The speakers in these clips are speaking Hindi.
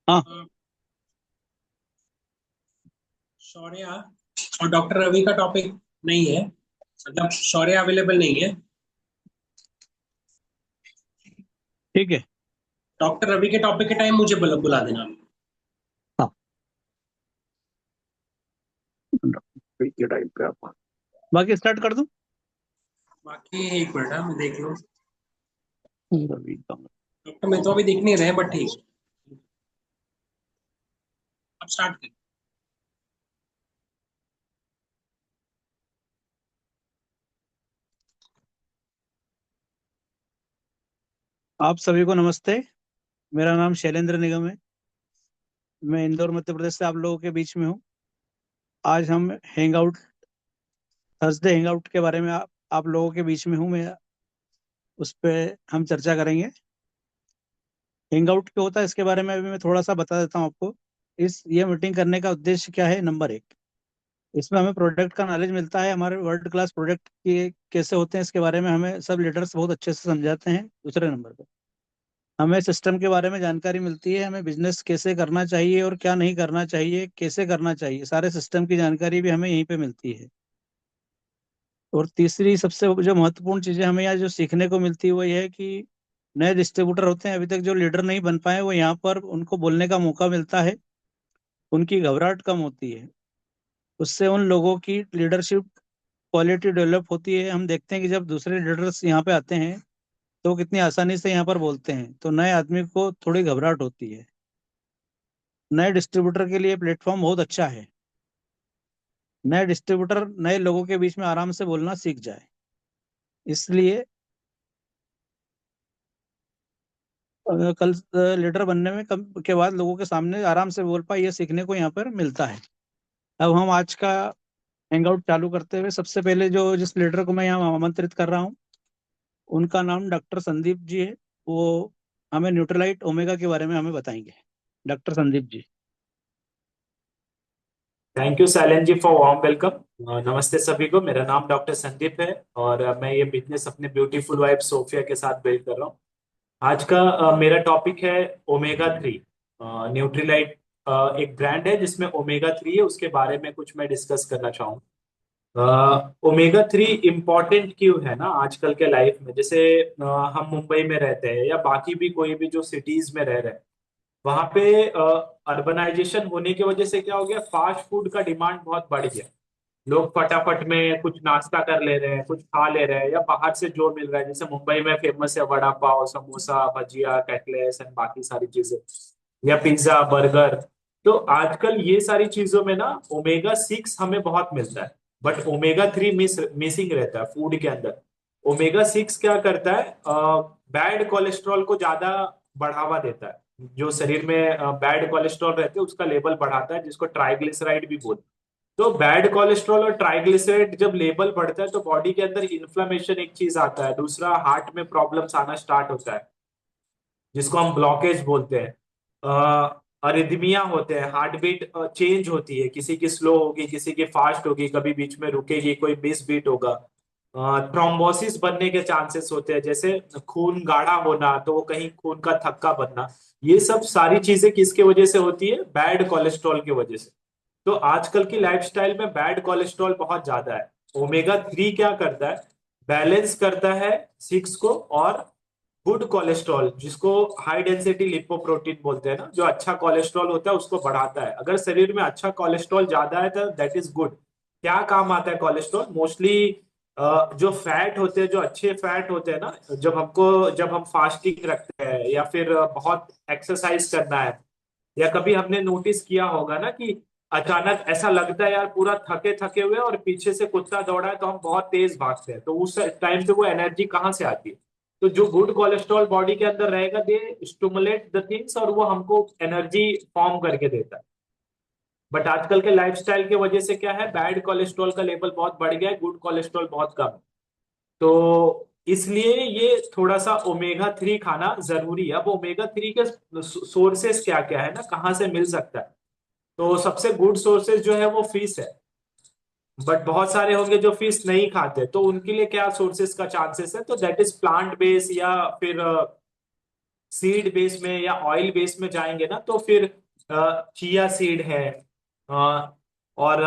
हाँ। शौर्य और डॉक्टर रवि का टॉपिक नहीं है। मतलब शौर्य अवेलेबल नहीं है। ठीक है। डॉक्टर रवि के टॉपिक के टाइम मुझे बुला देना। हाँ, ठीक है, टाइप पे आप बाकी स्टार्ट कर दूं। बाकी एक मिनट है, मैं देख लूँ। रवि का। डॉक्टर में तो अभी दिख नहीं रहे, बट ठीक। अब स्टार्ट कर। आप सभी को नमस्ते। मेरा नाम शैलेंद्र निगम है। मैं इंदौर मध्य प्रदेश से आप लोगों के बीच में हूँ। आज हम hang out Thursday hang out के बारे में आप लोगों के बीच में हूँ मैं। उस पे हम चर्चा करेंगे। हैंग आउट क्या होता है इसके बारे में अभी मैं थोड़ा सा बता देता हूँ आपको। ये मीटिंग करने का उद्देश्य क्या है? नंबर एक, इसमें हमें प्रोडक्ट का नॉलेज मिलता है। हमारे वर्ल्ड क्लास प्रोडक्ट के कैसे होते हैं इसके बारे में हमें सब लीडर्स बहुत अच्छे से समझाते हैं। दूसरे नंबर पर हमें सिस्टम के बारे में जानकारी मिलती है। हमें बिजनेस कैसे करना चाहिए और क्या नहीं करना चाहिए, कैसे करना चाहिए, सारे सिस्टम की जानकारी भी हमें यहीं पे मिलती है। और तीसरी सबसे जो महत्वपूर्ण चीजें हमें यहाँ जो सीखने को मिलती है वो ये है कि नए डिस्ट्रीब्यूटर होते हैं, अभी तक जो लीडर नहीं बन पाए, वो यहाँ पर उनको बोलने का मौका मिलता है। उनकी घबराहट कम होती है। उससे उन लोगों की लीडरशिप क्वालिटी डेवलप होती है। हम देखते हैं कि जब दूसरे लीडर्स यहाँ पे आते हैं तो वो कितनी आसानी से यहाँ पर बोलते हैं, तो नए आदमी को थोड़ी घबराहट होती है। नए डिस्ट्रीब्यूटर के लिए प्लेटफॉर्म बहुत अच्छा है। नए डिस्ट्रीब्यूटर नए लोगों के बीच में आराम से बोलना सीख जाए, इसलिए कल लीडर बनने में कम के बाद लोगों के सामने आराम से बोल पाए, ये सीखने को यहाँ पर मिलता है। अब हम आज का हैंगआउट चालू करते हुए सबसे पहले जो जिस लीडर को मैं यहाँ आमंत्रित कर रहा हूँ, उनका नाम डॉक्टर संदीप जी है। वो हमें न्यूट्रलाइट ओमेगा के बारे में हमें बताएंगे। Doctor Sandeep ji. Thank you Shailendra ji for warm welcome. नमस्ते सभी को। मेरा नाम डॉक्टर संदीप है और मैं ये बिजनेस अपने ब्यूटीफुल वाइफ सोफिया के साथ बिल्ड कर रहा हूँ। आज का मेरा टॉपिक है ओमेगा 3। न्यूट्रीलाइट एक ब्रांड है जिसमें ओमेगा 3 है, उसके बारे में कुछ मैं डिस्कस करना चाहूँ। ओमेगा 3 इम्पॉर्टेंट क्यों है ना आजकल के लाइफ में। जैसे हम मुंबई में रहते हैं या बाकी भी कोई भी जो सिटीज में रह रहे हैं, वहां पे अर्बनाइजेशन होने की वजह से क्या हो गया, फास्ट फूड का डिमांड बहुत बढ़ गया। लोग फटाफट में कुछ नाश्ता कर ले रहे हैं, कुछ खा ले रहे हैं, या बाहर से जो मिल रहा है। जैसे मुंबई में फेमस है वड़ा पाव, समोसा, भजिया, कटलेस एंड बाकी सारी चीजें, या पिज्जा, बर्गर। तो आजकल ये सारी चीजों में ना ओमेगा 6 हमें बहुत मिलता है, बट ओमेगा 3 मिसिंग रहता है फूड के अंदर। ओमेगा 6 क्या करता है, बैड कोलेस्ट्रॉल को ज्यादा बढ़ावा देता है। जो शरीर में बैड कोलेस्ट्रॉल रहते हैं उसका लेवल बढ़ाता है, जिसको ट्राइग्लिसराइड भी बोलते हैं। तो बैड कोलेस्ट्रॉल और ट्राइग्लिसराइड जब लेवल बढ़ता है तो बॉडी के अंदर इन्फ्लेमेशन एक चीज आता है, दूसरा हार्ट में प्रॉब्लम्स आना स्टार्ट होता है, जिसको हम ब्लॉकेज बोलते हैं। अरिदमिया होते हैं, हार्ट बीट चेंज होती है, किसी की स्लो होगी, किसी की फास्ट होगी, कभी बीच में रुकेगी, कोई मिस बीट होगा। थ्रोम्बोसिस बनने के चांसेस होते हैं, जैसे खून गाढ़ा होना, तो वो कहीं खून का थक्का बनना। ये सब सारी चीजें किसके वजह से होती है? बैड कोलेस्ट्रॉल की वजह से। तो आजकल की लाइफस्टाइल में बैड कोलेस्ट्रॉल बहुत ज्यादा है। ओमेगा 3 क्या करता है, बैलेंस करता है 6 को, और गुड कोलेस्ट्रॉल, जिसको हाई डेंसिटी लिपोप्रोटीन बोलते हैं ना, जो अच्छा कोलेस्ट्रॉल होता है उसको बढ़ाता है। अगर शरीर में अच्छा कोलेस्ट्रॉल ज्यादा है तो दैट इज गुड। क्या काम आता है कोलेस्ट्रॉल? मोस्टली जो फैट होते हैं, जो अच्छे फैट होते हैं ना, जब हम फास्टिंग रखते हैं या फिर बहुत एक्सरसाइज करना है, या कभी हमने नोटिस किया होगा ना कि अचानक ऐसा लगता है यार पूरा थके थके हुए और पीछे से कुत्ता दौड़ा है तो हम बहुत तेज भागते हैं, तो उस टाइम पे वो एनर्जी कहाँ से आती है? तो जो गुड कोलेस्ट्रॉल बॉडी के अंदर रहेगा, दे स्टिमुलेट द थिंग्स, और वो हमको एनर्जी फॉर्म करके देता है। बट आजकल के लाइफस्टाइल की वजह से क्या है, बैड कोलेस्ट्रॉल का लेवल बहुत बढ़ गया है, गुड कोलेस्ट्रॉल बहुत कम है। तो इसलिए ये थोड़ा सा ओमेगा 3 खाना जरूरी है। अब ओमेगा 3 के सोर्सेस क्या क्या है ना, कहाँ से मिल सकता है? तो सबसे गुड सोर्सेज जो है वो फिश है। बट बहुत सारे होंगे जो फिश नहीं खाते, तो उनके लिए क्या सोर्सेज का चांसेस है? तो दैट इज प्लांट बेस्ड, या फिर सीड बेस में या ऑयल बेस में जाएंगे ना, तो फिर चिया सीड है, और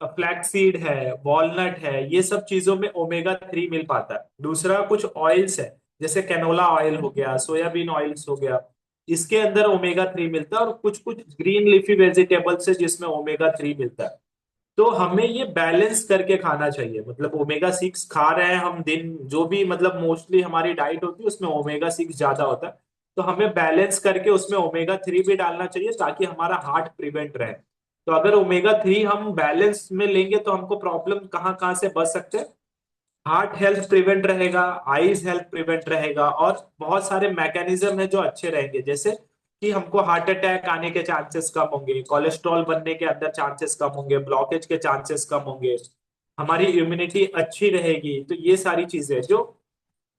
फ्लैक्स सीड है, वॉलनट है, ये सब चीजों में ओमेगा 3 मिल पाता है। दूसरा कुछ ऑयल्स है, जैसे कैनोला ऑयल हो गया, सोयाबीन ऑयल्स हो गया, इसके अंदर ओमेगा 3 मिलता है। और कुछ कुछ ग्रीन लीफी वेजिटेबल्स है जिसमें ओमेगा 3 मिलता है। तो हमें ये बैलेंस करके खाना चाहिए। मतलब ओमेगा 6 खा रहे हैं हम, दिन जो भी मतलब मोस्टली हमारी डाइट होती है उसमें ओमेगा 6 ज्यादा होता है, तो हमें बैलेंस करके उसमें ओमेगा 3 भी डालना चाहिए ताकि हमारा हार्ट प्रिवेंट रहे। तो अगर ओमेगा 3 हम बैलेंस में लेंगे तो हमको प्रॉब्लम कहाँ कहाँ से बच सकते हैं। हार्ट हेल्थ प्रिवेंट रहेगा, आईज हेल्थ प्रिवेंट रहेगा, और बहुत सारे मैकेनिज्म है जो अच्छे रहेंगे, जैसे कि हमको हार्ट अटैक आने के चांसेस कम होंगे, कोलेस्ट्रॉल बनने के अंदर चांसेस कम होंगे, ब्लॉकेज के चांसेस कम होंगे, हमारी इम्यूनिटी अच्छी रहेगी। तो ये सारी चीजें जो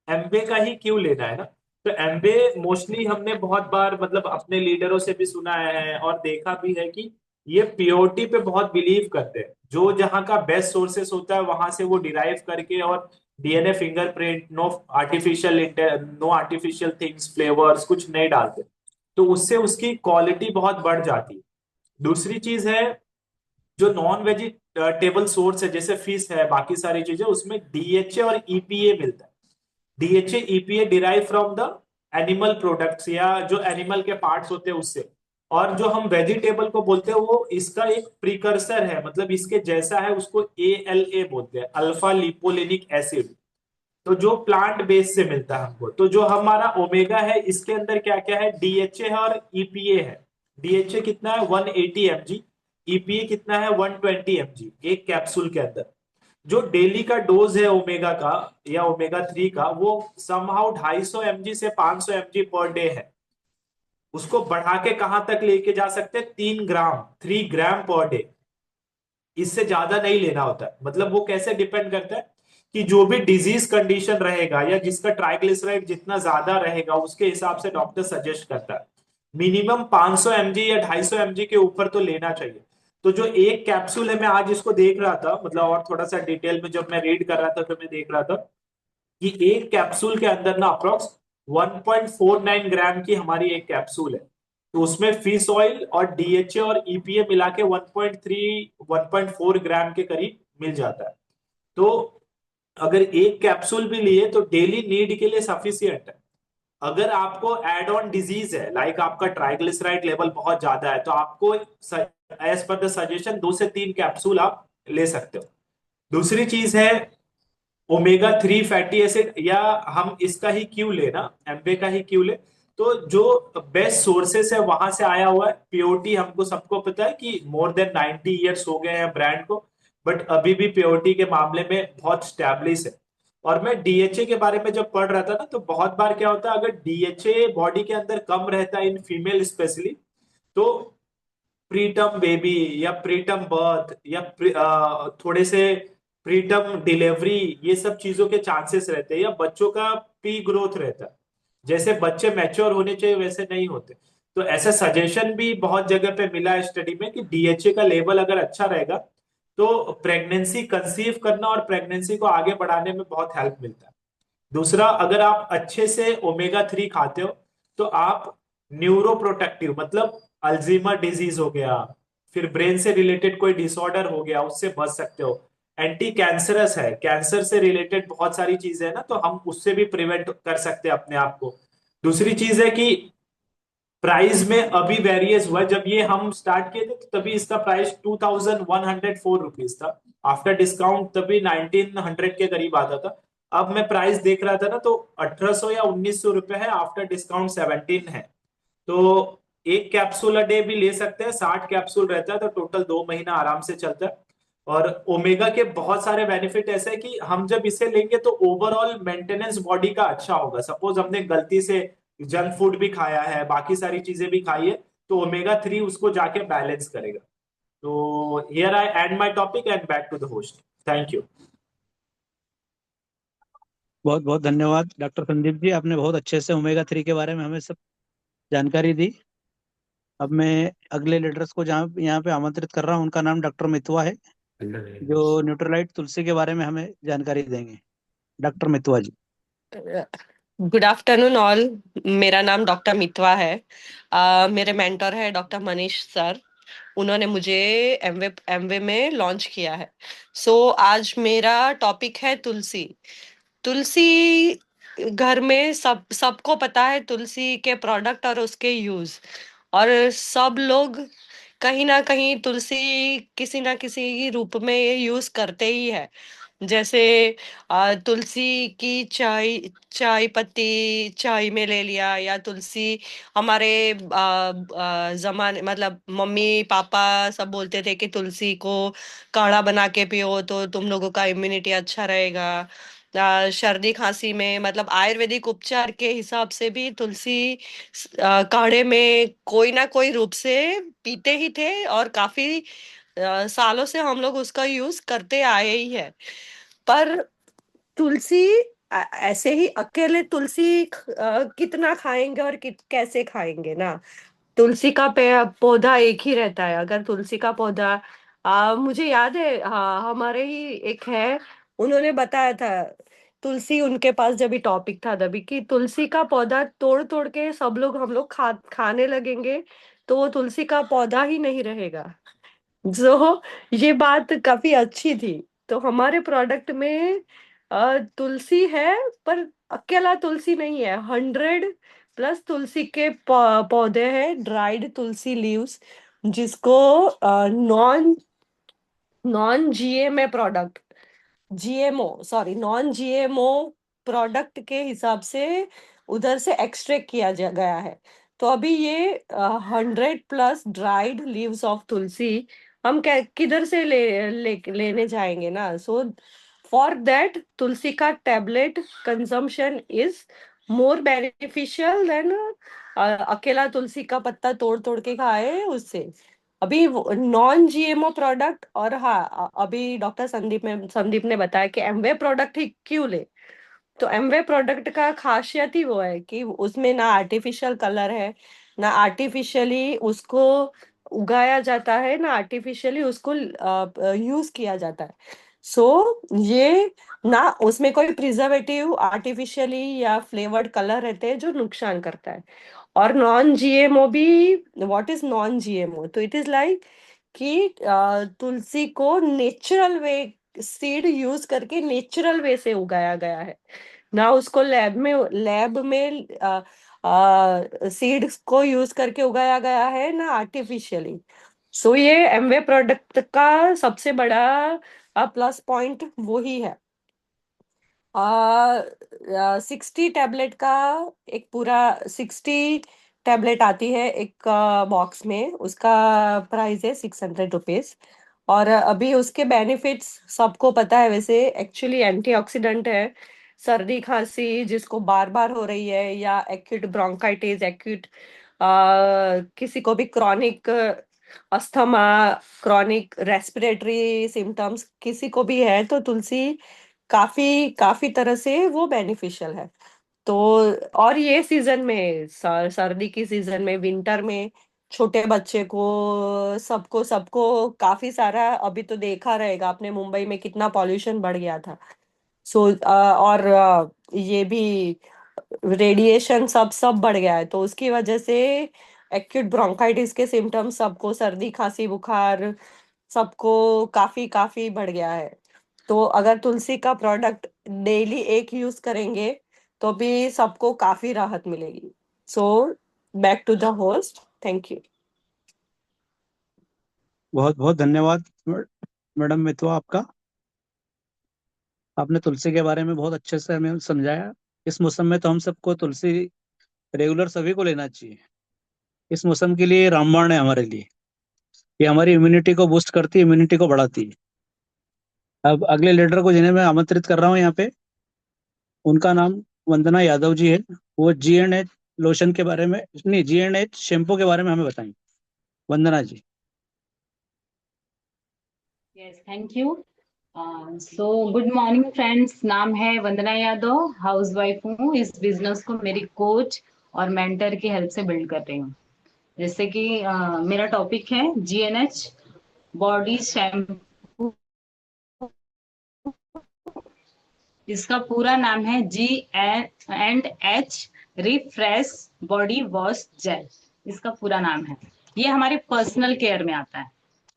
एमवे का ही क्यों लेना है ना। तो एमवे मोस्टली हमने बहुत बार मतलब अपने लीडरों से भी सुना है और देखा भी है कि ये प्योरिटी पे बहुत बिलीव करते हैं। जो जहाँ का बेस्ट सोर्सेस होता है वहां से वो डिराइव करके, और DNA fingerprint, no artificial things, flavours कुछ नहीं डालते, तो उससे उसकी क्वालिटी बहुत बढ़ जाती है। दूसरी चीज है, जो नॉन वेजिटेबल सोर्स है जैसे फिश है, बाकी सारी चीजें, उसमें डीएचए और ईपीए मिलता है। DHA EPA derive from the animal products, या जो एनिमल के पार्ट्स होते हैं उससे। और जो हम वेजिटेबल को बोलते हैं वो इसका एक प्रिकर्सर है, मतलब इसके जैसा है, उसको एएलए बोलते हैं, अल्फा लिपोलेनिक एसिड। तो जो प्लांट बेस से मिलता है हमको, तो जो हमारा ओमेगा है इसके अंदर क्या क्या है, डीएचए है और ईपीए है। डीएचए कितना है, 180 mg, ईपीए कितना है, 120 mg एक कैप्सूल के अंदर। जो डेली का डोज है ओमेगा का या ओमेगा 3 का, वो समहाउ 250 mg से 500 mg पर डे है। उसको बढ़ा के कहां तक लेके जा सकते हैं, 3 ग्राम, 3 ग्राम पर डे। इससे ज्यादा नहीं लेना होता है। मतलब वो कैसे डिपेंड करता है कि जो भी डिजीज कंडीशन रहेगा या जिसका ट्राइग्लिसराइड जितना ज्यादा रहेगा उसके हिसाब से डॉक्टर सजेस्ट करता है। मिनिमम 500 mg या 250 mg के ऊपर तो लेना चाहिए। तो जो एक कैप्सूल है, मैं आज इसको देख रहा था, मतलब और थोड़ा सा डिटेल में जब मैं रीड कर रहा था तो मैं देख रहा था कि एक कैप्सूल के अंदर ना अप्रोक्स 1.49 ग्राम की हमारी एक कैप्सूल है। तो उसमें फिश ऑयल और डीएचए और ईपीए मिला के 1.3 1.4 ग्राम के करीब मिल जाता है। तो अगर एक कैप्सूल भी लिए तो डेली नीड के लिए सफिशियंट है। अगर आपको एड ऑन डिजीज है, लाइक आपका ट्राइग्लिसराइड लेवल बहुत ज्यादा है, तो आपको एज पर द सजेशन 2 से 3 कैप्सूल आप ले सकते हो। दूसरी चीज है ओमेगा 3 फैटी एसिड, या हम इसका ही क्यों लेना, एमवे का ही क्यों ले। तो जो बेस्ट सोर्सेस है वहां से आया हुआ है। प्योरिटी हमको सबको पता है कि मोर देन 90 ईयर्स हो गए हैं ब्रांड को, बट अभी भी प्योरिटी के मामले में बहुत स्टैब्लिश है। और मैं डीएचए के बारे में जब पढ़ रहा था ना, तो बहुत बार क्या होता है, अगर डीएचए बॉडी के अंदर कम रहता है इन फीमेल स्पेशली, तो प्रीटर्म बेबी या प्रीटर्म बर्थ या थोड़े से प्रीटर्म डिलीवरी, ये सब चीजों के चांसेस रहते हैं, या बच्चों का प्री ग्रोथ रहता है। जैसे बच्चे मैच्योर होने चाहिए वैसे नहीं होते। तो ऐसा सजेशन भी बहुत जगह पे मिला है स्टडी में कि डीएचए का लेवल अगर अच्छा रहेगा तो प्रेगनेंसी कंसीव करना और प्रेगनेंसी को आगे बढ़ाने में बहुत हेल्प मिलता है। दूसरा, अगर आप अच्छे से ओमेगा 3 खाते हो तो आप न्यूरो प्रोटेक्टिव, मतलब अल्जीमर डिजीज हो गया, फिर ब्रेन से रिलेटेड कोई डिसऑर्डर हो गया, उससे बच सकते हो। एंटी कैंसरस है, कैंसर से रिलेटेड बहुत सारी चीजें है ना, तो हम उससे भी प्रिवेंट कर सकते हैं अपने आप को। दूसरी चीज है कि प्राइस में अभी वेरिएस हुआ है। जब ये हम स्टार्ट किए थे तो तभी इसका प्राइस 2104 रुपीज था। आफ्टर डिस्काउंट तभी 1900 के करीब आता था। अब मैं प्राइस देख रहा था ना, तो 1800 या 1900 रुपए है, आफ्टर डिस्काउंट 17 है। तो एक कैप्सूल अ डे भी ले सकते हैं, 60 कैप्सूल रहता है, तो टोटल 2 महीना आराम से चलता है। और ओमेगा के बहुत सारे बेनिफिट ऐसे हैं कि हम जब इसे लेंगे तो ओवरऑल मेंटेनेंस बॉडी का अच्छा होगा। सपोज हमने गलती से जंक फूड भी खाया है, बाकी सारी चीजें भी खाई है, तो ओमेगा 3 उसको जाके बैलेंस करेगा। तो here I end my topic and back to the host. Thank you. बहुत बहुत धन्यवाद डॉक्टर संदीप जी, आपने बहुत अच्छे से ओमेगा 3 के बारे में हमें सब जानकारी दी। अब मैं अगले लीडर्स को जहाँ यहाँ पे आमंत्रित कर रहा हूँ, उनका नाम डॉक्टर मितवा है, जो न्यूट्रलाइट तुलसी के बारे में हमें जानकारी देंगे। डॉक्टर मितवा जी। Good afternoon all. मेरा नाम डॉक्टर मितवा है। मेरे मेंटर है डॉक्टर मनीष सर। उन्होंने मुझे एमवे में लॉन्च किया है। आज मेरा टॉपिक है तुलसी। तुलसी घर में सबको पता है तुलसी के प्रोडक्ट और उसके यूज। और सब लोग कहीं ना कहीं तुलसी किसी ना किसी रूप में यूज करते ही है। जैसे तुलसी की चाय, चाय पत्ती चाय में ले लिया, या तुलसी हमारे जमाने मतलब मम्मी पापा सब बोलते थे कि तुलसी को काढ़ा बना के पियो तो तुम लोगों का इम्यूनिटी अच्छा रहेगा। सर्दी खांसी में मतलब आयुर्वेदिक उपचार के हिसाब से भी तुलसी काढ़े में कोई ना कोई रूप से पीते ही थे, और काफी सालों से हम लोग उसका यूज करते आए ही है। पर तुलसी ऐसे ही अकेले तुलसी कितना खाएंगे और कैसे खाएंगे ना। तुलसी का पौधा एक ही रहता है। अगर तुलसी का पौधा मुझे याद है, हमारे ही एक है, उन्होंने बताया था। तुलसी उनके पास जब भी टॉपिक था तभी कि तुलसी का पौधा तोड़ तोड़ के सब लोग हम लोग खाने लगेंगे तो वो तुलसी का पौधा ही नहीं रहेगा। जो ये बात काफी अच्छी थी। तो हमारे प्रोडक्ट में तुलसी है, पर अकेला तुलसी नहीं है। 100+ तुलसी के पौधे हैं, ड्राइड तुलसी लीव्स, जिसको non non GMA product, GMO sorry non GMO product के हिसाब से उधर से एक्सट्रैक्ट किया गया है। तो अभी ये 100+ ड्राइड लीव्स ऑफ तुलसी हम किधर से लेने जाएंगे ना। फॉर दैट तुलसी का tablet consumption is more beneficial than अकेला तुलसी का पत्ता तोड़ तोड़ के खाए उससे। अभी नॉन जीएमओ प्रोडक्ट, और हाँ अभी डॉक्टर संदीप ने बताया कि एमवे प्रोडक्ट ही क्यों ले। तो एमवे प्रोडक्ट का खासियत ही वो है कि उसमें ना आर्टिफिशियल कलर है, ना आर्टिफिशियली उसको उगाया जाता है, ना आर्टिफिशियली उसको यूज किया जाता है। ये ना उसमें कोई प्रिजर्वेटिव आर्टिफिशियली या फ्लेवर्ड कलर रहते हैं जो नुकसान करता है। और नॉन जीएमओ भी, व्हाट इज नॉन जीएमओ, तो इट इज लाइक कि तुलसी को नेचुरल वे, सीड यूज करके नेचुरल वे से उगाया गया है। ना उसको लैब में सीड्स को यूज करके उगाया गया है, ना आर्टिफिशियली। ये एमवे प्रोडक्ट का सबसे बड़ा प्लस पॉइंट वो ही है। 60 टैबलेट का एक पूरा 60 टैबलेट आती है एक बॉक्स में, उसका प्राइस है 600 रुपीज। और अभी उसके बेनिफिट्स सबको पता है वैसे। एक्चुअली एंटीऑक्सीडेंट है। सर्दी खांसी जिसको बार बार हो रही है, या एक्यूट ब्रोंकाइटिस, एक्यूट किसी को भी chronic asthma, chronic respiratory symptoms किसी को भी है, तो तुलसी काफी काफी तरह से वो बेनिफिशियल है। तो और ये सीजन में, सर्दी की सीजन में, विंटर में छोटे बच्चे को, सबको सबको काफी सारा, अभी तो देखा रहेगा आपने मुंबई में कितना पॉल्यूशन बढ़ गया था। और ये भी रेडिएशन सब सब बढ़ गया है, तो उसकी वजह से एक्यूट ब्रोंकाइटिस के सिम्टम्स सबको, सर्दी खांसी बुखार सबको काफी काफी बढ़ गया है। तो अगर तुलसी का प्रोडक्ट डेली एक यूज करेंगे तो भी सबको काफी राहत मिलेगी। So back to the host, thank you. बहुत बहुत धन्यवाद मैडम मितवा आपका। आपने तुलसी के बारे में बहुत अच्छे से हमें समझाया। इस मौसम में तो हम सबको तुलसी रेगुलर सभी को लेना चाहिए। इस मौसम के लिए रामबाण है हमारे लिए। ये हमारी इम्यूनिटी को बूस्ट करती है, इम्यूनिटी को बढ़ाती है। अब अगले लीडर को जिन्हें मैं आमंत्रित कर रहा हूँ यहाँ पे, उनका नाम वंदना यादव जी है। वो GNH लोशन के बारे में, नहीं, GNH शैम्पू के बारे में हमें बताएंगे। Vandana ji. Yes, thank you. So good morning friends, नाम है वंदना यादव, हाउस वाइफ हूँ। इस बिजनेस को मेरी कोच और मेंटर की हेल्प से बिल्ड कर रही हूँ। जैसे कि मेरा टॉपिक है जीएनएच बॉडी शैम्पू इसका पूरा नाम है G&H refresh body wash jail, इसका पूरा नाम है। ये हमारे पर्सनल केयर में आता है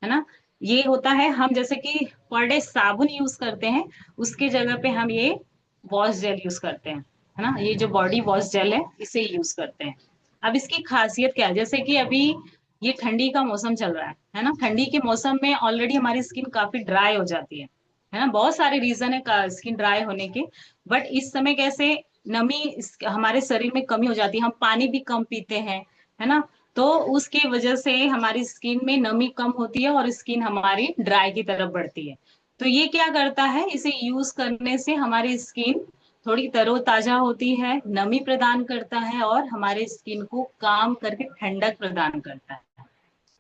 ना। ये होता है, हम जैसे कि पर डे साबुन यूज करते हैं, उसके जगह पे हम ये वॉश जेल यूज करते हैं, है ना। ये जो बॉडी वॉश जेल है इसे यूज करते हैं। अब इसकी खासियत क्या है, जैसे कि अभी ये ठंडी का मौसम चल रहा है ना। ठंडी के मौसम में ऑलरेडी हमारी स्किन काफी ड्राई हो जाती है ना। बहुत सारे रीजन है स्किन ड्राई होने के, बट इस समय कैसे नमी हमारे शरीर में कमी हो जाती है, हम पानी भी कम पीते हैं, है ना। तो उसकी वजह से हमारी स्किन में नमी कम होती है और स्किन हमारी ड्राई की तरफ बढ़ती है। तो ये क्या करता है, इसे यूज करने से हमारी स्किन थोड़ी तरोताजा होती है, नमी प्रदान करता है और हमारे स्किन को काम करके ठंडक प्रदान करता है।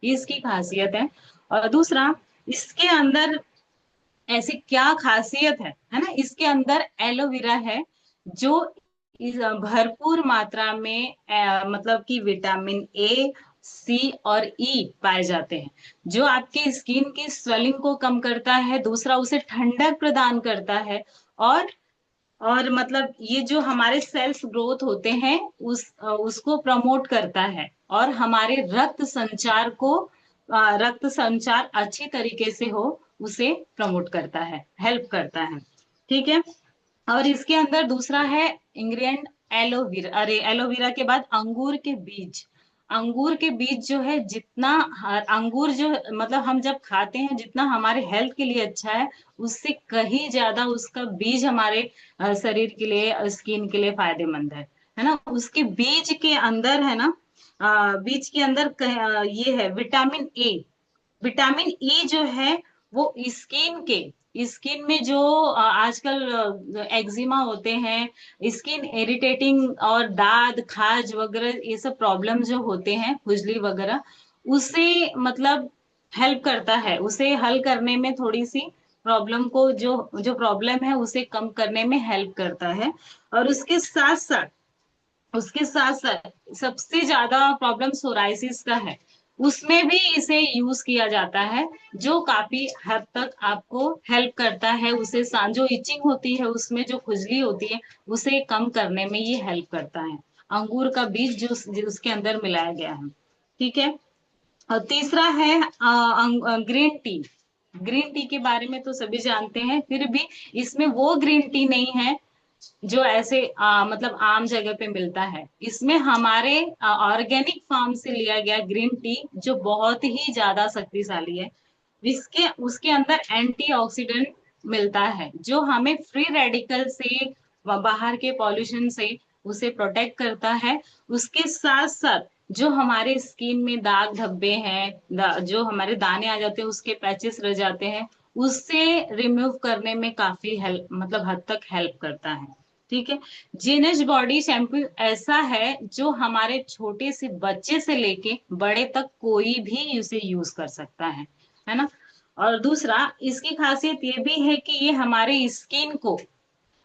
ये इसकी खासियत है। और दूसरा, इसके अंदर ऐसी क्या खासियत है ना, इसके अंदर एलोवेरा है, जो भरपूर मात्रा में मतलब कि विटामिन ए, सी और ई पाए जाते हैं, जो आपकी स्किन की स्वेलिंग को कम करता है। दूसरा, उसे ठंडक प्रदान करता है। और मतलब ये जो हमारे सेल्स ग्रोथ होते हैं उसको प्रमोट करता है, और हमारे रक्त संचार अच्छी तरीके से हो उसे प्रमोट करता है, हेल्प करता है। ठीक है। और इसके अंदर दूसरा है इंग्रेडिएंट एलोवेरा। अरे एलोवेरा के बाद अंगूर के बीज। अंगूर के बीज जो है, जितना अंगूर जो मतलब हम जब खाते हैं, जितना हमारे हेल्थ के लिए अच्छा है, उससे कहीं ज्यादा उसका बीज हमारे शरीर के लिए, स्किन के लिए फायदेमंद है ना। उसके बीज के अंदर है ना, बीज के अंदर ये है विटामिन ए। विटामिन ई जो है वो स्किन में जो आजकल एक्जिमा होते हैं, स्किन इरिटेटिंग और दाद खाज वगैरह ये सब प्रॉब्लम जो होते हैं, खुजली वगैरह, उसे मतलब हेल्प करता है, उसे हल करने में थोड़ी सी प्रॉब्लम को, जो जो प्रॉब्लम है उसे कम करने में हेल्प करता है। और उसके साथ साथ सबसे ज्यादा प्रॉब्लम सोराइसिस का है, उसमें भी इसे यूज किया जाता है, जो काफी हद तक आपको हेल्प करता है। उसे जो इचिंग होती है, उसमें जो खुजली होती है, उसे कम करने में ये हेल्प करता है। अंगूर का बीज जो उसके अंदर मिलाया गया है। ठीक है। और तीसरा है ग्रीन टी। ग्रीन टी के बारे में तो सभी जानते हैं, फिर भी इसमें वो ग्रीन टी नहीं है जो ऐसे मतलब आम जगह पे मिलता है। इसमें हमारे ऑर्गेनिक फार्म से लिया गया ग्रीन टी, जो बहुत ही ज्यादा शक्तिशाली है। इसके उसके अंदर एंटीऑक्सीडेंट मिलता है, जो हमें फ्री रेडिकल से, बाहर के पॉल्यूशन से उसे प्रोटेक्ट करता है। उसके साथ साथ जो हमारे स्किन में दाग धब्बे हैं, जो हमारे दाने आ जाते हैं, उसके पैचेस रह जाते हैं, उससे रिमूव करने में काफी हेल्प, मतलब हद तक हेल्प करता है। ठीक है। जीनस बॉडी शैम्पू ऐसा है जो हमारे छोटे से बच्चे से लेके बड़े तक कोई भी इसे यूज कर सकता है ना। और दूसरा, इसकी खासियत ये भी है कि ये हमारे स्किन को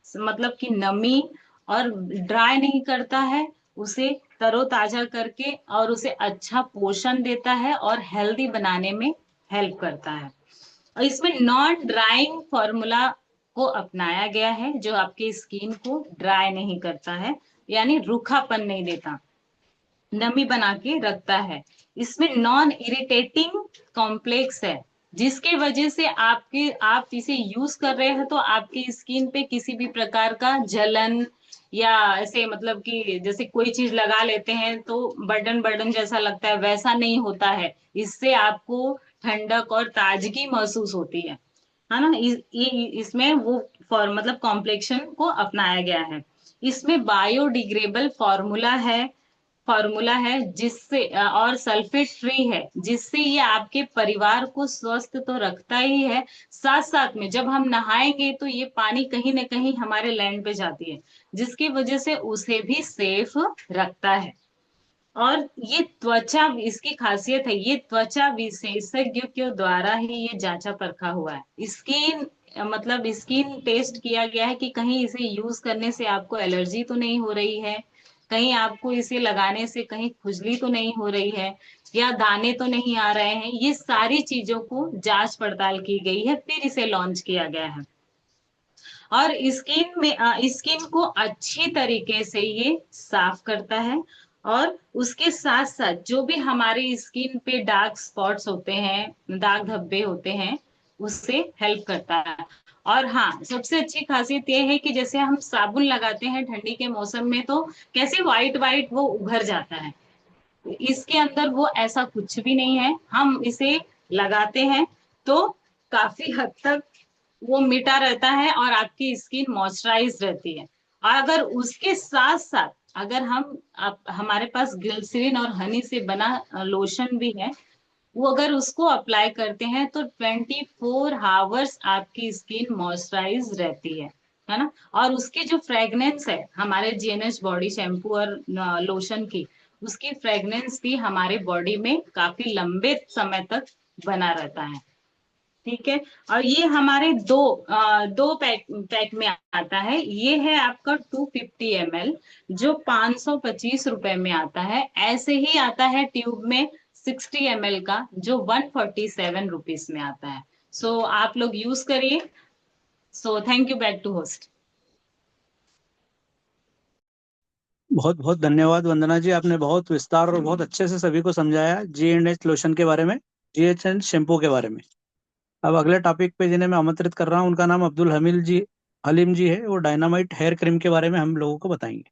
मतलब कि नमी और ड्राई नहीं करता है, उसे तरोताजा करके और उसे अच्छा पोषण देता है और हेल्दी बनाने में हेल्प करता है। और इसमें नॉन ड्राइंग फॉर्मूला को अपनाया गया है, जो आपकी स्किन को ड्राई नहीं करता है, यानी रूखापन नहीं देता, नमी बना के रखता है। इसमें नॉन इरिटेटिंग कॉम्प्लेक्स है, जिसके वजह से आप इसे यूज कर रहे हैं तो आपकी स्किन पे किसी भी प्रकार का जलन या ऐसे मतलब कि जैसे कोई चीज लगा लेते हैं तो बर्डन बर्डन जैसा लगता है, वैसा नहीं होता है। इससे आपको ठंडक और ताजगी महसूस होती है ना। इसमें वो मतलब कॉम्प्लेक्शन को अपनाया गया है। इसमें बायोडिग्रेडेबल फॉर्मूला है जिससे और सल्फेट फ्री है, जिससे ये आपके परिवार को स्वस्थ तो रखता ही है, साथ साथ में जब हम नहाएंगे तो ये पानी कहीं ना कहीं हमारे लैंड पे जाती है, जिसकी वजह से उसे भी सेफ रखता है। और ये त्वचा, इसकी खासियत है, ये त्वचा विशेषज्ञों के द्वारा ही ये जांचा परखा हुआ है। मतलब स्किन टेस्ट किया गया है कि कहीं इसे यूज करने से आपको एलर्जी तो नहीं हो रही है, कहीं आपको इसे लगाने से कहीं खुजली तो नहीं हो रही है, या दाने तो नहीं आ रहे हैं। ये सारी चीजों को जांच पड़ताल की गई है, फिर इसे लॉन्च किया गया है। और स्किन को अच्छी तरीके से ये साफ करता है। और उसके साथ साथ जो भी हमारे स्किन पे डार्क स्पॉट्स होते हैं, दाग धब्बे होते हैं, उससे हेल्प करता है। और हाँ, सबसे अच्छी खासियत ये है कि जैसे हम साबुन लगाते हैं ठंडी के मौसम में, तो कैसे व्हाइट व्हाइट वो उभर जाता है, इसके अंदर वो ऐसा कुछ भी नहीं है। हम इसे लगाते हैं तो काफी हद तक वो मिटा रहता है और आपकी स्किन मॉइस्चराइज रहती है। और अगर उसके साथ साथ अगर हमारे पास ग्लिसरीन और हनी से बना लोशन भी है, वो अगर उसको अप्लाई करते हैं तो 24 आवर्स आपकी स्किन मॉइस्चराइज रहती है ना। और उसकी जो फ्रेग्रेंस है हमारे जीएनएच बॉडी शैम्पू और लोशन की, उसकी फ्रेग्रेंस भी हमारे बॉडी में काफी लंबे समय तक बना रहता है। ठीक है। और ये हमारे दो पैक में आता है। ये है आपका 250 ml, जो 525 रुपए में आता है। ऐसे ही आता है ट्यूब में 60 ml का, जो 147 रुपीज में आता है। सो आप लोग यूज करिए। So thank you, back to host. बहुत बहुत धन्यवाद वंदना जी, आपने बहुत विस्तार और बहुत अच्छे से सभी को समझाया जी एंड एच लोशन के बारे में, जी एच एंड शैम्पू के बारे में। अब अगले टॉपिक पे जिन्हें मैं आमंत्रित कर रहा हूँ, उनका नाम अब्दुल हलीम जी है। वो डायनामाइट हेयर क्रीम के बारे में हम लोगों को बताएंगे।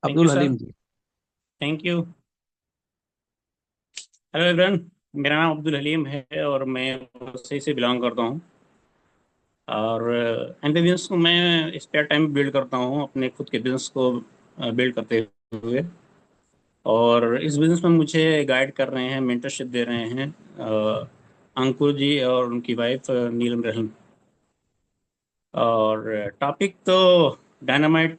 Thank you Abdul sir. Halim ji. Thank you. Hello everyone, मेरा नाम अब्दुल हलीम है और मैं वसई से बिलोंग करता हूँ। और एमपी बिजनेस को मैं स्पेयर टाइम बिल्ड करता हूँ, अपने खुद के बिजनेस को बिल्ड करते हुए। और इस बिजनेस में मुझे गाइड कर रहे हैं, मेंटरशिप दे रहे हैं अंकुर जी और उनकी वाइफ नीलम रहम। और टॉपिक तो डायनामाइट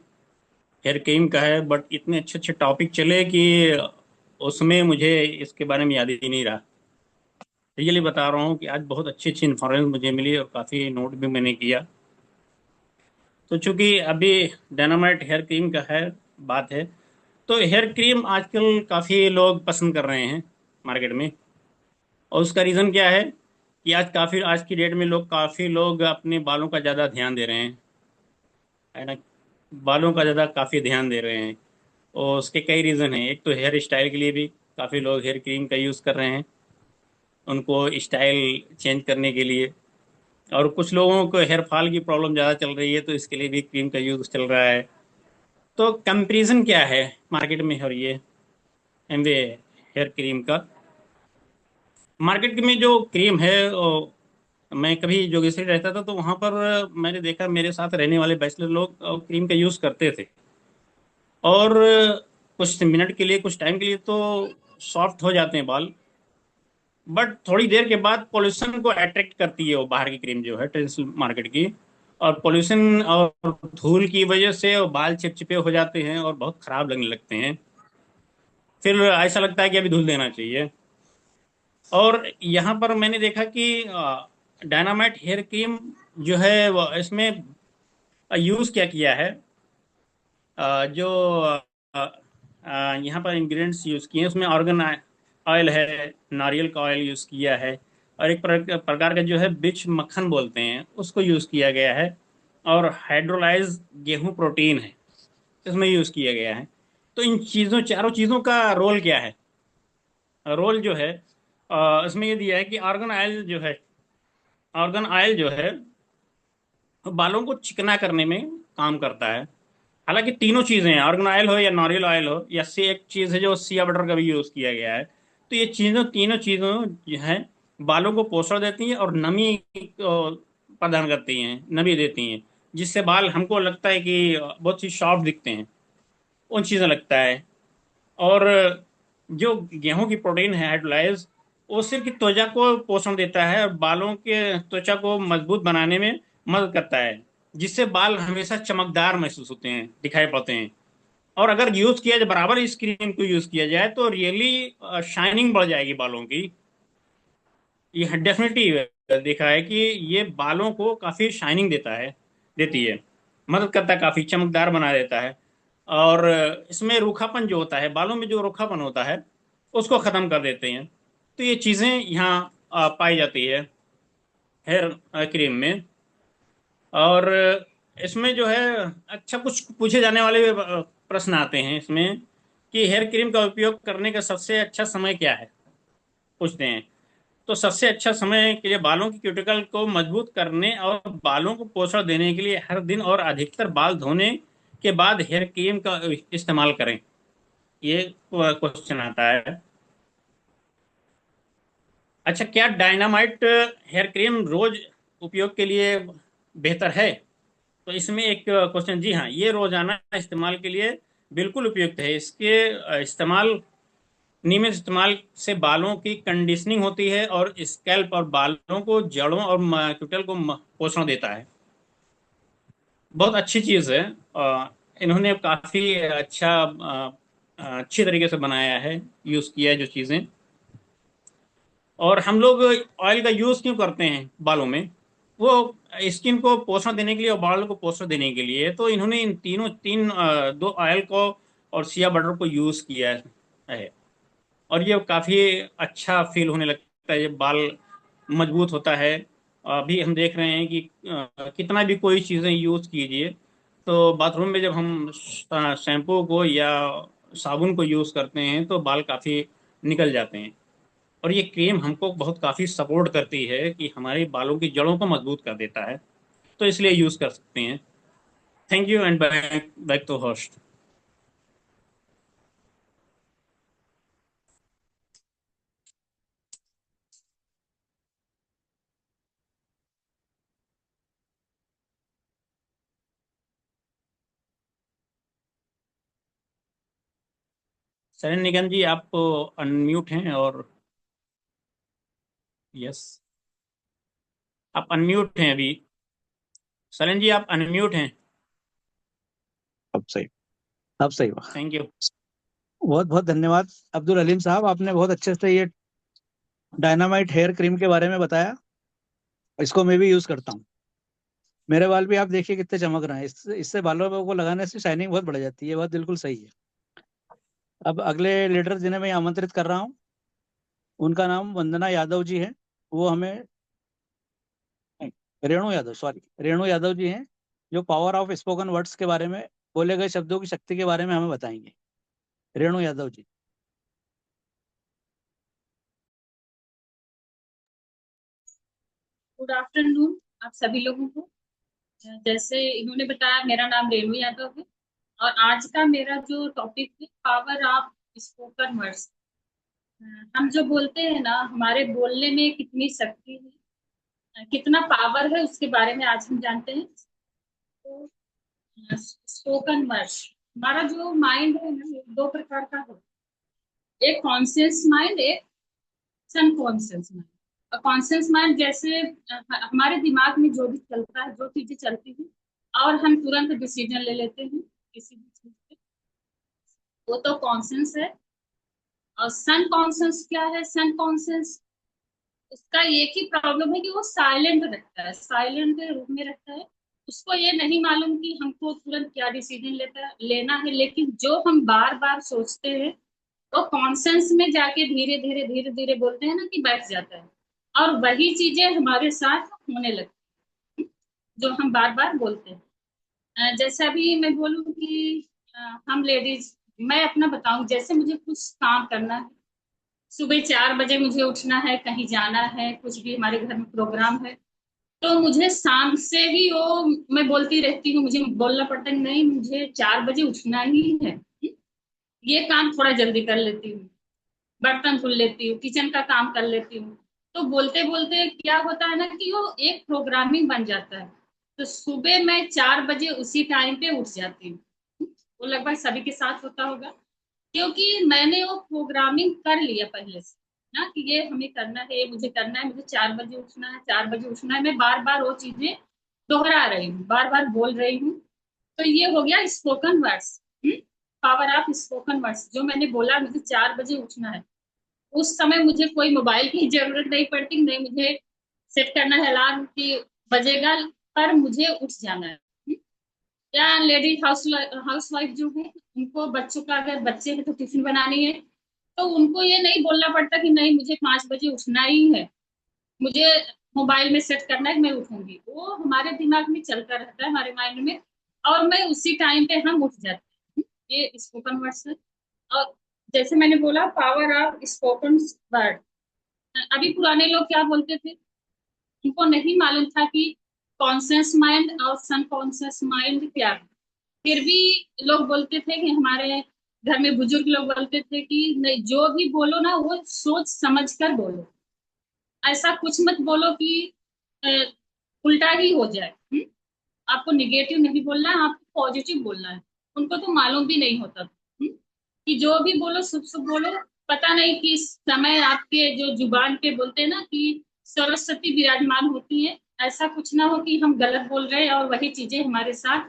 हेयर क्रीम का है, बट इतने अच्छे अच्छे टॉपिक चले कि उसमें मुझे इसके बारे में याद ही नहीं रहा। रियली बता रहा हूँ कि आज बहुत अच्छी अच्छी इन्फॉर्मेशन मुझे मिली और काफ़ी नोट भी मैंने किया। तो चूंकि अभी डायनामाइट हेयर क्रीम का है बात है, तो हेयर क्रीम आजकल काफ़ी लोग पसंद कर रहे हैं मार्केट में। और उसका रीज़न क्या है कि आज की डेट में काफ़ी लोग अपने बालों का ज़्यादा ध्यान दे रहे हैं, है ना। बालों का ज़्यादा काफ़ी ध्यान दे रहे हैं। और उसके कई रीज़न हैं। एक तो हेयर स्टाइल के लिए भी काफ़ी लोग हेयर क्रीम का यूज़ कर रहे हैं, उनको स्टाइल चेंज करने के लिए। और कुछ लोगों को हेयर फॉल की प्रॉब्लम ज़्यादा चल रही है, तो इसके लिए भी क्रीम का यूज़ चल रहा है। तो कंपैरिजन क्या है मार्केट में, और ये एमवे हेयर क्रीम का मार्केट में जो क्रीम है मैं कभी जोगेश्वरी रहता था, तो वहाँ पर मैंने देखा मेरे साथ रहने वाले बैचलर लोग क्रीम का यूज़ करते थे। और कुछ मिनट के लिए, कुछ टाइम के लिए तो सॉफ्ट हो जाते हैं बाल, बट थोड़ी देर के बाद पोल्यूशन को अट्रैक्ट करती है वो बाहर की क्रीम जो है ट्रेडिशनल मार्केट की। और पोल्यूशन और धूल की वजह से वो बाल चिपचिपे हो जाते हैं और बहुत खराब लगने लगते हैं। फिर ऐसा लगता है कि अभी धुल देना चाहिए। और यहाँ पर मैंने देखा कि डायनामाइट हेयर क्रीम जो है वो इसमें यूज़ क्या किया है, जो अ, यहाँ पर इंग्रेडिएंट्स यूज़ किए हैं उसमें ऑर्गन ऑयल है, नारियल का ऑयल यूज़ किया है, और एक प्रकार का जो है बिच मक्खन बोलते हैं उसको यूज़ किया गया है। और हाइड्रोलाइज गेहूं प्रोटीन है, इसमें यूज़ किया गया है। तो इन चारों चीज़ों का रोल क्या है? रोल जो है इसमें ये दिया है कि ऑर्गन ऑयल जो है बालों को चिकना करने में काम करता है। हालांकि तीनों चीजें हैं, ऑर्गन ऑयल हो या नारियल ऑयल हो, या से एक चीज है जो सिया बटर का भी यूज किया गया है। तो ये तीनों चीजों जो है बालों को पोषण देती हैं और नमी प्रदान करती हैं, नमी देती हैं, जिससे बाल हमको लगता है कि बहुत ही सॉफ्ट दिखते हैं, उन चीजें लगता है। और जो गेहूं की प्रोटीन है हाइड्रोलाइज, वो सिर्फ की त्वचा को पोषण देता है और बालों के त्वचा को मजबूत बनाने में मदद करता है, जिससे बाल हमेशा चमकदार महसूस होते हैं, दिखाई पड़ते हैं। और अगर यूज किया जाए, बराबर इस क्रीम को यूज किया जाए, तो रियली शाइनिंग बढ़ जाएगी बालों की। ये डेफिनेटली देखा है कि ये बालों को काफी शाइनिंग देती है, मदद करता है, काफी चमकदार बना देता है। और इसमें रूखापन जो होता है, बालों में जो रूखापन होता है उसको खत्म कर देते हैं। तो ये चीजें यहाँ पाई जाती है हेयर क्रीम में। और इसमें जो है अच्छा कुछ पूछे जाने वाले प्रश्न आते हैं इसमें कि हेयर क्रीम का उपयोग करने का सबसे अच्छा समय क्या है, पूछते हैं। तो सबसे अच्छा समय के लिए बालों की क्यूटिकल को मजबूत करने और बालों को पोषण देने के लिए हर दिन और अधिकतर बाल धोने के बाद हेयर क्रीम का इस्तेमाल करें, ये क्वेश्चन आता है। अच्छा, क्या डायनामाइट हेयर क्रीम रोज उपयोग के लिए बेहतर है? तो इसमें एक क्वेश्चन, जी हाँ, ये रोजाना इस्तेमाल के लिए बिल्कुल उपयुक्त है। इसके इस्तेमाल नियमित इस्तेमाल से बालों की कंडीशनिंग होती है और स्कैल्प और बालों को, जड़ों और क्यूटल को पोषण देता है। बहुत अच्छी चीज़ है। इन्होंने काफ़ी अच्छी तरीके से बनाया है, यूज़ किया है जो चीज़ें। और हम लोग ऑयल का यूज़ क्यों करते हैं बालों में? वो स्किन को पोषण देने के लिए और बालों को पोषण देने के लिए। तो इन्होंने इन दो ऑयल को और सिया बटर को यूज़ किया है। और ये काफ़ी अच्छा फील होने लगता है जब बाल मजबूत होता है। अभी हम देख रहे हैं कि कितना भी कोई चीज़ें यूज़ कीजिए, तो बाथरूम में जब हम शैम्पू को या साबुन को यूज़ करते हैं तो बाल काफ़ी निकल जाते हैं। और ये क्रीम हमको बहुत काफ़ी सपोर्ट करती है कि हमारे बालों की जड़ों को मजबूत कर देता है, तो इसलिए यूज़ कर सकते हैं। Thank you and back back to host. Sharan Nigam जी, आप अनम्यूट हैं। और यस, आप अनम्यूट हैं अभी। शरण जी, आप अनम्यूट हैं। अब सही, अब सही हुआ। Thank you. बहुत बहुत धन्यवाद अब्दुल हलीम साहब, आपने बहुत अच्छे से ये डायनामाइट हेयर क्रीम के बारे में बताया। इसको मैं भी यूज करता हूँ। मेरे बाल भी आप देखिए कितने चमक रहे हैं। इससे बालों को लगाने से शाइनिंग बहुत बढ़ जाती है। ये बात बिल्कुल सही है। अब अगले लीडर जिन्हें मैं आमंत्रित कर रहा हूँ, उनका नाम वंदना यादव जी है। वो हमें, रेणु यादव, सॉरी, रेणु यादव जी हैं, जो पावर ऑफ स्पोकन वर्ड्स के बारे में, बोले गए शब्दों की शक्ति के बारे में हमें बताएंगे। रेणु यादव जी। गुड आफ्टरनून आप सभी लोगों को। जैसे इन्होंने बताया, मेरा नाम रेणु यादव है और आज का मेरा जो टॉपिक है, पावर ऑफ स्पोकन वर्ड्स। हम जो बोलते हैं ना, हमारे बोलने में कितनी शक्ति है, कितना पावर है, उसके बारे में आज हम जानते हैं। तो स्पोकन वर्ड्स, हमारा जो माइंड है ना, ये दो प्रकार का है। एक कॉन्शियस माइंड, एक सबकॉन्शियस माइंड। कॉन्शियस माइंड जैसे हमारे दिमाग में जो भी चलता है, जो चीजें चलती हैं और हम तुरंत डिसीजन ले लेते हैं किसी भी चीज पे, वो तो कॉन्शियस है। और सन कॉन्शियस क्या है? सन कॉन्शियस, उसका एक ही प्रॉब्लम है कि वो साइलेंट रहता है, साइलेंट के रूप में रहता है। उसको ये नहीं मालूम कि हमको तुरंत क्या डिसीजन लेना है, लेकिन जो हम बार बार सोचते हैं वो कॉन्शियस में जाके धीरे धीरे धीरे धीरे बोलते हैं ना कि बैठ जाता है। और वही चीजें हमारे साथ होने लगती हैं जो हम बार बार बोलते हैं। जैसे अभी मैं बोलूँ कि हम लेडीज, मैं अपना बताऊं, जैसे मुझे कुछ काम करना है, सुबह 4 बजे मुझे उठना है, कहीं जाना है, कुछ भी हमारे घर में प्रोग्राम है, तो मुझे शाम से ही वो मैं बोलती रहती हूँ, मुझे बोलना पड़ता है नहीं मुझे 4 बजे उठना ही है। ये काम थोड़ा जल्दी कर लेती हूँ, बर्तन धुल लेती हूँ, किचन का काम कर लेती हूँ। तो बोलते बोलते क्या होता है ना कि वो एक प्रोग्रामिंग बन जाता है। तो सुबह मैं 4 बजे उसी टाइम पे उठ जाती हूँ। वो लगभग सभी के साथ होता होगा, क्योंकि मैंने वो प्रोग्रामिंग कर लिया पहले से ना कि ये हमें करना है, ये मुझे करना है, मुझे 4 बजे उठना है, 4 बजे उठना है। मैं बार बार वो चीजें दोहरा रही हूँ, बार बार बोल रही हूँ। तो ये हो गया spoken words, power of spoken words. जो मैंने बोला मुझे 4 बजे उठना है, उस समय मुझे कोई मोबाइल की जरूरत नहीं पड़ती, नहीं मुझे सेट करना है अलार्म कि बजेगा, पर मुझे उठ जाना है। या लेडी हाउस वाइफ जो है, उनको बच्चों का, अगर बच्चे हैं तो टिफिन बनानी है, तो उनको ये नहीं बोलना पड़ता कि नहीं मुझे 5 बजे उठना ही है। मुझे मोबाइल में सेट करना है कि मैं उठूंगी, वो हमारे दिमाग में चलता रहता है, हमारे माइंड में, और मैं उसी टाइम पे हम उठ जाते हैं। ये स्पोकन वर्ड्स है। और जैसे मैंने बोला, पावर ऑफ स्पोकन वर्ड। अभी पुराने लोग क्या बोलते थे, उनको नहीं मालूम था कि कॉन्शियस माइंड और सबकॉन्शियस माइंड क्या है। फिर भी लोग बोलते थे कि हमारे घर में बुजुर्ग लोग बोलते थे कि नहीं, जो भी बोलो ना वो सोच समझ कर बोलो, ऐसा कुछ मत बोलो कि अ, उल्टा ही हो जाए। आपको निगेटिव नहीं बोलना है, आपको पॉजिटिव बोलना है। उनको तो मालूम भी नहीं होता था, कि जो भी बोलो शुभ शुभ बोलो। पता नहीं कि इस समय आपके जो जुबान पे बोलते हैं ना कि सरस्वती विराजमान होती है, ऐसा कुछ ना हो कि हम गलत बोल रहे हैं और वही चीजें हमारे साथ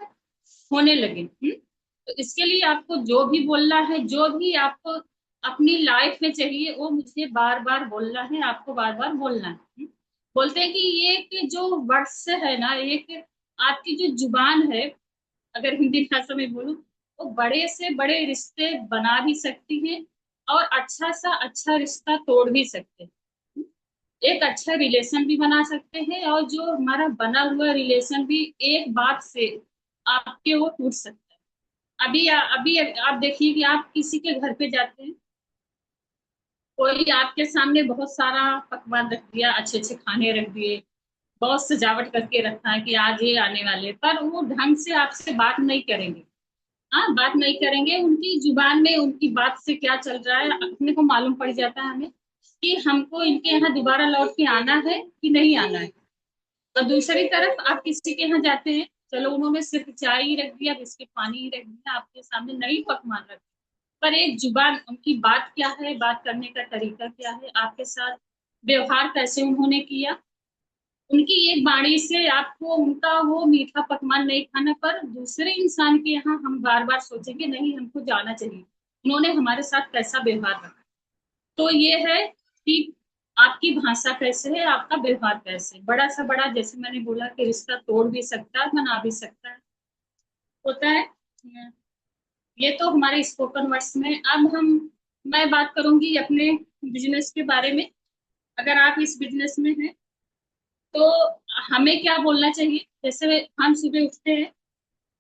होने लगे। तो इसके लिए आपको जो भी बोलना है, जो भी आपको अपनी लाइफ में चाहिए, वो मुझे बार बार बोलना है, आपको बार बार बोलना है। बोलते हैं कि ये कि जो वर्ड्स है ना, एक आपकी जो जुबान है, अगर हिंदी भाषा में बोलूं, वो बड़े से बड़े रिश्ते बना भी सकती है और अच्छा सा अच्छा रिश्ता तोड़ भी सकते हैं। एक अच्छा रिलेशन भी बना सकते हैं, और जो हमारा बना हुआ रिलेशन भी एक बात से आपके वो टूट सकता है। अभी आप देखिए कि आप किसी के घर पे जाते हैं, कोई आपके सामने बहुत सारा पकवान रख दिया, अच्छे अच्छे खाने रख दिए, बहुत सजावट करके रखा है कि आज ये आने वाले, पर वो ढंग से आपसे बात नहीं करेंगे। हाँ, बात नहीं करेंगे, उनकी जुबान में उनकी बात से क्या चल रहा है अपने को मालूम पड़ जाता है हमें, कि हमको इनके यहाँ दोबारा लौट के आना है कि नहीं आना है। और दूसरी तरफ आप किसी के यहाँ जाते हैं, चलो उन्होंने सिर्फ चाय ही रख दिया, बिस्किट पानी ही रख दिया, आपके सामने नई पकवान रख, पर एक जुबान, उनकी बात क्या है, बात करने का तरीका क्या है, आपके साथ व्यवहार कैसे उन्होंने किया, उनकी एक बाणी से आपको उनका वो मीठा पकवान नहीं खाना, पर दूसरे इंसान के यहाँ हम बार बार सोचेंगे नहीं, हमको जाना चाहिए, उन्होंने हमारे साथ कैसा व्यवहार रखा। तो ये है कि आपकी भाषा कैसे है, आपका व्यवहार कैसे है। बड़ा सा बड़ा, जैसे मैंने बोला कि रिश्ता तोड़ भी सकता है, बना भी सकता है, होता है। ये तो हमारे स्पोकन वर्ड्स में। अब मैं बात करूंगी अपने बिजनेस के बारे में। अगर आप इस बिजनेस में हैं, तो हमें क्या बोलना चाहिए। जैसे हम सुबह उठते हैं,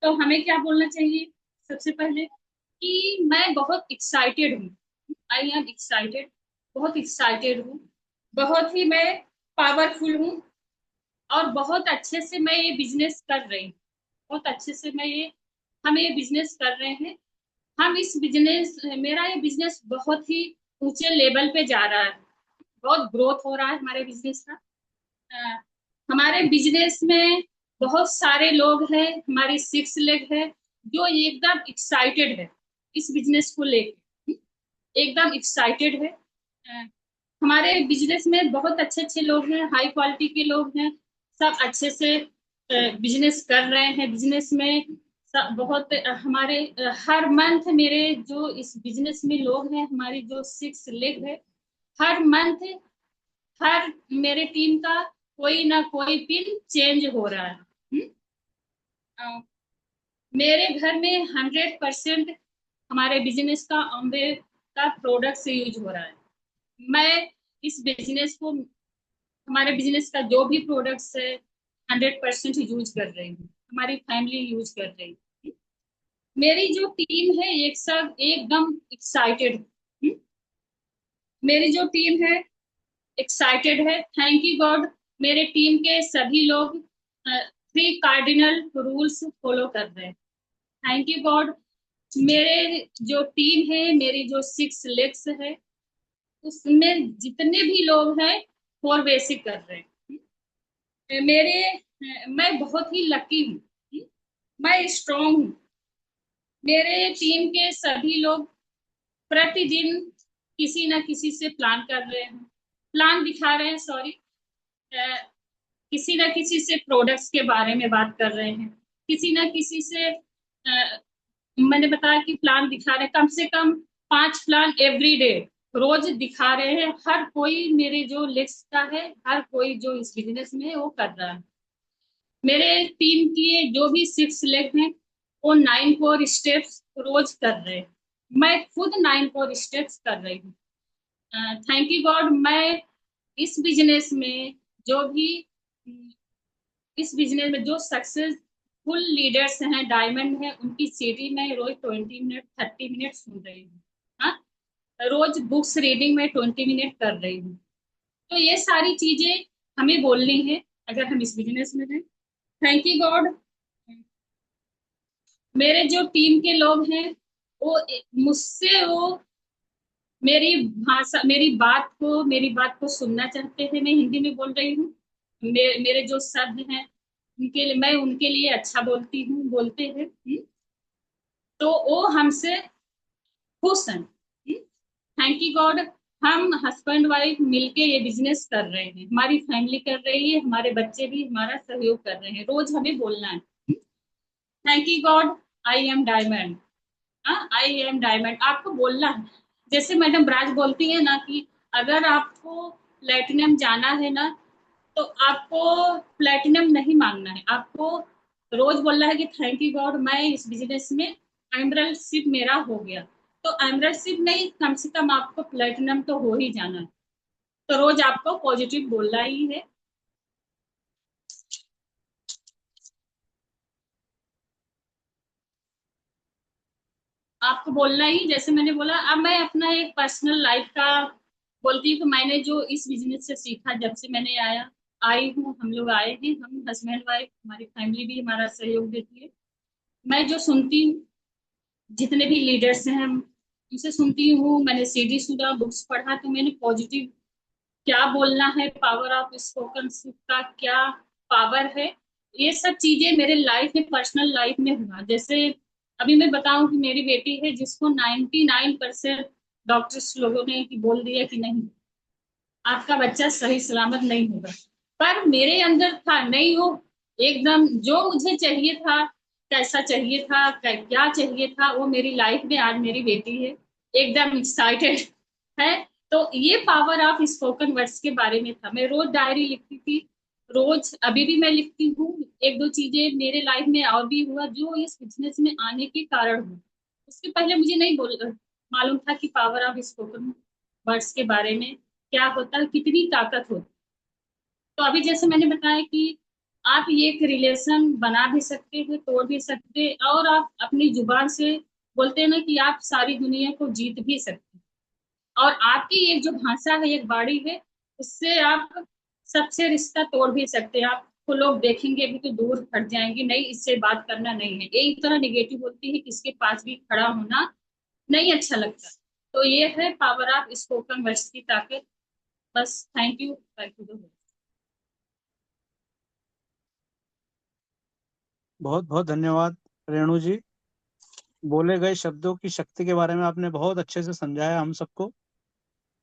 तो हमें क्या बोलना चाहिए, सबसे पहले कि मैं बहुत एक्साइटेड हूँ, आई एम एक्साइटेड, बहुत एक्साइटेड हूँ, बहुत ही मैं पावरफुल हूँ, और बहुत अच्छे से मैं ये बिजनेस कर रही हूँ, बहुत अच्छे से हम ये बिजनेस कर रहे हैं। हम इस बिजनेस मेरा ये बिजनेस बहुत ही ऊंचे लेवल पे जा रहा है, बहुत ग्रोथ हो रहा है हमारे बिजनेस का। अ, हमारे बिजनेस में बहुत सारे लोग हैं, हमारी 6 लेग है, जो एकदम एक्साइटेड है इस बिजनेस को लेके, एकदम एक्साइटेड है। हमारे बिजनेस में बहुत अच्छे अच्छे लोग हैं, हाई क्वालिटी के लोग हैं, सब अच्छे से बिजनेस कर रहे हैं। बिजनेस में सब बहुत हमारे हर मंथ मेरे जो इस बिजनेस में लोग हैं, हमारी जो 6 लेग है, हर मंथ हर मेरे टीम का कोई ना कोई पिन चेंज हो रहा है। अ, मेरे घर में 100% हमारे बिजनेस का अम्बे का प्रोडक्ट से यूज हो रहा है। मैं इस बिजनेस को, हमारे बिजनेस का जो भी प्रोडक्ट्स है, 100% यूज कर रही हूँ, हमारी फैमिली यूज कर रही है। मेरी जो टीम है एक सब एकदम एक्साइटेड, मेरी जो टीम है एक्साइटेड है। थैंक यू गॉड, मेरे टीम के सभी लोग 3 कार्डिनल रूल्स फॉलो कर रहे हैं। थैंक यू गॉड, मेरे जो टीम है, मेरी जो 6 लेग्स है, उसमें जितने भी लोग हैं 4 बेसिक कर रहे हैं। मैं बहुत ही लकी हूँ, मैं स्ट्रांग हूँ। मेरे टीम के सभी लोग प्रतिदिन किसी न किसी से प्लान कर रहे हैं, प्लान दिखा रहे हैं, सॉरी, किसी न किसी से प्रोडक्ट्स के बारे में बात कर रहे हैं, किसी न किसी से मैंने बताया कि प्लान दिखा रहे हैं, कम से कम 5 प्लान एवरी डे रोज दिखा रहे हैं। हर कोई मेरे जो लिस्ट का है, हर कोई जो इस बिजनेस में है वो कर रहा है। मेरे टीम की जो भी 6 लेग हैं, वो 9 4 स्टेप्स रोज कर रहे हैं। मैं खुद 9 4 स्टेप्स कर रही हूँ। थैंक यू गॉड, मैं इस बिजनेस में जो भी इस बिजनेस में जो सक्सेसफुल लीडर्स हैं, डायमंड हैं, उनकी सीडी मैं रोज 20 मिनट 30 मिनट सुन रही हूँ। हाँ, रोज बुक्स रीडिंग में 20 मिनट कर रही हूँ। तो ये सारी चीजें हमें बोलनी है अगर हम इस बिजनेस में हैं। थैंक यू गॉड, मेरे जो टीम के लोग हैं वो मुझसे वो मेरी बात को सुनना चाहते थे। मैं हिंदी में बोल रही हूँ। मेरे जो शब्द हैं उनके लिए, मैं उनके लिए अच्छा बोलती हूँ, बोलते हैं। तो वो हमसे खुश हैं। थैंक यू गॉड, हम हस्बैंड वाइफ मिलके ये बिजनेस कर रहे हैं, हमारी फैमिली कर रही है, हमारे बच्चे भी हमारा सहयोग कर रहे हैं। रोज हमें बोलना है thank you God, I M diamond. I am diamond आपको बोलना है। जैसे मैडम ब्राज बोलती है ना कि अगर आपको प्लेटिनम जाना है ना, तो आपको प्लेटिनम नहीं मांगना है, आपको रोज बोलना है कि थैंक यू गॉड, मैं इस बिजनेस में एमरल्डशिप मेरा हो गया। तो एमरल्डशिप नहीं, कम से कम आपको प्लेटिनम तो हो ही जाना है। तो रोज आपको पॉजिटिव बोलना ही है। आपको बोलना ही, जैसे मैंने बोला। अब मैं अपना एक पर्सनल लाइफ का बोलती हूँ कि मैंने जो इस बिजनेस से सीखा, जब से मैंने आई हूँ, हम लोग आए हैं, हम हस्बैंड वाइफ, हमारी फैमिली भी हमारा सहयोग देती है। मैं जो सुनती हूँ, जितने भी लीडर्स हैं उनसे सुनती हूँ, मैंने सीडी सुना, बुक्स पढ़ा, तो मैंने पॉजिटिव क्या बोलना है, पावर ऑफ स्पोकनशिप का क्या पावर है, ये सब चीजें मेरे लाइफ में, पर्सनल लाइफ में हुआ। जैसे अभी मैं बताऊं कि मेरी बेटी है जिसको 99% डॉक्टर्स लोगों ने बोल दिया कि नहीं, आपका बच्चा सही सलामत नहीं होगा। पर मेरे अंदर था नहीं, वो एकदम जो मुझे चाहिए था, कैसा चाहिए था, क्या चाहिए था, वो मेरी लाइफ में आज मेरी बेटी है, एकदम एक्साइटेड है। तो ये पावर ऑफ स्पोकन वर्ड्स के बारे में था। मैं रोज डायरी लिखती थी, रोज, अभी भी मैं लिखती हूँ। एक दो चीजें मेरे लाइफ में और भी हुआ जो इस बिजनेस में आने के कारण हुआ। उसके पहले मुझे नहीं मालूम था कि पावर ऑफ स्पोकन वर्ड्स के बारे में क्या होता है, कितनी ताकत होती। तो अभी जैसे मैंने बताया कि आप ये एक रिलेशन बना भी सकते हैं, तोड़ भी सकते हैं, और आप अपनी जुबान से बोलते हैं ना कि आप सारी दुनिया को जीत भी सकते हैं। और आपकी एक जो भाषा है, एक बाड़ी है, उससे आप सबसे रिश्ता तोड़ भी सकते हैं। आपको लोग देखेंगे भी तो दूर हट जाएंगे, नहीं इससे बात करना नहीं है, यही तरह निगेटिव होती है, किसके पास भी खड़ा होना नहीं अच्छा लगता। तो ये है पावर ऑफ स्पोकन वर्ड्स की ताकत। बस थैंक यू, थैंक यू। बहुत बहुत धन्यवाद रेणु जी। बोले गए शब्दों की शक्ति के बारे में आपने बहुत अच्छे से समझाया हम सबको।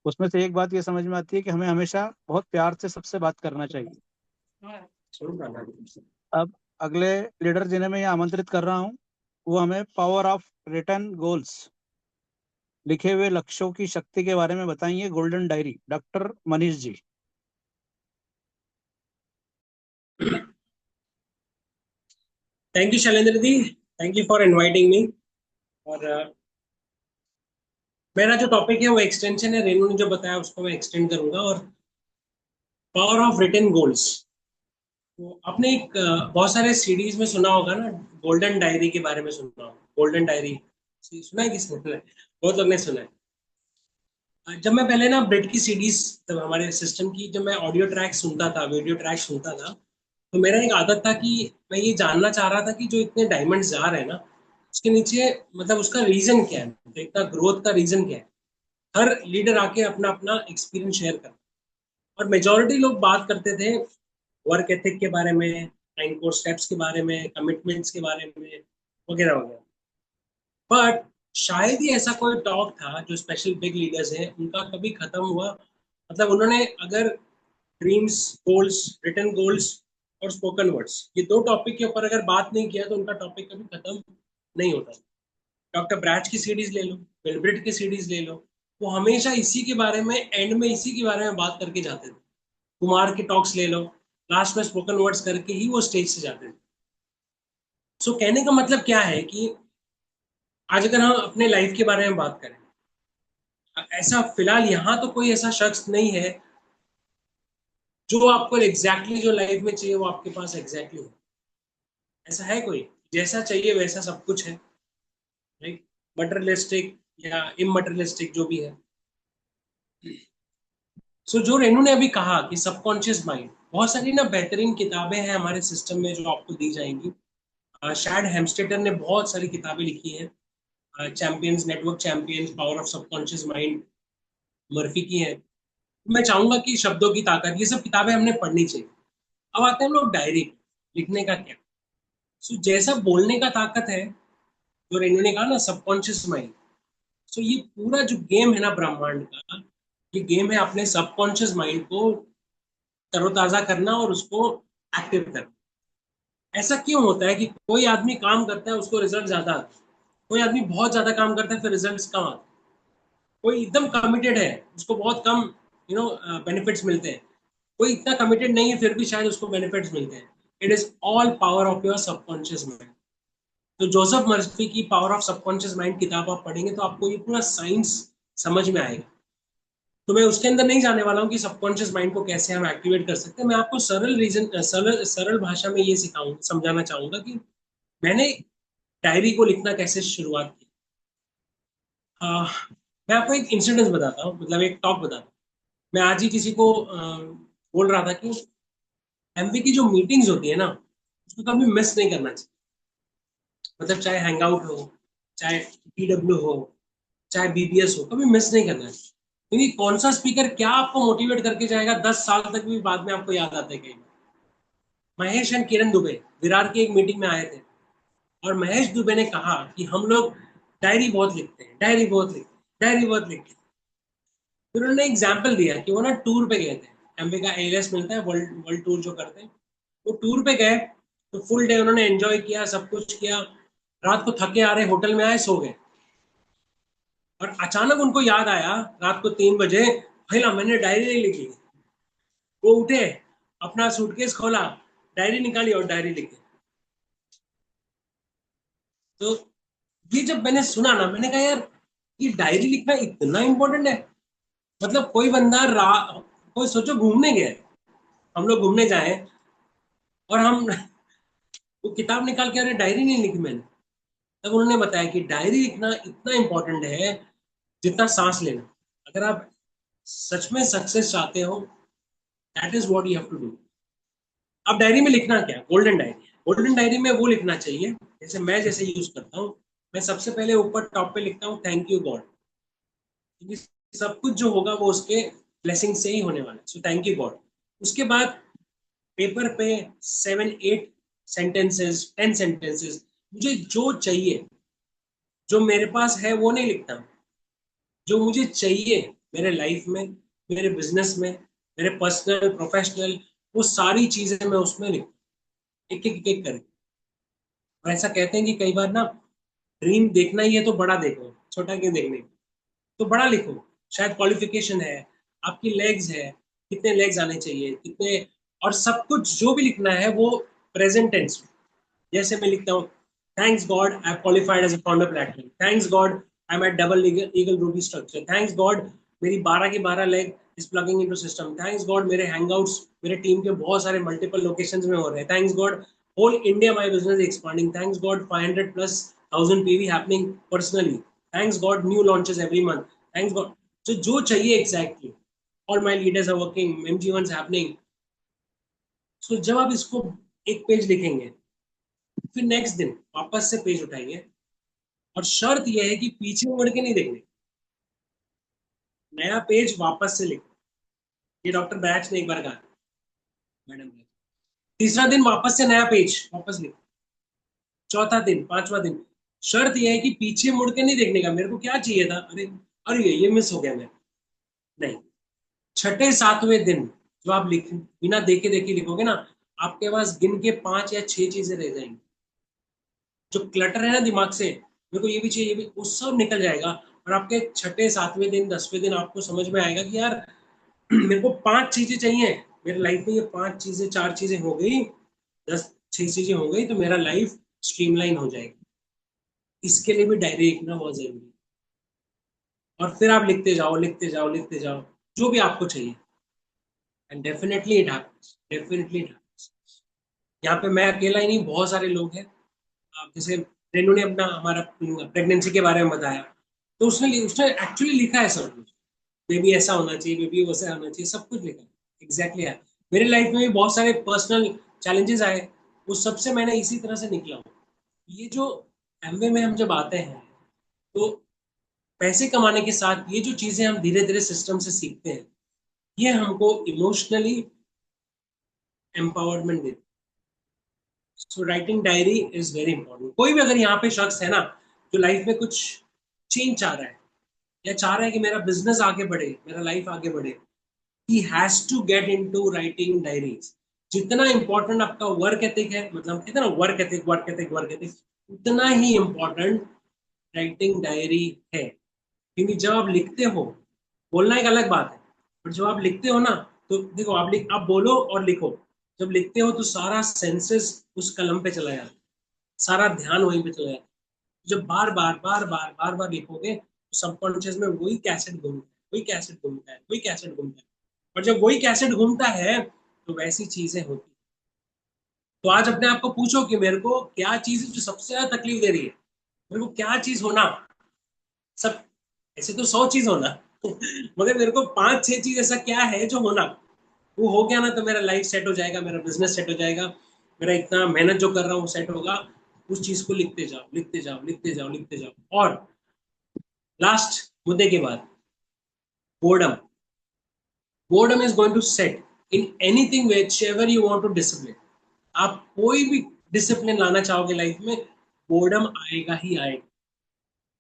उसमें से एक बात ये समझ में आती है कि हमें हमेशा बहुत प्यार से सबसे बात करना चाहिए। अब अगले लीडर जिन्हें मैं यहाँ आमंत्रित कर रहा हूँ, वो हमें पावर ऑफ रिटर्न गोल्स, लिखे हुए लक्ष्यों की शक्ति के बारे में बताएंगे golden diary, doctor Manish ji. Thank you Shailendra di, thank you for inviting me. और मेरा जो टॉपिक है वो एक्सटेंशन है, रेनू ने जो बताया उसको मैं एक्सटेंड करूंगा। और पावर ऑफ रिटन गोल्स, तो आपने एक बहुत सारे सीरीज में सुना होगा ना, गोल्डन डायरी के बारे में सुना होगा। गोल्डन डायरी सुना है, किसने सुना है? बहुत लोग ने सुना है। जब मैं पहले ना ब्रेड की सीडीज, जब हमारे सिस्टम की, जब मैं ऑडियो ट्रैक सुनता था, वीडियो ट्रैक सुनता था, तो मेरा एक आदत था कि मैं ये जानना चाह रहा था कि जो इतने डायमंड्स जा रहे हैं ना, उसके नीचे मतलब उसका रीजन क्या है, तो इतना ग्रोथ का रीजन क्या है। हर लीडर आके अपना अपना एक्सपीरियंस शेयर कर, और मेजोरिटी लोग बात करते थे वर्क एथिक के बारे में, 9 कोर स्टेप्स के बारे में, कमिटमेंट्स के बारे में, वगैरह वगैरह। बट शायद ही ऐसा कोई टॉक था जो स्पेशल बिग लीडर्स हैं उनका कभी खत्म हुआ। मतलब उन्होंने अगर ड्रीम्स, गोल्स, रिटन गोल्स और स्पोकन वर्ड्स, ये 2 टॉपिक के ऊपर अगर बात नहीं किया तो उनका टॉपिक कभी खत्म नहीं होता। डॉक्टर ब्रैच की सीरीज ले लो, विलब्रिट की सीरीज ले लो, वो हमेशा इसी के बारे में, एंड में इसी के बारे में बात करके जाते थे। कुमार के टॉक्स ले लो, लास्ट में स्पोकन वर्ड्स करके ही वो स्टेज से जाते थे। सो कहने का मतलब क्या है कि आज अगर हम अपने लाइफ के बारे में बात करें, ऐसा फिलहाल यहाँ तो कोई ऐसा शख्स नहीं है जो आपको एग्जैक्टली जो लाइफ में चाहिए वो आपके पास एग्जैक्टली हो। ऐसा है कोई? जैसा चाहिए वैसा सब कुछ है, राइट? मटेरियलिस्टिक या इमटेरियलिस्टिक जो भी है। सो जो रेनू ने अभी कहा कि सबकॉन्शियस माइंड, बहुत सारी ना बेहतरीन किताबें हैं हमारे सिस्टम में जो आपको दी जाएंगी। शायद हेम्स्टेटर ने बहुत सारी किताबें लिखी हैं, champions, network champions, power of subconscious mind, Murphy की है। मैं चाहूंगा कि शब्दों की ताकत, ये सब किताबें हमने पढ़नी चाहिए। अब आते हैं हम लोग डायरी लिखने का क्या। सो जैसा बोलने का ताकत है, जो रेनू ने कहा ना सबकॉन्शियस माइंड, सो ये पूरा जो गेम है ना ब्रह्मांड का, ये गेम है अपने सबकॉन्शियस माइंड को तरोताजा करना और उसको एक्टिव करना। ऐसा क्यों होता है कि कोई आदमी काम करता है उसको रिजल्ट ज्यादा आते हैं, कोई आदमी बहुत ज्यादा काम करता है फिर रिजल्ट कम आते हैं, कोई एकदम कमिटेड है उसको बहुत कम बेनिफिट्स मिलते हैं, कोई इतना कमिटेड नहीं है फिर भी शायद उसको बेनिफिट्स मिलते हैं। It is all power of your subconscious mind. तो जोसेफ मर्फी की पावर ऑफ सबकॉन्शियस माइंड किताब आप पढ़ेंगे तो आपको ये पूरा साइंस समझ में आएगा। तो मैं उसके अंदर नहीं जाने वाला हूँ कि सबकॉन्शियस माइंड को कैसे हम एक्टिवेट कर सकते हैं। मैं आपको सरल भाषा में ये समझाना चाहूंगा कि मैंने डायरी को लिखना कैसे शुरुआत की। मैं आपको एक इंसिडेंस बताता हूँ, मतलब एक टॉक बताता हूँ। मैं आज ही किसी को बोल रहा था कि एमवी की जो मीटिंग्स होती है ना, उसको कभी मिस नहीं करना चाहिए। मतलब चाहे हैंग आउट हो, चाहे पीडब्ल्यू हो, चाहे बीबीएस हो, कभी मिस नहीं करना चाहिए। क्योंकि कौन सा स्पीकर क्या आपको मोटिवेट करके जाएगा 10 साल तक भी बाद में आपको याद आता है कहीं। महेश एंड किरण दुबे विरार की एक मीटिंग में आए थे और महेश दुबे ने कहा कि हम लोग डायरी बहुत लिखते हैं, डायरी बहुत लिखते हैं, डायरी बहुत लिखते हैं। फिर उन्होंने एग्जाम्पल दिया कि वो ना टूर पे गए थे, एमबी का एएलएस मिलता है, वर्ल्ड वर्ल्ड टूर जो करते हैं। वो टूर पे गए तो फुल डे उन्होंने एंजॉय किया, सब कुछ किया। रात को थके आ रहे होटल में आए, सो गए। और अचानक उनको याद आया रात को 3 बजे, पहला मैंने डायरी नहीं लिखी। वो उठे, अपना सूटकेस खोला, डायरी निकाली और डायरी लिखी। तो ये जब मैंने सुना ना, मैंने कहा यार ये डायरी लिखना इतना इंपॉर्टेंट है। मतलब कोई बंदा कोई सोचो घूमने गया है, हम लोग घूमने जाए और हम वो किताब निकाल के, अरे डायरी नहीं लिखी मैंने। तब उन्होंने बताया कि डायरी लिखना इतना इंपॉर्टेंट है जितना सांस लेना। अगर आप सच में सक्सेस चाहते हो, that is what you have to do. अब डायरी में लिखना क्या, गोल्डन डायरी। गोल्डन डायरी में वो लिखना चाहिए जैसे मैं जैसे यूज करता हूँ। मैं सबसे पहले ऊपर टॉप पे लिखता हूँ थैंक यू गॉड, क्योंकि सब कुछ जो होगा वो उसके ब्लेसिंग से ही होने वाला है। सो थैंक यू गॉड। उसके बाद पेपर पे 7 8 सेंटेंसेस 10 सेंटेंसेस, मुझे जो चाहिए, जो मेरे पास है वो नहीं लिखता। जो मुझे चाहिए मेरे लाइफ में, मेरे बिजनेस में, मेरे पर्सनल प्रोफेशनल, वो सारी चीजें मैं उसमें लिखता हूँ, एक करके। और ऐसा कहते हैं कि कई बार ना, ड्रीम देखना ही है तो बड़ा देखो, छोटा क्यों देखने। तो बड़ा लिखो। शायद क्वालिफिकेशन है, आपकी लेग्स है, कितने लेग्स आने चाहिए, कितने, और सब कुछ जो भी लिखना है वो प्रेजेंट टेंस में। जैसे मैं लिखता हूँ thanks god I have qualified as a founder platform, thanks god I am at double eagle ruby structure, thanks god मेरी 12 की 12 leg is plugging into system, thanks god मेरे हैंगआउट्स मेरे टीम के बहुत सारे मल्टीपल लोकेशंस में हो रहे हैं, thanks god whole India my business expanding, thanks god 500 plus 1000 PV happening personally, thanks god new launches every month, thanks God. तो जो चाहिए exactly, all my leaders are working, एमजी1 हैपनिंग। सो जब आप इसको एक पेज लिखेंगे, फिर नेक्स्ट दिन वापस से पेज उठाइए, और शर्त यह है कि पीछे मुड़ के नहीं देखने, नया पेज वापस से लिखो। ये डॉक्टर बैच ने एक बार कहा, मैडम ने। तीसरा दिन वापस से नया पेज वापस लिखो। चौथा दिन, पांचवा दिन, शर्त यह है कि पीछे मुड़ के नहीं देखने का, मेरे को क्या चाहिए था, अरे अरे ये मिस हो गया मेरे, नहीं। छठे सातवें दिन जो आप लिख बिना देखे देखे लिखोगे ना, आपके पास गिन के 5 या 6 चीजें रह जाएंगी। जो क्लटर है ना दिमाग से, मेरे को ये भी चाहिए, ये भी, वो सब निकल जाएगा। और आपके छठे सातवें दिन 10वें दिन आपको समझ में आएगा कि यार मेरे को 5 चीजें चाहिए मेरे लाइफ में, ये 5 चीजें 4 चीजें हो गई, 6 चीजें हो गई, तो मेरा लाइफ स्ट्रीमलाइन हो जाएगा। इसके लिए भी डायरी लिखना बहुत जरूरी है। और फिर आप लिखते जाओ लिखते जाओ लिखते जाओ, जो भी आपको चाहिए। And definitely it happens, definitely it happens. यहाँ पे मैं अकेला ही नहीं, बहुत सारे लोग हैं। आप जैसे रेनू ने अपना हमारा प्रेगनेंसी के बारे में बताया, तो उसने उसने एक्चुअली लिखा है सब कुछ। बेबी ऐसा होना चाहिए, बेबी वैसा होना चाहिए, सब कुछ लिखा है एग्जैक्टली है। मेरे लाइफ में भी बहुत सारे पर्सनल चैलेंजेस आए, उस सबसे मैंने इसी तरह से निकला हूँ। ये जो एमवे में हम जब आते हैं, तो पैसे कमाने के साथ ये जो चीजें हम धीरे धीरे सिस्टम से सीखते हैं, ये हमको इमोशनली एम्पावरमेंट देती है। So writing diary is very important. कोई भी अगर यहाँ पे शख्स है ना, जो लाइफ में कुछ चेंज चाह रहा है, या चाह रहा है कि मेरा बिजनेस आगे बढ़े, मेरा लाइफ आगे बढ़े, he has to get into writing diaries। जितना इंपॉर्टेंट आपका वर्क एथिक है, मतलब कहते हैं ना work ethic, work ethic, work ethic, उतना ही इंपॉर्टेंट राइटिंग डायरी है। क्योंकि जब आप लिखते हो, बोलना एक अलग बात है, पर जब आप लिखते हो ना, तो देखो आप बोलो और लिखो। जब लिखते हो तो सारा सेंसेस उस कलम पे चला जाता है, सारा ध्यान वहीं पे चला जाता है। जब बार बार बार बार बार बार लिखोगे, तो सबकॉन्शियस में वही कैसेट घूमता है, वही कैसेट घूमता है, वही कैसेट घूमता है। और जब वही कैसेट घूमता है, तो वैसी चीजें होती। तो आज अपने आप को पूछो कि मेरे को क्या चीज है जो सबसे ज्यादा तकलीफ दे रही है, मेरे को क्या चीज होना। सब ऐसे तो 100 चीज होना मगर मेरे को 5-6 चीज ऐसा क्या है जो होना, वो हो गया ना तो मेरा लाइफ सेट हो जाएगा, मेरा बिजनेस सेट हो जाएगा, मेरा इतना मेहनत जो कर रहा हूँ सेट होगा। उस चीज को लिखते जाओ, लिखते जाओ, लिखते जाओ, लिखते जाओ। और लास्ट मुद्दे के बाद, boredom. Boredom is going to set in anything whichever you want to discipline. आप कोई भी डिसिप्लिन लाना चाहोगे लाइफ में, बोर्डम आएगा ही आएगा।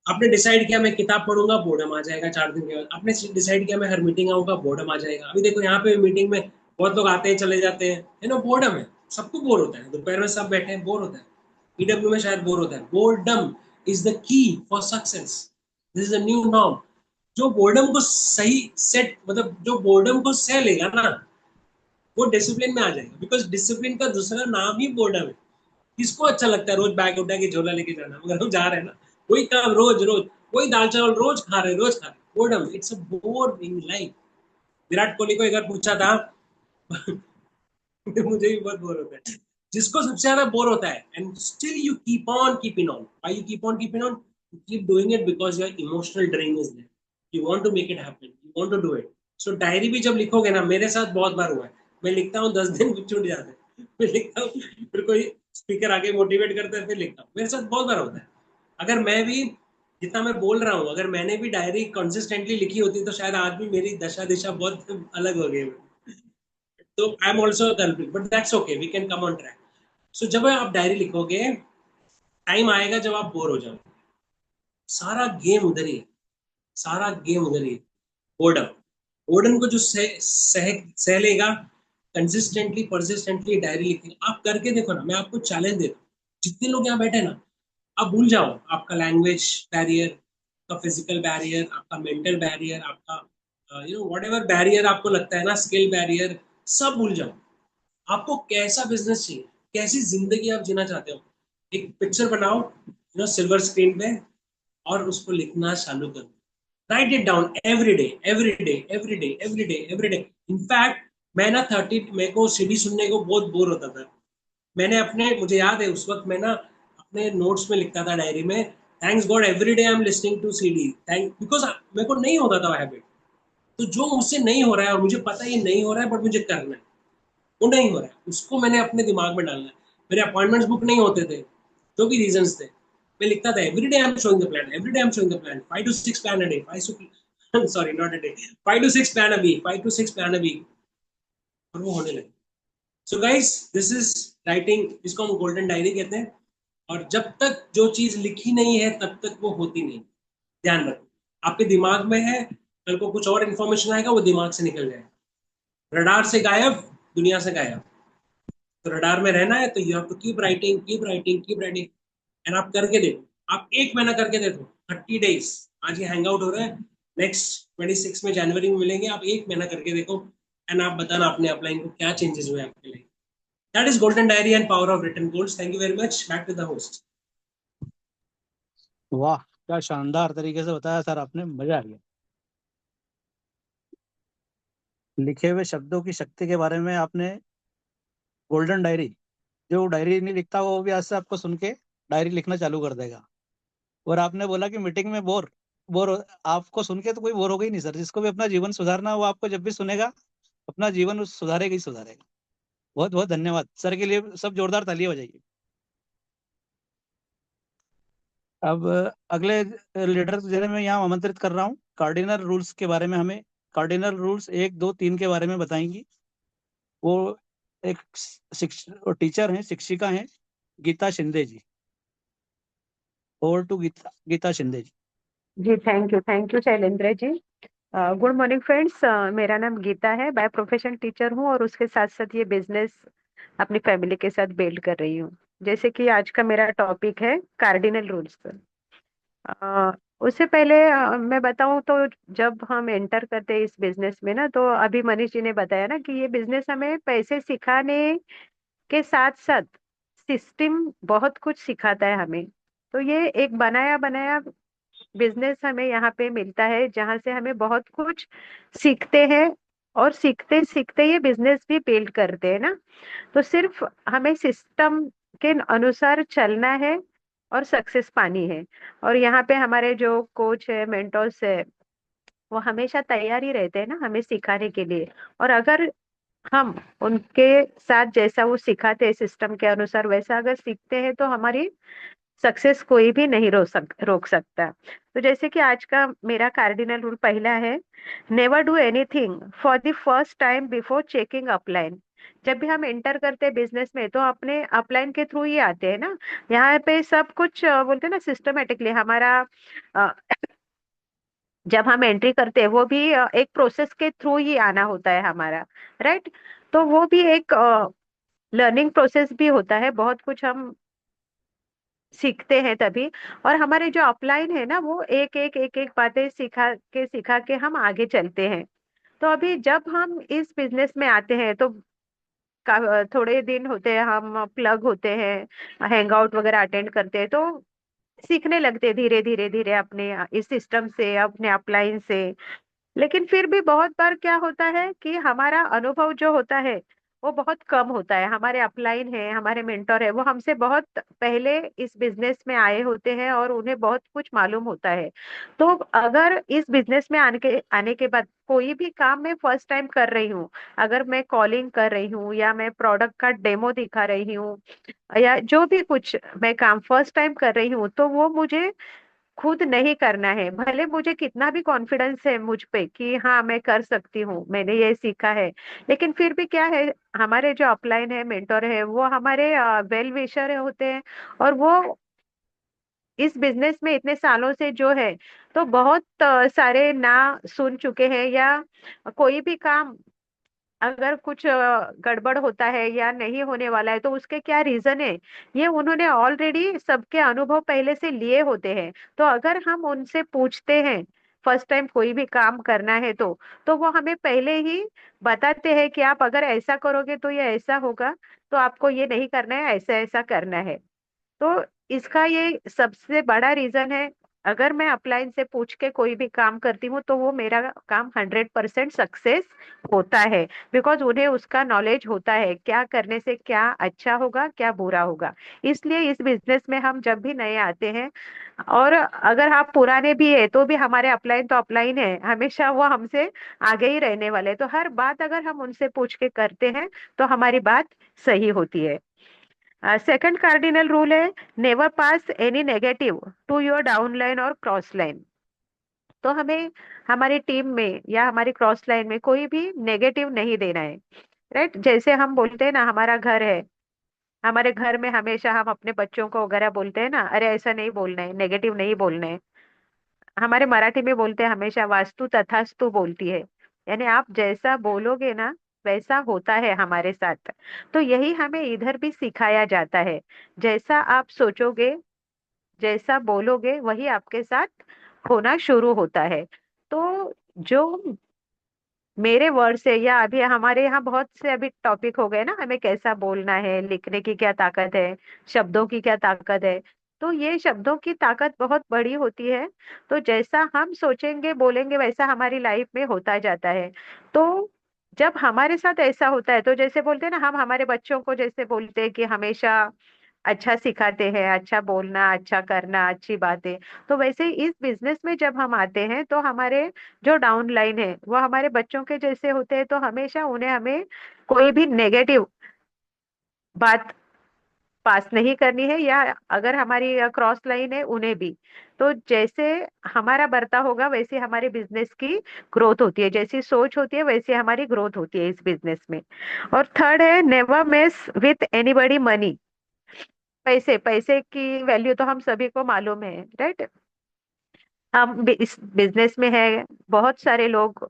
आपने डिसाइड किया मैं किताब पढ़ूंगा, बोर्डम आ जाएगा 4 दिन के बाद। आपने डिसाइड किया मैं हर मीटिंग आऊंगा, बोर्डम आ जाएगा। अभी देखो यहाँ पे मीटिंग में बहुत लोग आते हैं चले जाते हैं, है ना, बोर्डम है, सबको बोर होता है। दोपहर में सब बैठे हैं, बोर होता है। ईडब्ल्यू में शायद बोर होता है। Boredom is the key for success. This is a new norm. जो बोर्डम को सही सेट, मतलब जो बोर्डम को सह लेगा ना, वो डिसिप्लिन में आ जाएगा। बिकॉज डिसिप्लिन का दूसरा नाम ही बोर्डम है। किसको अच्छा लगता है रोज बैग उठा के झोला लेके जाना, मगर हम जा रहे हैं ना, वही काम रोज रोज, वही दाल चावल रोज खा रहे, रोज खा रहे। Boredom, it's a boring life. Virat Kohli को एक बार पूछा था मुझे भी बहुत बोर होता है। जिसको सबसे ज्यादा बोर होता है, and still you keep on keeping on, why you keep on keeping on, you keep doing it because your emotional drain is there, you want to make it happen, you want to do it. So diary भी जब लिखोगे ना, मेरे साथ बहुत बार हुआ है, मैं लिखता हूँ 10 दिन छूट जाते हैं, मैं लिखता हूँ, फिर कोई स्पीकर आके मोटिवेट करता है, फिर लिखता हूँ। मेरे साथ बहुत बार होता है। अगर मैं भी जितना मैं बोल रहा हूँ, अगर मैंने भी डायरी कंसिस्टेंटली लिखी होती, तो शायद आज भी मेरी दशा दिशा बहुत अलग हो गई। तो I am also culprit, but that's okay, we can come on track. So जब आप डायरी लिखोगे, टाइम आएगा जब आप बोर हो जाओ। सारा गेम उधर ही है, सारा गेम उधर ही है। बोर्डम, बोर्डम को जो सह लेगा, कंसिस्टेंटली परसिस्टेंटली डायरी लिखेगा। आप करके देखो ना, मैं आपको चैलेंज देता हूँ। जितने लोग यहाँ बैठे ना, आप भूल जाओ आपका लैंग्वेज बैरियर, आपका फिजिकल बैरियर, आपका मेंटल बैरियर, आपका व्हाट एवर बैरियर आपको लगता है ना, स्किल बैरियर, सब भूल जाओ। आपको कैसा बिजनेस चाहिए, कैसी जिंदगी आप जीना चाहते हो, एक पिक्चर बनाओ सिल्वर स्क्रीन पे, और उसको लिखना चालू करो। Right it down every day, every day, every day, every day, every day. In fact मैं ना 30, मेरे को सीडी सुनने को बहुत बोर होता था। मैंने अपने, मुझे याद है उस वक्त मैं ना अपने नोट्स में लिखता था डायरी में, thanks god every day I am listening to CD, thank, because मेरे को नहीं होता था हैबिट। तो जो मुझसे नहीं हो रहा है और मुझे पता है ये नहीं हो रहा है, बट मुझे करना है, वो नहीं हो रहा है, उसको मैंने अपने दिमाग में डालना है। मेरे अपॉइंटमेंट्स बुक नहीं होते थे, जो भी रीजंस थे, मैं लिखता था every day I am showing the plan, every day I am showing the plan, 5 to 6 plan a day, 5 sorry not a day, 5 to 6 plan a week, 5 to 6 plan a week, और वो होने लगे। So guys, this is writing, इसको हम गोल्डन डायरी कहते हैं। और जब तक जो चीज लिखी नहीं है, तब तक वो होती नहीं। ध्यान रखो, आपके दिमाग में है, कल को कुछ और इन्फॉर्मेशन आएगा, वो दिमाग से निकल जाएगा। रडार से गायब, दुनिया से गायब। तो रडार में रहना है, तो you have to keep writing, keep writing, keep writing. And आप करके देखो, आप 1 महीना करके देखो, 30 days। आज ये हैंग आउट हो रहा है, नेक्स्ट 26 में जनवरी में मिलेंगे, आप 1 महीना करके देखो, एंड आप बताना अपने अपलाइन को क्या चेंजेस हुए आपके लिए। That is golden diary and power of written goals. Thank you very much, back to the host. वाह, क्या शानदार तरीके से बताया सर आपने, मजा आ गया। लिखे हुए शब्दों की शक्ति के बारे में आपने गोल्डन डायरी, जो डायरी नहीं लिखता वो भी आज से आपको सुन के डायरी लिखना चालू कर देगा। और आपने बोला कि मीटिंग में बोर आपको सुन के तो कोई बोर होगा ही नहीं सर। जिसको भी अपना जीवन सुधारना है, वो आपको जब भी सुनेगा अपना जीवन सुधारेगा ही सुधारेगा। बहुत बहुत धन्यवाद सर के लिए, सब जोरदार तालियां हो जाइए। अब अगले लीडर जिन्हें मैं यहाँ आमंत्रित कर रहा हूँ, कार्डिनल रूल्स के बारे में हमें कार्डिनल रूल्स 1 2 3 के बारे में बताएंगी। वो एक टीचर हैं, शिक्षिका हैं, गीता शिंदे जी। Over to Geeta Shinde ji. जी thank you Shailendra ji. Good morning friends, मेरा नाम गीता है, बाय प्रोफेशन टीचर हूँ और उसके साथ साथ ये बिजनेस अपनी फैमिली के साथ बिल्ड कर रही हूँ। जैसे कि आज का मेरा टॉपिक है कार्डिनल रूल्स। उससे पहले मैं बताऊं तो जब हम एंटर करते हैं इस बिजनेस में ना, तो अभी मनीष जी ने बताया ना कि ये बिजनेस हमें पैसे सिखाने के साथ साथ सिस्टम बहुत कुछ सिखाता है हमें। तो ये एक बनाया बनाया बिजनेस हमें यहाँ पे मिलता है, जहाँ से हमें बहुत कुछ सीखते हैं और सीखते सीखते ये बिजनेस भी बिल्ड करते हैं ना। तो सिर्फ हमें सिस्टम के अनुसार चलना है और सक्सेस पानी है। और यहाँ पे हमारे जो कोच है, मेंटोर्स है, वो हमेशा तैयार ही रहते हैं ना हमें सिखाने के लिए। और अगर हम उनके साथ जैसा वो सिखाते हैं सिस्टम के अनुसार वैसा अगर सीखते हैं, तो हमारी सक्सेस कोई भी नहीं रोक सकता। तो जैसे कि आज का मेरा कार्डिनल रूल पहला है, never do anything for the first time before checking upline. जब भी हम एंटर करते हैं बिजनेस में तो अपने अपलाइन के थ्रू ही आते हैं ना। यहाँ पे सब कुछ बोलते हैं ना सिस्टमेटिकली हमारा अ, जब हम एंट्री करते हैं वो भी एक प्रोसेस के थ्रू ही आना होता है हमारा, राइट। तो वो भी एक लर्निंग प्रोसेस भी होता है, बहुत कुछ हम सीखते हैं तभी। और हमारे जो अपलाइन है ना, वो एक एक बातें सिखा के हम आगे चलते हैं। तो अभी जब हम इस बिजनेस में आते हैं तो थोड़े दिन होते हैं, हम प्लग होते हैं, हैंग आउट वगैरह अटेंड करते हैं, तो सीखने लगते हैं धीरे धीरे धीरे अपने इस सिस्टम से, अपने अपलाइन से। लेकिन फिर भी बहुत बार क्या होता है कि हमारा अनुभव जो होता है वो बहुत कम होता है। हमारे अपलाइन है, हमारे मेंटर है, वो हमसे बहुत पहले इस बिजनेस में आए होते हैं और उन्हें बहुत कुछ मालूम होता है। तो अगर इस बिजनेस में आने के बाद कोई भी काम मैं फर्स्ट टाइम कर रही हूँ, अगर मैं कॉलिंग कर रही हूँ या मैं प्रोडक्ट का डेमो दिखा रही हूँ या जो भी कुछ मैं काम फर्स्ट टाइम कर रही हूँ, तो वो मुझे खुद नहीं करना है। भले मुझे कितना भी कॉन्फिडेंस है मुझ पे कि हाँ मैं कर सकती हूँ, मैंने ये सीखा है, लेकिन फिर भी क्या है, हमारे जो अपलाइन है, मेंटर है, वो हमारे वेल विशर होते हैं। और वो इस बिजनेस में इतने सालों से जो है, तो बहुत सारे ना सुन चुके हैं, या कोई भी काम अगर कुछ गड़बड़ होता है या नहीं होने वाला है तो उसके क्या रीजन है, ये उन्होंने ऑलरेडी सबके अनुभव पहले से लिए होते हैं। तो अगर हम उनसे पूछते हैं फर्स्ट टाइम कोई भी काम करना है तो वो हमें पहले ही बताते हैं कि आप अगर ऐसा करोगे तो ये ऐसा होगा, तो आपको ये नहीं करना है, ऐसा ऐसा करना है। तो इसका ये सबसे बड़ा रीजन है। अगर मैं अपलाइन से पूछ के कोई भी काम करती हूँ तो वो मेरा काम 100% सक्सेस होता है, बिकॉज उन्हें उसका नॉलेज होता है क्या करने से क्या अच्छा होगा, क्या बुरा होगा। इसलिए इस बिजनेस में हम जब भी नए आते हैं, और अगर आप पुराने भी है तो भी हमारे अपलाइन तो अपलाइन है, हमेशा वो हमसे आगे ही रहने वाले हैं। तो हर बात अगर हम उनसे पूछ के करते हैं तो हमारी बात सही होती है। सेकंड कार्डिनल रूल है, never pass any negative to your downline और क्रॉस लाइन। तो हमें हमारी टीम में या हमारी क्रॉस लाइन में कोई भी नेगेटिव नहीं देना है, राइट। जैसे हम बोलते हैं ना, हमारा घर है, हमारे घर में हमेशा हम अपने बच्चों को वगैरह बोलते हैं ना, अरे ऐसा नहीं बोलना है, नेगेटिव नहीं बोलना है। हमारे मराठी में बोलते हैं हमेशा, वास्तु तथास्तु बोलती है, यानी आप जैसा बोलोगे ना वैसा होता है हमारे साथ। तो यही हमें इधर भी सिखाया जाता है, जैसा आप सोचोगे, जैसा बोलोगे वही आपके साथ होना शुरू होता है। तो जो मेरे वर्ड से, या अभी हमारे यहाँ बहुत से अभी टॉपिक हो गए ना, हमें कैसा बोलना है, लिखने की क्या ताकत है, शब्दों की क्या ताकत है। तो ये शब्दों की ताकत बहुत बड़ी होती है। तो जैसा हम सोचेंगे बोलेंगे वैसा हमारी लाइफ में होता जाता है। तो जब हमारे साथ ऐसा होता है तो जैसे बोलते हैं ना, हम हमारे बच्चों को जैसे बोलते हैं कि हमेशा अच्छा सिखाते हैं, अच्छा बोलना, अच्छा करना, अच्छी बातें। तो वैसे ही इस बिजनेस में जब हम आते हैं तो हमारे जो डाउन लाइन है वो हमारे बच्चों के जैसे होते हैं, तो हमेशा उन्हें हमें कोई भी नेगेटिव बात पास नहीं करनी है, या अगर हमारी क्रॉस लाइन है उन्हें भी। तो जैसे हमारा बर्ताव होगा वैसे हमारे बिजनेस की ग्रोथ होती है, जैसी सोच होती है वैसी हमारी ग्रोथ होती है इस बिजनेस में। और थर्ड है, never mess with anybody money. पैसे पैसे की वैल्यू तो हम सभी को मालूम है, राइट। हम इस बिजनेस में है, बहुत सारे लोग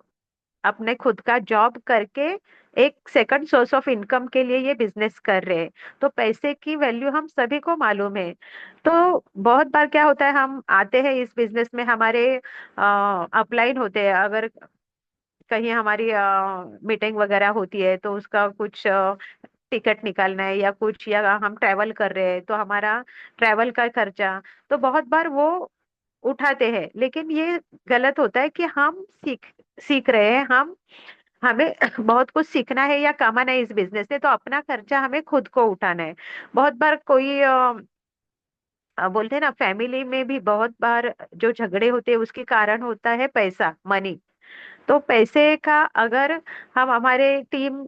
अपने खुद का जॉब करके एक सेकंड सोर्स ऑफ इनकम के लिए ये बिजनेस कर रहे हैं। तो पैसे की वैल्यू हम सभी को मालूम है। तो बहुत बार क्या होता है, हम आते हैं इस बिजनेस में, हमारे अपलाइन होते हैं, अगर कहीं हमारी मीटिंग वगैरह होती है तो उसका कुछ टिकट निकालना है या कुछ, या हम ट्रैवल कर रहे हैं तो हमारा ट्रैवल का खर्चा, तो बहुत बार वो उठाते हैं। लेकिन ये गलत होता है कि हम सीख सीख रहे हैं, हम हमें बहुत कुछ सीखना है या कमाना है इस बिजनेस से, तो अपना खर्चा हमें खुद को उठाना है। बहुत बार कोई बोलते हैं ना, फैमिली में भी बहुत बार जो झगड़े होते हैं उसके कारण होता है पैसा, मनी। तो पैसे का अगर हम हमारे टीम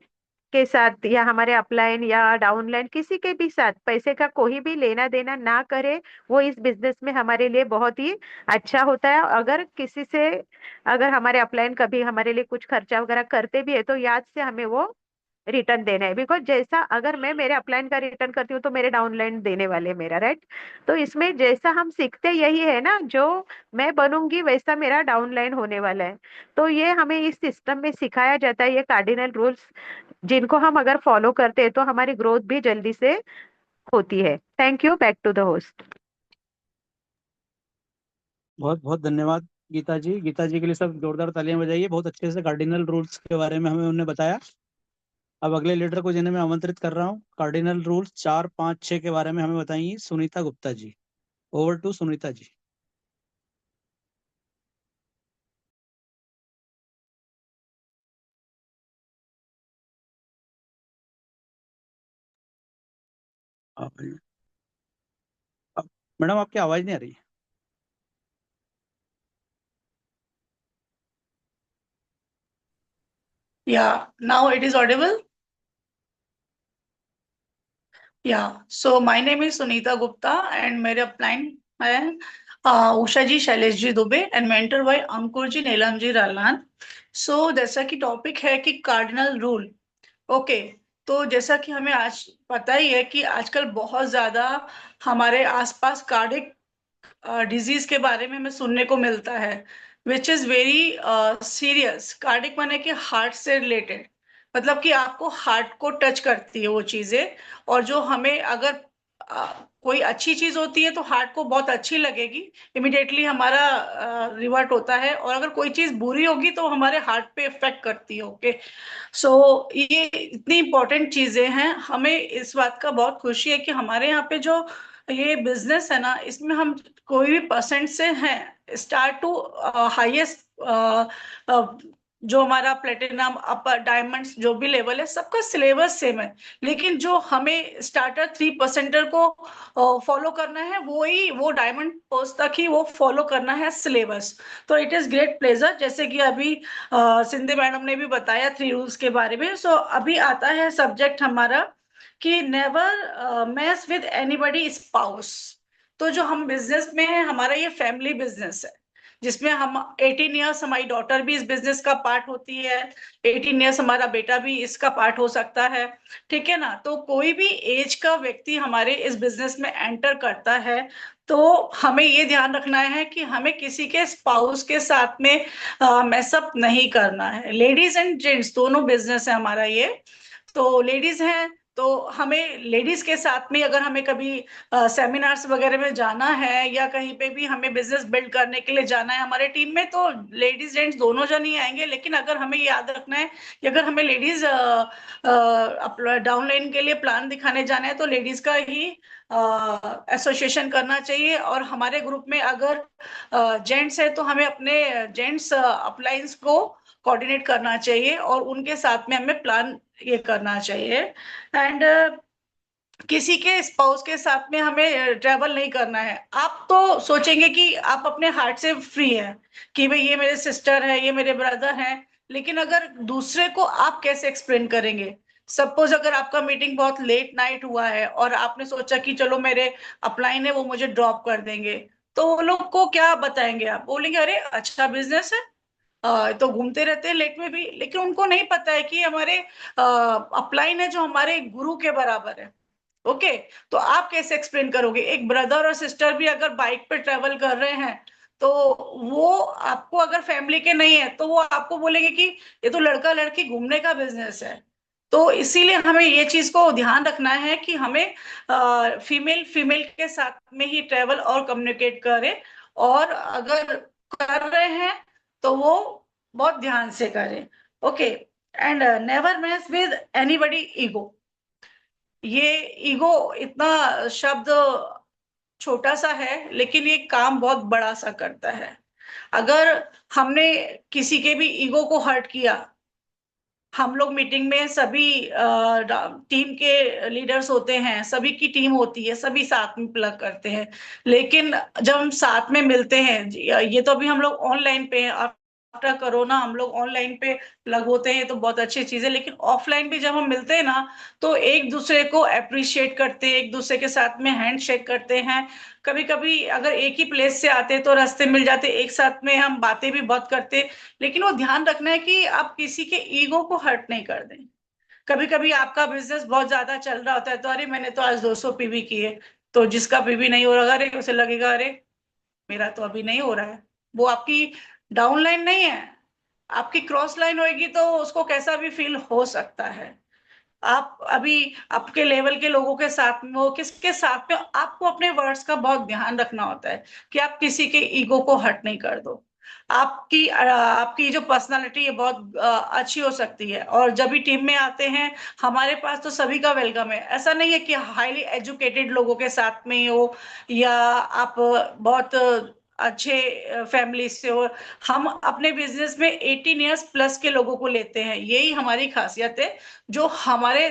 के साथ या हमारे अपलाइन या डाउनलाइन किसी के भी साथ पैसे का कोई भी लेना देना ना करे, वो इस बिजनेस में हमारे लिए बहुत ही अच्छा होता है। अगर किसी से, अगर हमारे अपलाइन कभी हमारे लिए कुछ खर्चा वगैरह करते भी है तो याद से हमें वो रिटर्न देना है, बिकॉज जैसा अगर मैं मेरे अपलाइन का रिटर्न करती हूँ तो मेरे डाउनलाइन देने वाले हैं मेरा, राइट। तो इसमें जैसा हम सीखते यही है ना, जो मैं बनूंगी वैसा मेरा डाउनलाइन होने वाला है। तो ये हमें इस सिस्टम में सिखाया जाता है, ये कार्डिनल रूल्स जिनको हम अगर फॉलो करते हैं तो हमारी ग्रोथ भी जल्दी से होती है। Thank you, back to the host. बहुत बहुत धन्यवाद गीता जी। गीता जी के लिए सब जोरदार तालियां बजाइए। बहुत अच्छे से कार्डिनल रूल्स के बारे में हमें उन्होंने बताया। अब अगले लीडर को जिन्हें मैं आमंत्रित कर रहा हूँ, कार्डिनल रूल्स 4, 5, 6 के बारे में हमें बताएंगी सुनीता गुप्ता जी। Over to Sunita ji. आप मैडम, आपकी आवाज नहीं आ रही। Yeah, now it is audible. Yeah, so my name is Sunita Gupta and मेरे अपलाइन है उषा जी, Shailesh ji Dubey and mentor bye अंकुर जी, नीलम जी, रालान। सो जैसा कि टॉपिक है कि कार्डिनल रूल, ओके। तो जैसा कि हमें आज पता ही है कि आजकल बहुत ज्यादा हमारे आसपास कार्डिक डिजीज के बारे में हमें सुनने को मिलता है, which is very serious. Cardiac माने कि हार्ट से रिलेटेड, मतलब कि आपको हार्ट को टच करती है वो चीजें। और जो हमें अगर कोई अच्छी चीज होती है तो हार्ट को बहुत अच्छी लगेगी, इमिडिएटली हमारा रिवर्ट होता है। और अगर कोई चीज बुरी होगी तो हमारे हार्ट पे इफेक्ट करती है, ओके। सो ये इतनी इंपॉर्टेंट चीजें हैं। हमें इस बात का बहुत खुशी है कि हमारे यहाँ पे जो ये बिजनेस है ना, इसमें हम कोई भी परसेंट से हैं, स्टार्ट टू हाईएस्ट, जो हमारा प्लेटिनम, अपर डायमंड्स, जो भी लेवल है सबका सिलेबस सेम है। लेकिन जो हमें स्टार्टर 3%er को फॉलो करना है, वो ही वो डायमंड पोस्ट तक ही वो फॉलो करना है सिलेबस। तो इट इज ग्रेट प्लेजर, जैसे कि अभी सिंधे मैडम ने भी बताया 3 रूल्स के बारे में। सो अभी आता है सब्जेक्ट हमारा कि never mess with anybody spouse. तो जो हम बिजनेस में है, हमारा ये फैमिली बिजनेस है, जिसमें हम 18 ईयर्स, हमारी डॉटर भी इस बिजनेस का पार्ट होती है, 18 ईयर्स हमारा बेटा भी इसका पार्ट हो सकता है, ठीक है ना। तो कोई भी एज का व्यक्ति हमारे इस बिजनेस में एंटर करता है तो हमें ये ध्यान रखना है कि हमें किसी के स्पाउस के साथ में मैसअप नहीं करना है। लेडीज एंड जेंट्स दोनों बिजनेस है हमारा ये। तो लेडीज हैं तो हमें लेडीज के साथ में, अगर हमें कभी सेमिनार्स वगैरह में जाना है या कहीं पे भी हमें बिजनेस बिल्ड करने के लिए जाना है हमारे टीम में, तो लेडीज जेंट्स दोनों जन ही आएंगे। लेकिन अगर हमें याद रखना है कि अगर हमें लेडीज डाउनलाइन के लिए प्लान दिखाने जाना है तो लेडीज का ही एसोसिएशन करना चाहिए। और हमारे ग्रुप में अगर जेंट्स है तो हमें अपने जेंट्स अपलाइंस को कोऑर्डिनेट करना चाहिए और उनके साथ में हमें प्लान ये करना चाहिए। एंड किसी के स्पाउस के साथ में हमें ट्रेवल नहीं करना है। आप तो सोचेंगे कि आप अपने हार्ट से फ्री हैं कि भाई ये मेरे सिस्टर है, ये मेरे ब्रदर हैं, लेकिन अगर दूसरे को आप कैसे एक्सप्लेन करेंगे? सपोज अगर आपका मीटिंग बहुत लेट नाइट हुआ है और आपने सोचा कि चलो मेरे अपलाइन है वो मुझे ड्रॉप कर देंगे, तो वो लोग को क्या बताएंगे? आप बोलेंगे अरे अच्छा बिजनेस है, तो घूमते रहते हैं लेट में भी, लेकिन उनको नहीं पता है कि हमारे अपलाइन है जो हमारे गुरु के बराबर है। ओके, तो आप कैसे एक्सप्लेन करोगे? एक ब्रदर और सिस्टर भी अगर बाइक पे ट्रेवल कर रहे हैं तो वो आपको अगर फैमिली के नहीं है तो वो आपको बोलेंगे कि ये तो लड़का लड़की घूमने का बिजनेस है। तो इसीलिए हमें ये चीज को ध्यान रखना है कि हमें फीमेल फीमेल के साथ में ही ट्रेवल और कम्युनिकेट करें, और अगर कर रहे हैं तो वो बहुत ध्यान से करें। Okay, and never mess with anybody ego. ये ईगो इतना शब्द छोटा सा है लेकिन ये काम बहुत बड़ा सा करता है। अगर हमने किसी के भी ईगो को हर्ट किया, हम लोग मीटिंग में सभी टीम के लीडर्स होते हैं, सभी की टीम होती है, सभी साथ में प्लग करते हैं, लेकिन जब हम साथ में मिलते हैं, ये तो अभी हम लोग ऑनलाइन पे हैं, आफ्टर कोरोना हम लोग ऑनलाइन पे प्लग होते हैं तो बहुत अच्छी चीज है, लेकिन ऑफलाइन भी जब हम मिलते हैं ना तो एक दूसरे को अप्रिशिएट करते हैं, एक दूसरे के साथ में हैंड शेक करते हैं। कभी कभी अगर एक ही प्लेस से आते तो रास्ते मिल जाते, एक साथ में हम बातें भी बहुत करते, लेकिन वो ध्यान रखना है कि आप किसी के ईगो को हर्ट नहीं कर दें। कभी कभी आपका बिजनेस बहुत ज्यादा चल रहा होता है तो अरे मैंने तो आज 200 पीवी किए, तो जिसका पीवी नहीं हो रहा अरे उसे लगेगा अरे मेरा तो अभी नहीं हो रहा है। वो आपकी डाउन लाइन नहीं है, आपकी क्रॉस लाइन होगी तो उसको कैसा भी फील हो सकता है। आप अभी आपके लेवल के लोगों के साथ में हो, किसके साथ में, आपको अपने वर्ड्स का बहुत ध्यान रखना होता है कि आप किसी के ईगो को हर्ट नहीं कर दो। आपकी जो पर्सनालिटी है बहुत अच्छी हो सकती है, और जब भी टीम में आते हैं हमारे पास तो सभी का वेलकम है। ऐसा नहीं है कि हाईली एजुकेटेड लोगों के साथ में ही हो या आप बहुत अच्छे फैमिली से हो। हम अपने बिजनेस में 18 ईयर्स प्लस के लोगों को लेते हैं, यही हमारी खासियत है। जो हमारे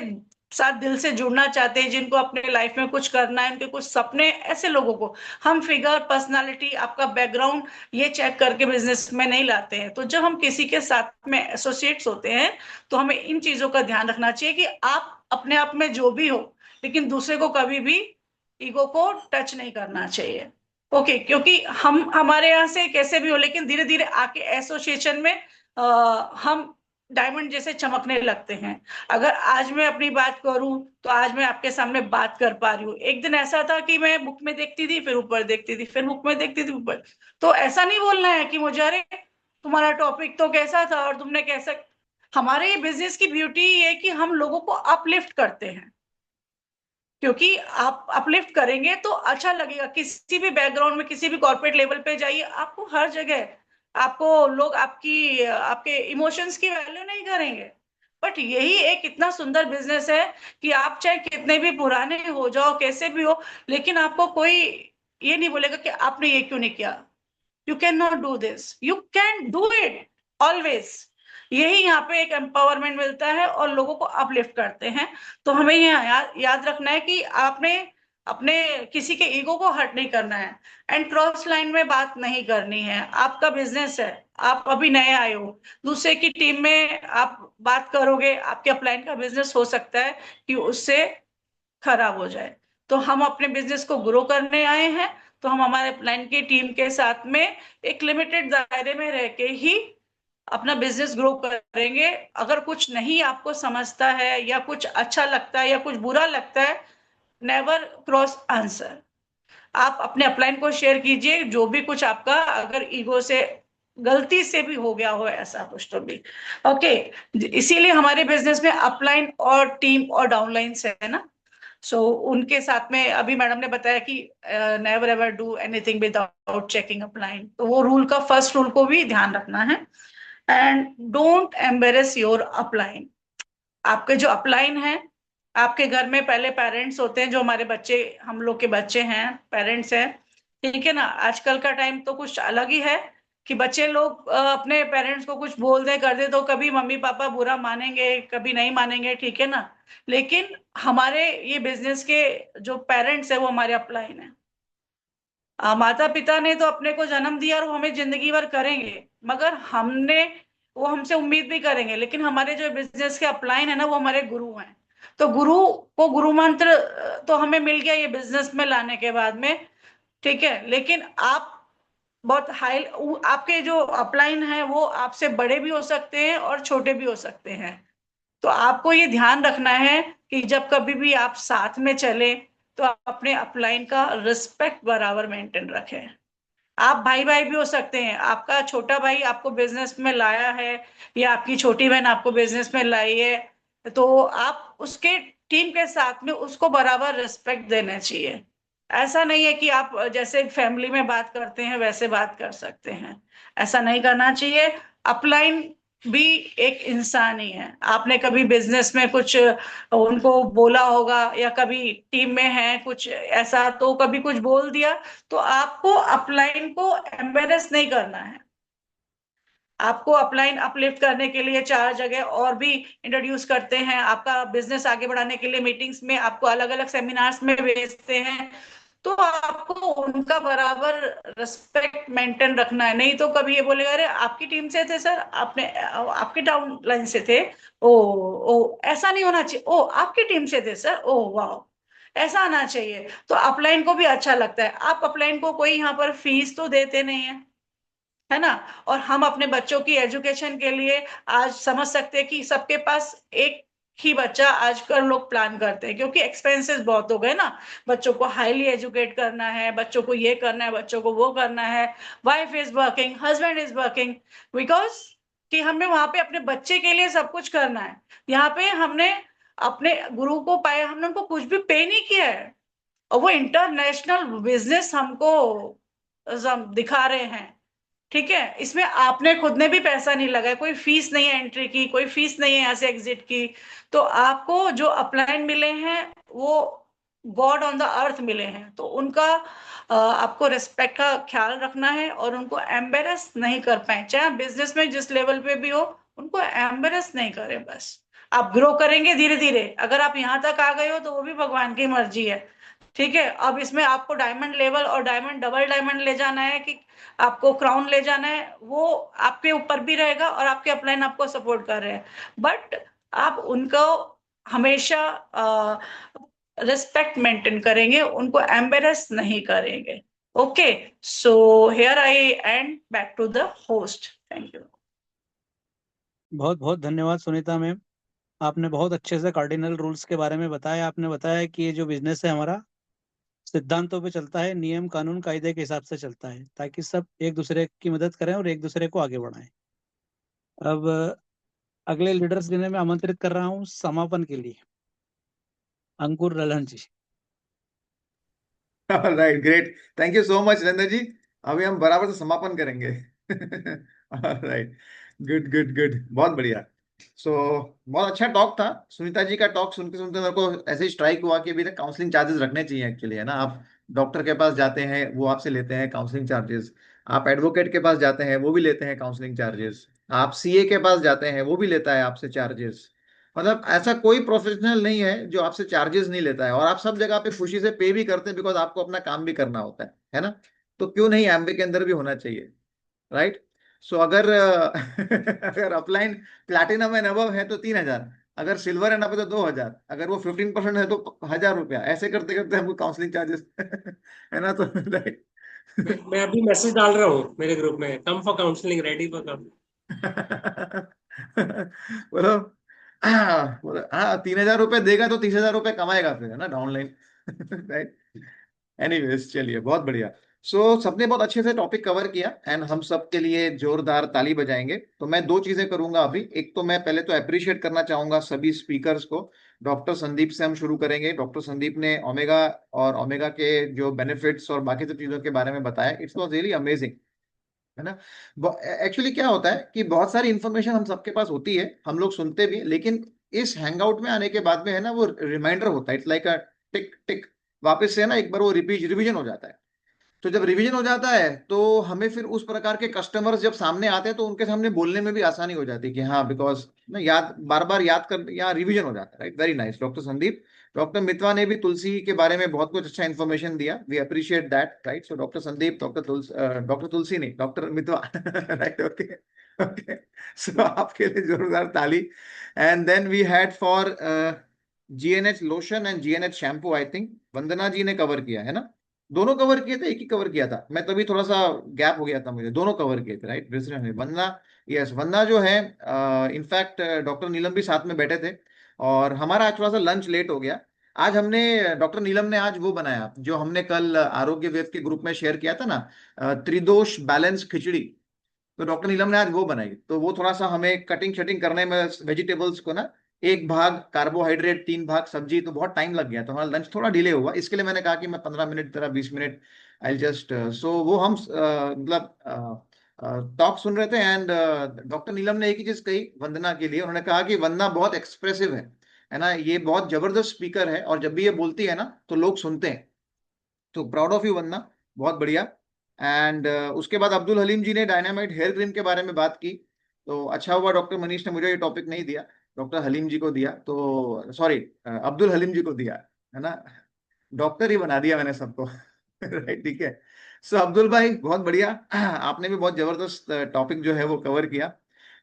साथ दिल से जुड़ना चाहते हैं, जिनको अपने लाइफ में कुछ करना है, उनके कुछ सपने, ऐसे लोगों को हम फिगर, पर्सनालिटी, आपका बैकग्राउंड ये चेक करके बिजनेस में नहीं लाते हैं। तो जब हम किसी के साथ में एसोसिएट्स होते हैं तो हमें इन चीजों का ध्यान रखना चाहिए कि आप अपने आप में जो भी हो, लेकिन दूसरे को कभी भी ईगो को टच नहीं करना चाहिए। ओके, क्योंकि हम हमारे यहाँ से कैसे भी हो, लेकिन धीरे धीरे आके एसोसिएशन में हम डायमंड जैसे चमकने लगते हैं। अगर आज मैं अपनी बात करूं तो आज मैं आपके सामने बात कर पा रही हूँ। एक दिन ऐसा था कि मैं बुक में देखती थी, फिर ऊपर देखती थी, फिर बुक में देखती थी, ऊपर। तो ऐसा नहीं बोलना है कि मुझे अरे तुम्हारा टॉपिक तो कैसा था और तुमने कैसा। हमारे ये बिजनेस की ब्यूटी ये है कि हम लोगों को अपलिफ्ट करते हैं, क्योंकि आप अपलिफ्ट करेंगे तो अच्छा लगेगा। किसी भी बैकग्राउंड में, किसी भी कॉर्पोरेट लेवल पे जाइए, आपको हर जगह आपको लोग आपके इमोशंस की वैल्यू नहीं करेंगे। बट यही एक इतना सुंदर बिजनेस है कि आप चाहे कितने भी पुराने हो जाओ, कैसे भी हो, लेकिन आपको कोई ये नहीं बोलेगा कि आपने ये क्यों नहीं किया। You can not do this, you can do it always. यही यहाँ पे एक एम्पावरमेंट मिलता है और लोगों को अपलिफ्ट करते हैं। तो हमें ये याद रखना है कि आपने अपने किसी के ईगो को हर्ट नहीं करना है, एंड क्रॉस लाइन में बात नहीं करनी है। आपका बिजनेस है, आप अभी नए आए हो, दूसरे की टीम में आप बात करोगे, आपके अपलाइन का बिजनेस हो सकता है कि उससे खराब हो जाए। तो हम अपने बिजनेस को ग्रो करने आए हैं, तो हम हमारे प्लान की टीम के साथ में एक लिमिटेड दायरे में रह के ही अपना बिजनेस ग्रो करेंगे। अगर कुछ नहीं आपको समझता है या कुछ अच्छा लगता है या कुछ बुरा लगता है, नेवर क्रॉस आंसर। आप अपने अपलाइन को शेयर कीजिए जो भी कुछ आपका अगर ईगो से गलती से भी हो गया हो ऐसा कुछ तो भी। ओके, इसीलिए हमारे बिजनेस में अपलाइन और टीम और डाउनलाइन है ना। सो उनके साथ में अभी मैडम ने बताया कि never ever do anything without checking upline, तो वो रूल का फर्स्ट रूल को भी ध्यान रखना है। And don't embarrass your upline. आपके जो अपलाइन है, आपके घर में पहले पेरेंट्स होते हैं, जो हमारे बच्चे, हम लोग के बच्चे हैं, पेरेंट्स हैं, ठीक है ना। आजकल का टाइम तो कुछ अलग ही है, कि बच्चे लोग अपने पेरेंट्स को कुछ बोल दे कर दे तो कभी मम्मी पापा बुरा मानेंगे, कभी नहीं मानेंगे, ठीक है ना। लेकिन हमारे ये बिजनेस के जो पेरेंट्स है वो हमारे अपलाइन है। माता पिता ने तो अपने को जन्म दिया और वो हमें जिंदगी भर करेंगे, मगर हमने वो हमसे उम्मीद भी करेंगे, लेकिन हमारे जो बिजनेस के अपलाइन है ना वो हमारे गुरु हैं। तो गुरु को गुरु मंत्र तो हमें मिल गया ये बिजनेस में लाने के बाद में, ठीक है। लेकिन आप बहुत हाई, आपके जो अपलाइन है वो आपसे बड़े भी हो सकते हैं और छोटे भी हो सकते हैं। तो आपको ये ध्यान रखना है कि जब कभी भी आप साथ में चले तो आप अपने अपलाइन का रिस्पेक्ट बराबर मेंटेन रखें। आप भाई भाई भी हो सकते हैं, आपका छोटा भाई आपको बिजनेस में लाया है या आपकी छोटी बहन आपको बिजनेस में लाई है, तो आप उसके टीम के साथ में उसको बराबर रिस्पेक्ट देना चाहिए। ऐसा नहीं है कि आप जैसे फैमिली में बात करते हैं वैसे बात कर सकते हैं, ऐसा नहीं करना चाहिए। अपलाइन भी एक इंसान ही है। आपने कभी बिजनेस में कुछ उनको बोला होगा या कभी टीम में है कुछ ऐसा तो कभी कुछ बोल दिया, तो आपको अपलाइन को एम्बेरस नहीं करना है। आपको अपलाइन अपलिफ्ट करने के लिए चार जगह और भी इंट्रोड्यूस करते हैं, आपका बिजनेस आगे बढ़ाने के लिए मीटिंग्स में आपको अलग अलग सेमिनार्स में भेजते हैं, तो आपको उनका बराबर रिस्पेक्ट मेंटेन रखना है। नहीं तो कभी ये बोलेगा अरे आपकी टीम से थे सर, आपने आपके डाउन लाइन से थे, ओ ओ ऐसा नहीं होना चाहिए, ओ आपकी टीम से थे सर, ओ वाह, ऐसा आना चाहिए। तो अपलाइन को भी अच्छा लगता है। आप अपलाइन को कोई यहाँ पर फीस तो देते नहीं है, है ना। और हम अपने बच्चों की एजुकेशन के लिए आज समझ सकते हैं कि सबके पास एक ही बच्चा आजकल लोग प्लान करते हैं, क्योंकि एक्सपेंसेस बहुत हो गए ना। बच्चों को हाईली एजुकेट करना है, बच्चों को ये करना है, बच्चों को वो करना है। Wife is working, husband is working, because कि हमें वहां पे अपने बच्चे के लिए सब कुछ करना है। यहाँ पे हमने अपने गुरु को पाया, हमने उनको कुछ भी पे नहीं किया है, और वो इंटरनेशनल बिजनेस हमको दिखा रहे हैं, ठीक है। इसमें आपने खुद ने भी पैसा नहीं लगाया, कोई फीस नहीं है एंट्री की, कोई फीस नहीं है यहाँ से एग्जिट की। तो आपको जो अपलाइन मिले हैं वो गॉड ऑन द अर्थ मिले हैं, तो उनका आपको रिस्पेक्ट का ख्याल रखना है और उनको एम्बेरस नहीं कर पाए, चाहे बिजनेस में जिस लेवल पे भी हो, उनको एम्बेरस नहीं करें। बस आप ग्रो करेंगे धीरे धीरे, अगर आप यहाँ तक आ गए हो तो वो भी भगवान की मर्जी है, ठीक है। अब इसमें आपको डायमंड लेवल और डायमंड डबल डायमंड ले जाना है कि आपको क्राउन ले जाना है, वो आपके ऊपर भी रहेगा और आपके अपलाइन आपको सपोर्ट कर रहे हैं, बट आप उनको हमेशा रिस्पेक्ट मेंटेन करेंगे, उनको एम्बेरस नहीं करेंगे। Okay, so here I end back to the host. Thank you. बहुत बहुत धन्यवाद सुनीता मैम, आपने बहुत अच्छे से कार्डिनल रूल्स के बारे में बताया। आपने बताया कि ये जो बिजनेस है हमारा सिद्धांतों पे चलता है, नियम कानून कायदे के हिसाब से चलता है, ताकि सब एक दूसरे की मदद करें और एक दूसरे को आगे बढ़ाएं। अब अगले लीडर्स जिन्हें मैं आमंत्रित कर रहा हूँ समापन के लिए, Ankur Ralan ji. Right, great, thank you so much Narendra ji. अभी हम बराबर से समापन करेंगे। राइट, गुड गुड गुड, बहुत बढ़िया। सो बहुत अच्छा टॉक था। सुनीता जी का टॉक सुनते सुनते मेरे को ऐसे ही स्ट्राइक हुआ कि अभी तक काउंसलिंग चार्जेस रखने चाहिए एक्चुअली, है ना। आप डॉक्टर के पास जाते हैं वो आपसे लेते हैं काउंसलिंग चार्जेस, आप एडवोकेट के पास जाते हैं वो भी लेते हैं काउंसलिंग चार्जेस, आप सीए के पास जाते हैं वो भी लेता है आपसे चार्जेस। मतलब ऐसा कोई प्रोफेशनल नहीं है जो आपसे चार्जेस नहीं लेता है, और आप सब जगह पे खुशी से पे भी करते हैं बिकॉज आपको अपना काम भी करना होता है ना। तो क्यों नहीं एमबी के अंदर भी होना चाहिए, राइट। सो अगर अगर अपलाइन प्लैटिनम एंड अबव है तो 3,000, अगर सिल्वर एंड अबव है तो 2,000, अगर वो 15% है तो 1,000 रुपया, ऐसे करते करते हमको काउंसलिंग चार्जेस है ना, तो राइट। मैं अभी मैसेज डाल रहा हूँ मेरे ग्रुप में, come for counselling, ready for come. बोलो, बोलो, हाँ 3,000 रुपये देगा तो 30,000 रुपये कमाएगा फिर, है ना, डाउनलाइन। राइट। एनीवेज, चलिए बहुत बढ़िया। सबने बहुत अच्छे से टॉपिक कवर किया एंड हम सब के लिए जोरदार ताली बजाएंगे। तो मैं दो चीजें करूंगा अभी। एक तो मैं पहले तो अप्रिशिएट करना चाहूंगा सभी स्पीकर्स को। डॉक्टर संदीप से हम शुरू करेंगे। डॉक्टर संदीप ने ओमेगा और ओमेगा के जो बेनिफिट्स और बाकी सब चीजों के बारे में बताया। इट्स वॉज रियली अमेजिंग, है ना। एक्चुअली क्या होता है कि बहुत सारी इंफॉर्मेशन हम सबके पास होती है, हम लोग सुनते भी हैं, लेकिन इस हैंगआउट में आने के बाद में है ना वो रिमाइंडर होता है, इट्स लाइक अ टिक टिक, वापस से है ना एक बार वो रिवीजन हो जाता है। तो जब रिवीजन हो जाता है तो हमें फिर उस प्रकार के कस्टमर्स जब सामने आते हैं तो उनके सामने बोलने में भी आसानी हो जाती है कि हाँ, बिकॉज ना याद बार बार याद कर, यहाँ रिवीजन हो जाता है, right. Very nice doctor Sandeep. Doctor मितवा ने भी तुलसी के बारे में बहुत कुछ अच्छा इन्फॉर्मेशन दिया, we appreciate that, right. So doctor Sandeep, doctor Tulsi नहीं, डॉक्टर मितवा, राइट, ओके ओके। सो आपके लिए जोरदार ताली। And then we had for GNH lotion and GNH shampoo, I think Vandana ji ने कवर किया है ना। दोनों कवर किए थे, एक ही कवर किया था, मैं तभी थोड़ा सा गैप हो गया था, मुझे दोनों कवर किए थे, राइट। वंदना, यस, वंदना जो है, इनफैक्ट डॉक्टर नीलम भी साथ में बैठे थे, और हमारा आज थोड़ा सा लंच लेट हो गया। आज हमने, डॉक्टर नीलम ने आज वो बनाया जो हमने कल आरोग्य वेब के ग्रुप में शेयर किया था ना, त्रिदोष बैलेंस खिचड़ी। तो डॉक्टर नीलम ने आज वो बनाई, तो वो थोड़ा सा हमें कटिंग शटिंग करने में वेजिटेबल्स को ना, एक भाग कार्बोहाइड्रेट, तीन भाग सब्जी, तो बहुत टाइम लग गया, तो हमारा लंच थोड़ा डिले हुआ। इसके लिए मैंने कहा कि मैं 15 मिनट, तेरा 20 मिनट, आई जस्ट, सो वो हम मतलब टॉक सुन रहे थे, एंड डॉक्टर नीलम ने एक ही चीज कही वंदना के लिए, उन्होंने कहा कि वंदना बहुत एक्सप्रेसिव है ना, ये बहुत जबरदस्त स्पीकर है, और जब भी ये बोलती है ना तो लोग सुनते हैं। तो प्राउड ऑफ यू वंदना, बहुत बढ़िया। एंड उसके बाद अब्दुल हलीम जी ने डायनामाइट हेयर क्रीम के बारे में बात की। तो अच्छा हुआ डॉक्टर मनीष ने मुझे ये टॉपिक नहीं दिया, डॉक्टर हलीम जी को दिया, तो सॉरी, अब्दुल हलीम जी को दिया, है ना। डॉक्टर ही बना दिया मैंने सबको, राइट, ठीक है। सो अब्दुल भाई बहुत बढ़िया, आपने भी बहुत जबरदस्त टॉपिक जो है वो कवर किया।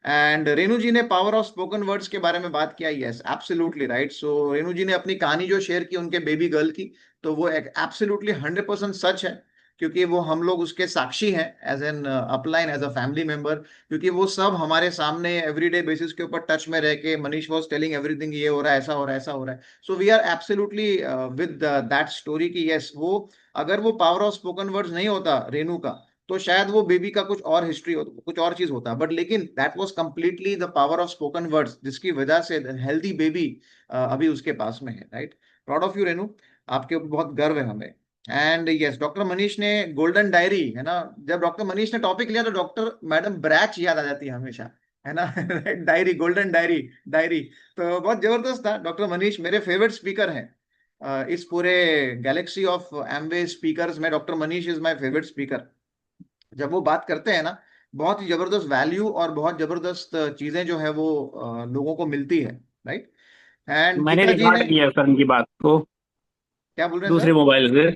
एंड रेणु जी ने पावर ऑफ स्पोकन वर्ड्स के बारे में बात किया, यस एब्सोल्युटली राइट। सो रेणु जी ने अपनी कहानी जो शेयर की उनके बेबी गर्ल की, तो वो एक एब्सोल्युटली 100% सच है, क्योंकि वो हम लोग उसके साक्षी हैं, as an upline, as a family member, क्योंकि वो सब हमारे सामने एवरीडे बेसिस के ऊपर टच में रह के, मनीष वॉज टेलिंग एवरीथिंग, ये हो रहा है, ऐसा हो रहा है, ऐसा हो रहा है। So we are absolutely with that story की, यस, वो अगर वो पावर ऑफ स्पोकन वर्ड्स नहीं होता रेणु का, तो शायद वो बेबी का कुछ और हिस्ट्री होता, कुछ और चीज होता, बट लेकिन that was completely the power of spoken words, जिसकी वजह से हेल्दी बेबी अभी उसके पास में है, right. Proud of you Renu, आपके ऊपर बहुत गर्व है हमें। एंड यस, डॉक्टर मनीष ने गोल्डन डायरी, है ना, जब डॉक्टर मनीष ने टॉपिक लिया तो डॉक्टर मैडम ब्रैच याद आ जाती है हमेशा, है ना। डायरी, गोल्डन डायरी, डायरी, तो बहुत जबरदस्त था। डॉक्टर मनीष मेरे फेवरेट स्पीकर हैं इस पूरे गैलेक्सी ऑफ एमवे स्पीकर्स में, doctor Manish is my favourite speaker. जब वो बात करते हैं ना, बहुत ही जबरदस्त वैल्यू और बहुत जबरदस्त चीजें जो है वो लोगों को मिलती है, राइट। एंड मैंने गीता जी ने, रिकॉर्ड किया सर इनकी बात को क्या बोल रहे हैं दूसरे सर? मोबाइल से।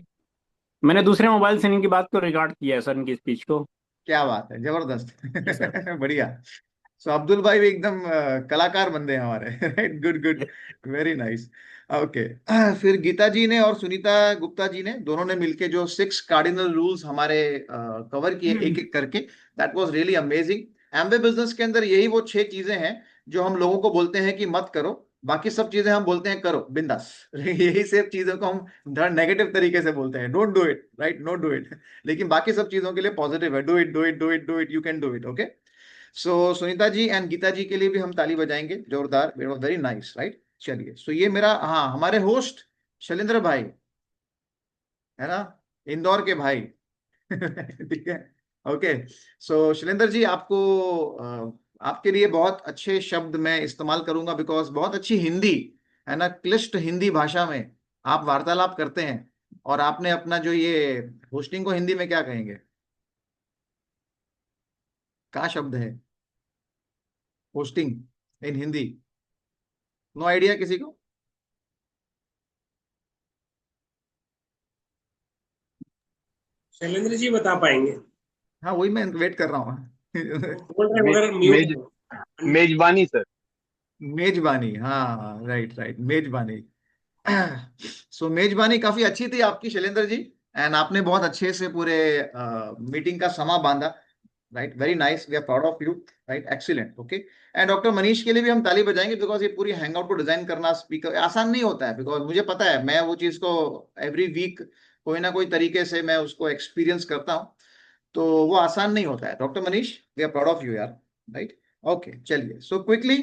मैंने दूसरे मोबाइल से इनकी बात को रिकॉर्ड किया है सर, इनकी स्पीच को। क्या बात है, जबरदस्त। जी सर। बढ़िया। सो अब्दुल भाई भी एकदम कलाकार बंदे हैं हमारे, right, good good, very nice. Okay, फिर गीता जी ने और सुनीता गुप्ता जी ने, दोनों ने मिलके जो 6 कार्डिनल रूल्स हमारे कवर किए एक एक करके, that was really amazing. Amway business के अंदर यही वो 6 चीजें हैं जो हम लोगों को बोलते हैं कि मत करो, बाकी सब चीजें हम बोलते हैं करो बिंदास। यही सब चीजों को हम नेगेटिव तरीके से बोलते हैं, don't do it, right, no do it. लेकिन बाकी सब चीजों के लिए पॉजिटिव है, do it, do it, do it, do it, you can do it, okay. So Sunita ji and Geeta ji के लिए भी हम ताली बजाएंगे जोरदार, वेरी नाइस, राइट। चलिए, सो ये मेरा, हाँ, हमारे होस्ट शैलेंद्र भाई, है ना, इंदौर के भाई। ठीक है, ओके। सो शैलेंद्र जी, आपको आपके लिए बहुत अच्छे शब्द मैं इस्तेमाल करूंगा, बिकॉज बहुत अच्छी हिंदी, है ना, क्लिष्ट हिंदी भाषा में आप वार्तालाप करते हैं, और आपने अपना जो ये होस्टिंग को हिंदी में क्या कहेंगे, क्या शब्द है होस्टिंग इन हिंदी? नो आइडिया किसी को? शैलेंद्र जी बता पाएंगे? हाँ, वही मैं वेट कर रहा हूँ। वो बोल रहे हैं मे, मगर म्यूट मेज है। मेजबानी सर। मेजबानी, हाँ, राइट राइट, मेजबानी। सो मेजबानी काफी अच्छी थी आपकी शैलेंद्र जी, एंड आपने बहुत अच्छे से पूरे मीटिंग का समा बांधा, right, very nice, we are proud of you, right, excellent, okay. And doctor Manish के लिए भी हम ताली बजाएंगे, बिकॉज ये पूरी हैंगआउट को डिजाइन करना, स्पीकर आसान नहीं होता है, बिकॉज मुझे पता है, मैं वो चीज को एवरी वीक कोई ना कोई तरीके से मैं उसको एक्सपीरियंस करता हूँ, तो वो आसान नहीं होता है। Doctor Manish, we are proud of you यार, राइट, ओके। चलिए, सो क्विकली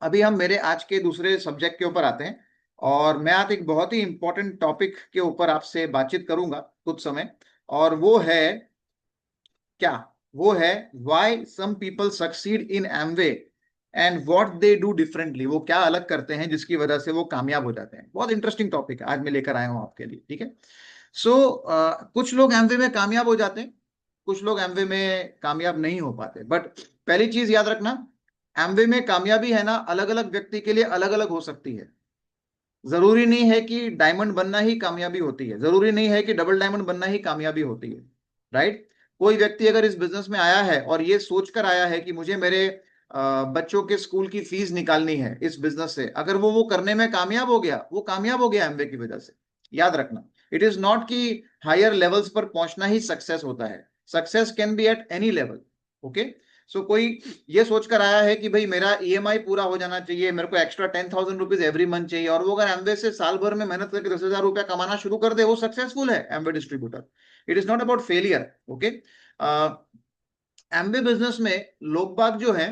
अभी हम मेरे आज के दूसरे सब्जेक्ट के ऊपर आते हैं, और मैं आज एक बहुत ही इंपॉर्टेंट टॉपिक के ऊपर आपसे बातचीत करूंगा कुछ समय, और वो है क्या, वो है why some people succeed in Amway and what they do differently, वो क्या अलग करते हैं जिसकी वजह से वो कामयाब हो जाते हैं। बहुत इंटरेस्टिंग टॉपिक आज मैं लेकर आया हूं आपके लिए, ठीक है। कुछ लोग एमवे में कामयाब हो जाते हैं, कुछ लोग एमवे में कामयाब नहीं हो पाते। बट पहली चीज याद रखना, एमवे में कामयाबी है ना अलग अलग व्यक्ति के लिए अलग अलग हो सकती है। जरूरी नहीं है कि डायमंड बनना ही कामयाबी होती है, जरूरी नहीं है कि डबल डायमंड बनना ही कामयाबी होती है, राइट। कोई व्यक्ति अगर इस बिजनेस में आया है और ये सोचकर आया है कि मुझे मेरे बच्चों के स्कूल की फीस निकालनी है इस बिजनेस से, अगर वो करने में कामयाब हो गया, वो कामयाब हो गया एमवे की वजह से। याद रखना, इट इज नॉट कि हायर लेवल्स पर पहुंचना ही सक्सेस होता है, success can be at any level. Okay, कोई ये सोचकर आया है कि भाई मेरा ईएमआई पूरा हो जाना चाहिए, मेरे को एक्स्ट्रा 10,000 रुपीज एवरी मंथ चाहिए, और वो अगर एमवे से साल भर में मेहनत करके 10,000 रुपया कमाना शुरू कर दे, वो सक्सेसफुल है Amway distributor. It is not about failure. Okay, Amway business में लोग बाग जो है,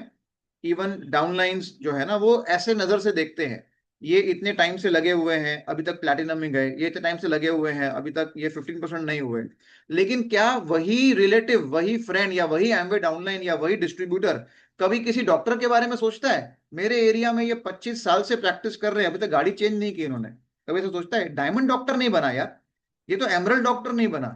इवन डाउनलाइंस जो है ना, वो ऐसे नजर से देखते हैं, ये इतने टाइम से लगे हुए हैं अभी तक प्लैटिनम में गए, ये इतने टाइम से लगे हुए हैं अभी तक ये 15% नहीं हुए। लेकिन क्या वही रिलेटिव, वही फ्रेंड या वही एमवे डाउनलाइन या वही डिस्ट्रीब्यूटर कभी किसी डॉक्टर के बारे में सोचता है? मेरे एरिया में ये 25 साल से प्रैक्टिस कर रहे हैं, अभी तक गाड़ी चेंज नहीं की इन्होंने, कभी तो सोचता है डायमंड डॉक्टर नहीं बना यार, ये तो एमरल्ड डॉक्टर नहीं बना,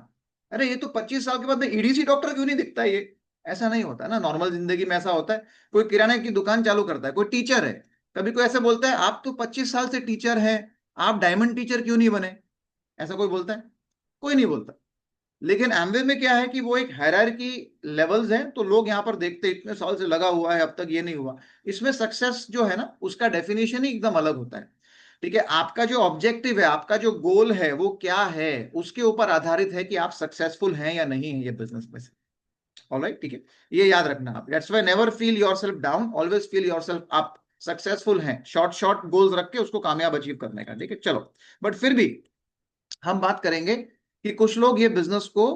अरे ये तो 25 साल के बाद में ईडीसी डॉक्टर क्यों नहीं दिखता? ये ऐसा नहीं होता ना, नॉर्मल जिंदगी में ऐसा होता है। कोई किराने की दुकान चालू करता है, कोई टीचर है, कभी कोई ऐसे बोलता है आप तो 25 साल से टीचर हैं, आप डायमंड टीचर क्यों नहीं बने? ऐसा कोई बोलता है? कोई नहीं बोलता। लेकिन एमवे में क्या है कि वो एक हायरार्की लेवल्स है, तो लोग यहाँ पर देखते इतने साल से लगा हुआ है अब तक ये नहीं हुआ। इसमें सक्सेस जो है ना, उसका डेफिनेशन ही एकदम अलग होता है। ठीक है, आपका जो ऑब्जेक्टिव है, आपका जो गोल है वो क्या है, उसके ऊपर आधारित है कि आप सक्सेसफुल हैं या नहीं है ये बिजनेस में से। ऑलराइट, ठीक है, ये याद रखना आप। That's why never feel yourself down, always feel yourself up. Successful हैं, शॉर्ट शॉर्ट गोल्स रख के उसको कामयाब अचीव करने का। ठीक है, चलो, बट फिर भी हम बात करेंगे कि कुछ लोग ये बिजनेस को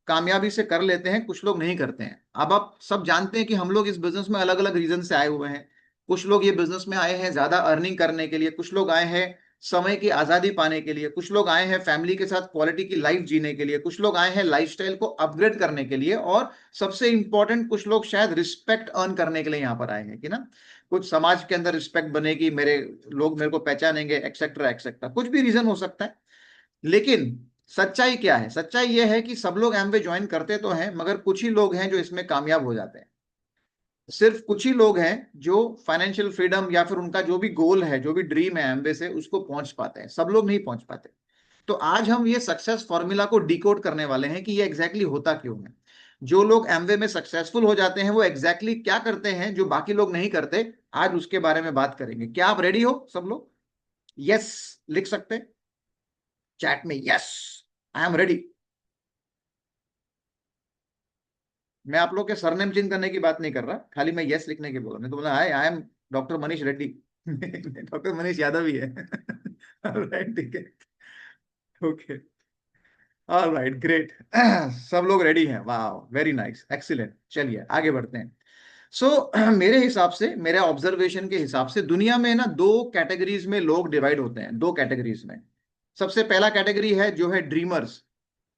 कामयाबी से कर लेते हैं, कुछ लोग नहीं करते हैं। अब आप सब जानते हैं कि हम लोग इस बिजनेस में अलग अलग रीजन से आए हुए हैं। कुछ लोग ये बिजनेस में आए हैं ज्यादा अर्निंग करने के लिए, कुछ लोग आए हैं समय की आजादी पाने के लिए, कुछ लोग आए हैं फैमिली के साथ क्वालिटी की लाइफ जीने के लिए, कुछ लोग आए हैं लाइफस्टाइल को अपग्रेड करने के लिए, और सबसे इंपॉर्टेंट कुछ लोग शायद रिस्पेक्ट अर्न करने के लिए यहाँ पर आए हैं कि ना, कुछ समाज के अंदर रिस्पेक्ट बनेगी, मेरे लोग मेरे को पहचानेंगे, एक्सेट्रा एक्सेट्रा, कुछ भी रीजन हो सकता है। लेकिन सच्चाई क्या है? सच्चाई यह है कि सब लोग एमवे ज्वाइन करते तो हैं, मगर कुछ ही लोग हैं जो इसमें कामयाब हो जाते हैं। सिर्फ कुछ ही लोग हैं जो फाइनेंशियल फ्रीडम या फिर उनका जो भी गोल है, जो भी ड्रीम है एमवे से, उसको पहुंच पाते हैं। सब लोग नहीं पहुंच पाते। तो आज हम ये सक्सेस फॉर्मूला को डिकोड करने वाले हैं कि ये एग्जैक्टली होता क्यों है। जो लोग एमवे में सक्सेसफुल हो जाते हैं वो एग्जैक्टली क्या करते हैं जो बाकी लोग नहीं करते, आज उसके बारे में बात करेंगे। क्या आप रेडी हो सब लोग? यस लिख सकते हैं चैट में, यस आई एम रेडी। मैं आप लोग के सरनेम चेंज करने की बात नहीं कर रहा, खाली मैं यस लिखने की बोल रहा हूं। नहीं तो बोला I am doctor Manish Reddy doctor Manish Yadav ही है राइट, ठीक है, ओके, ऑलराइट, ग्रेट सब लोग रेडी हैं, वाह, वेरी नाइस, एक्सीलेंट। चलिए आगे बढ़ते हैं। मेरे हिसाब से, मेरे ऑब्जर्वेशन के हिसाब से, दुनिया में ना दो कैटेगरीज में लोग डिवाइड होते हैं, दो कैटेगरीज में। सबसे पहला कैटेगरी है जो है ड्रीमर्स,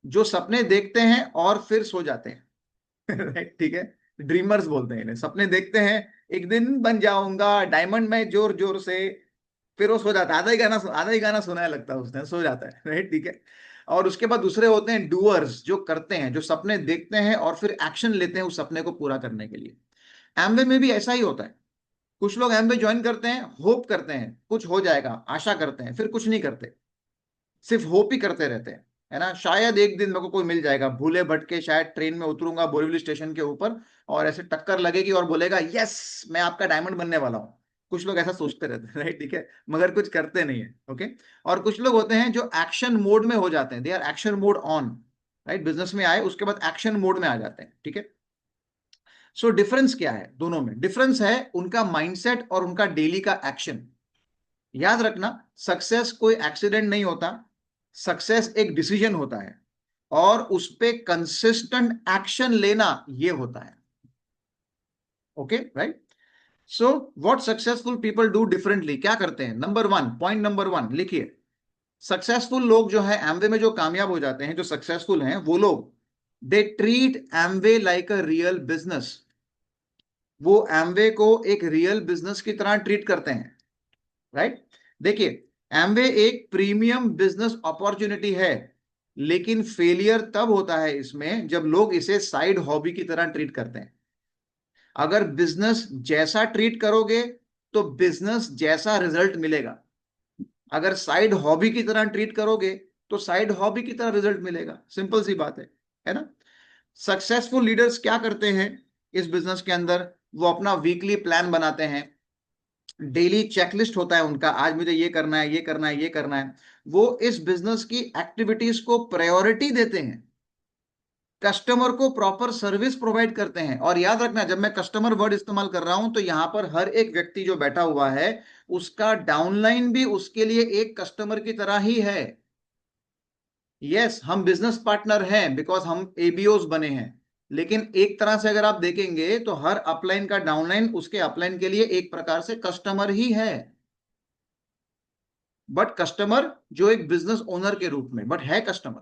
जो सपने देखते हैं और फिर सो जाते हैं राइट, ठीक है, ड्रीमर्स बोलते हैं इन्हें। सपने देखते हैं एक दिन बन जाऊंगा डायमंड में जोर जोर से, फिर वो सो जाता है, आधा ही गाना सुनाया लगता है उसने, सो जाता है, राइट, ठीक है। और उसके बाद दूसरे होते हैं डूअर्स, जो करते हैं, जो सपने देखते हैं और फिर एक्शन लेते हैं उस सपने को पूरा करने के लिए। एमवे में भी ऐसा ही होता है। कुछ लोग एमवे ज्वाइन करते हैं, होप करते हैं कुछ हो जाएगा, आशा करते हैं, फिर कुछ नहीं करते, सिर्फ होप ही करते रहते हैं, है ना। शायद एक दिन मेरे को कोई मिल जाएगा, भूले भटके शायद ट्रेन में उतरूंगा बोरीवली स्टेशन के ऊपर और ऐसे टक्कर लगेगी और बोलेगा यस मैं आपका डायमंड बनने वाला हूं। कुछ लोग ऐसा सोचते रहते हैं, राइट, ठीक है, मगर कुछ करते नहीं है। ओके, और कुछ लोग होते हैं जो एक्शन मोड में हो जाते हैं, they are action mode on, right, business में आए उसके बाद एक्शन मोड में आ जाते हैं, ठीक है। डिफरेंस क्या है दोनों में? डिफरेंस है उनका माइंडसेट और उनका डेली का एक्शन। याद रखना, सक्सेस कोई एक्सीडेंट नहीं होता, सक्सेस एक डिसीजन होता है और उस पे कंसिस्टेंट एक्शन लेना ये होता है। Okay, right. What successful people do differently, क्या करते हैं? Number one, point number one लिखिए, सक्सेसफुल लोग जो है एमवे में, जो कामयाब हो जाते हैं, जो सक्सेसफुल हैं, वो लोग they treat Amway like a real business. वो एमवे को एक रियल बिजनेस की तरह ट्रीट करते हैं, राइट। देखिए, एमवे एक प्रीमियम बिजनेस अपॉर्चुनिटी है, लेकिन फेलियर तब होता है इसमें जब लोग इसे साइड हॉबी की तरह ट्रीट करते हैं। अगर बिजनेस जैसा ट्रीट करोगे तो बिजनेस जैसा रिजल्ट मिलेगा। अगर साइड हॉबी की तरह ट्रीट करोगे तो साइड हॉबी की तरह रिजल्ट मिलेगा। सिंपल सी बात है ना। सक्सेसफुल लीडर्स क्या करते हैं इस बिजनेस के अंदर? वो अपना वीकली प्लान बनाते हैं, डेली चेकलिस्ट होता है उनका, आज मुझे ये करना है, ये करना है, ये करना है। वो इस बिजनेस की एक्टिविटीज को प्रायोरिटी देते हैं, कस्टमर को प्रॉपर सर्विस प्रोवाइड करते हैं। और याद रखना, जब मैं कस्टमर वर्ड इस्तेमाल कर रहा हूं तो यहां पर हर एक व्यक्ति जो बैठा हुआ है उसका डाउनलाइन भी उसके लिए एक कस्टमर की तरह ही है। यस, हम बिजनेस पार्टनर हैं बिकॉज हम एबीओस बने हैं, लेकिन एक तरह से अगर आप देखेंगे तो हर अपलाइन का डाउनलाइन उसके अपलाइन के लिए एक प्रकार से कस्टमर ही है। बट कस्टमर जो एक बिजनेस ओनर के रूप में, बट है कस्टमर।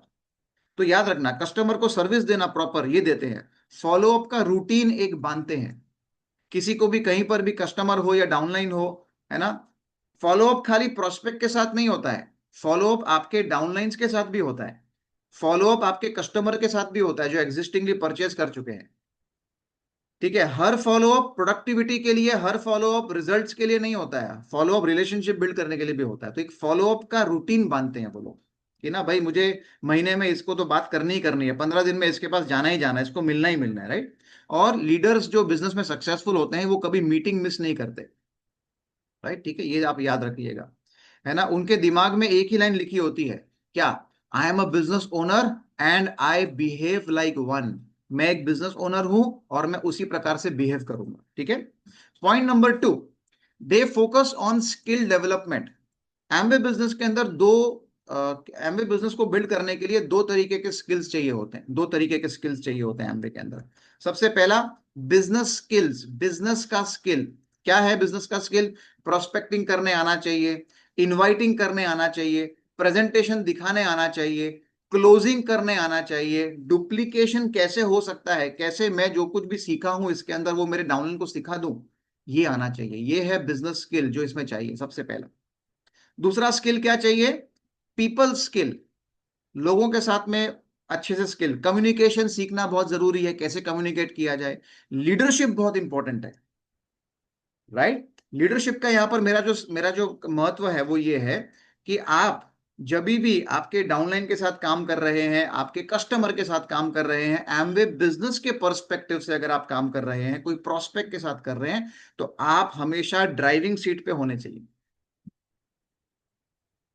तो याद रखना, कस्टमर को सर्विस देना प्रॉपर ये देते हैं, फॉलोअप का रूटीन एक बांधते हैं। किसी को भी कहीं पर भी कस्टमर हो या डाउनलाइन हो, है ना, फॉलोअप खाली प्रोस्पेक्ट के साथ नहीं होता है, फॉलोअप आपके डाउनलाइंस के साथ भी होता है, फॉलोअप आपके कस्टमर के साथ भी होता है जो एग्जिस्टिंगली परचेज कर चुके हैं। ठीक है, हर फॉलोअप प्रोडक्टिविटी के लिए, हर फॉलोअप रिजल्ट्स के लिए नहीं होता है, फॉलोअप रिलेशनशिप बिल्ड करने के लिए भी होता है। तो एक फॉलोअप का रूटीन बांधते हैं वो लोग कि ना भाई मुझे महीने में इसको तो बात करनी ही करनी है, 15 दिन में इसके पास जाना ही जाना है, इसको मिलना ही मिलना है, राइट। और लीडर्स जो बिजनेस में सक्सेसफुल होते हैं वो कभी मीटिंग मिस नहीं करते, राइट। ठीक है, ये आप याद रखिएगा, है ना। उनके दिमाग में एक ही लाइन लिखी होती है, क्या? I am a business owner and I behave like one. मैं एक बिजनेस ओनर हूं और मैं उसी प्रकार से बिहेव करूंगा। ठीक है। Point number 2, they focus on skill development. Amway business के अंदर एमवे बिजनेस को बिल्ड करने के लिए दो तरीके के स्किल्स चाहिए होते हैं, दो तरीके के स्किल्स चाहिए होते हैं एमवे के अंदर। सबसे पहला बिजनेस स्किल्स, बिजनेस का स्किल। क्या है बिजनेस का स्किल? प्रोस्पेक्टिंग करने आना चाहिए, इनवाइटिंग करने आना चाहिए, प्रेजेंटेशन दिखाने आना चाहिए, क्लोजिंग करने आना चाहिए, डुप्लीकेशन कैसे हो सकता है, कैसे मैं जो कुछ भी सीखा हूं इसके अंदर वो मेरे डाउनलाइन को सिखा दूं, ये आना चाहिए। ये है बिजनेस स्किल जो इसमें चाहिए सबसे पहला। दूसरा स्किल क्या चाहिए? पीपल स्किल, लोगों के साथ में अच्छे से स्किल, कम्युनिकेशन सीखना बहुत जरूरी है, कैसे कम्युनिकेट किया जाए। लीडरशिप बहुत इंपॉर्टेंट है, राइट। लीडरशिप का यहां पर मेरा जो महत्व है वो ये है कि आप जब भी आपके डाउनलाइन के साथ काम कर रहे हैं, आपके कस्टमर के साथ काम कर रहे हैं, एमवे बिजनेस के पर्सपेक्टिव से अगर आप काम कर रहे हैं, कोई प्रोस्पेक्ट के साथ कर रहे हैं, तो आप हमेशा ड्राइविंग सीट पे होने चाहिए।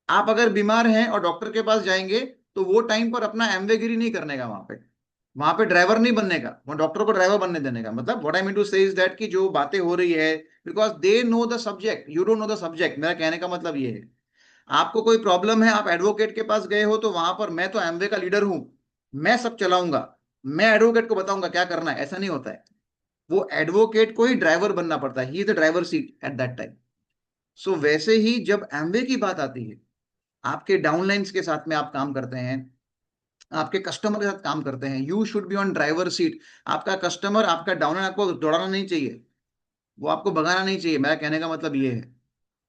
आप अगर बीमार हैं और डॉक्टर के पास जाएंगे तो वो टाइम पर अपना एमवेगिरी नहीं करने का, वहां पे ड्राइवर नहीं बनने का, वो डॉक्टर को ड्राइवर बनने देने का। मतलब व्हाट आई मीन टू से इज दैट कि जो बातें हो रही है, because they know the subject, you don't know the subject. मेरा कहने का मतलब ये है, आपको कोई प्रॉब्लम है, आप एडवोकेट के पास गए हो, तो वहां पर मैं तो एमवे का लीडर हूं, मैं सब चलाऊंगा, मैं एडवोकेट को बताऊंगा क्या करना है, ऐसा नहीं होता है। वो एडवोकेट को ही ड्राइवर बनना पड़ता है, he is the driver seat at that time. So वैसे ही जब एमवे की बात आती है, आपके डाउनलाइंस के साथ में आप काम करते हैं, आपके कस्टमर के साथ काम करते हैं, you should be on driver seat. आपका कस्टमर, आपका डाउनलाइन आपको दौड़ाना नहीं चाहिए, वो आपको भगाना नहीं चाहिए। मेरा कहने का मतलब ये है,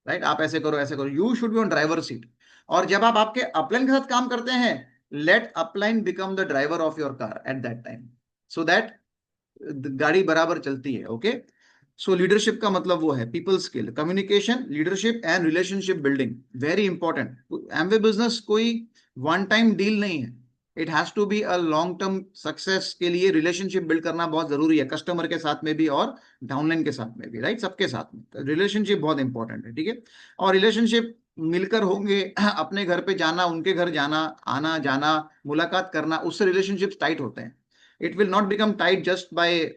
राइट। आप ऐसे करो, ऐसे करो, you should be on driver seat. और जब आप आपके अपलाइन के साथ काम करते हैं, let upline become the driver of your car at that time, so that गाड़ी बराबर चलती है। ओके। सो लीडरशिप का मतलब वो है people skill, communication, leadership and relationship building, very important. Amway business कोई वन टाइम डील नहीं है, it has to be a long term success के लिए रिलेशनशिप बिल्ड करना बहुत जरूरी है, कस्टमर के साथ में भी और डाउनलाइन के साथ में भी, राइट। सबके साथ में रिलेशनशिप बहुत इंपॉर्टेंट है। ठीक है। और रिलेशनशिप मिलकर होंगे, अपने घर पे जाना, उनके घर जाना, आना जाना, मुलाकात करना, उससे रिलेशनशिप टाइट होते हैं। It will not become tight just by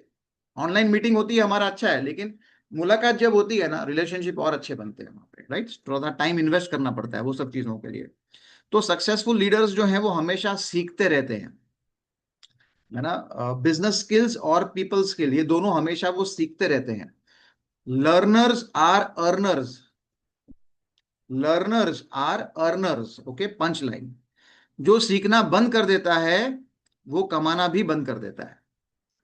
online meeting होती है हमारा, अच्छा है, लेकिन मुलाकात जब होती है ना, रिलेशनशिप और अच्छे बनते हैं वहां पे, राइट। थोड़ा टाइम इन्वेस्ट करना पड़ता है वो सब चीजों के लिए। तो सक्सेसफुल लीडर्स जो हैं वो हमेशा सीखते रहते हैं, है ना। बिजनेस स्किल्स और पीपल स्किल, ये दोनों हमेशा वो सीखते रहते हैं। Learners are earners, learners are earners. Okay, punch line. जो सीखना बंद कर देता है वो कमाना भी बंद कर देता है,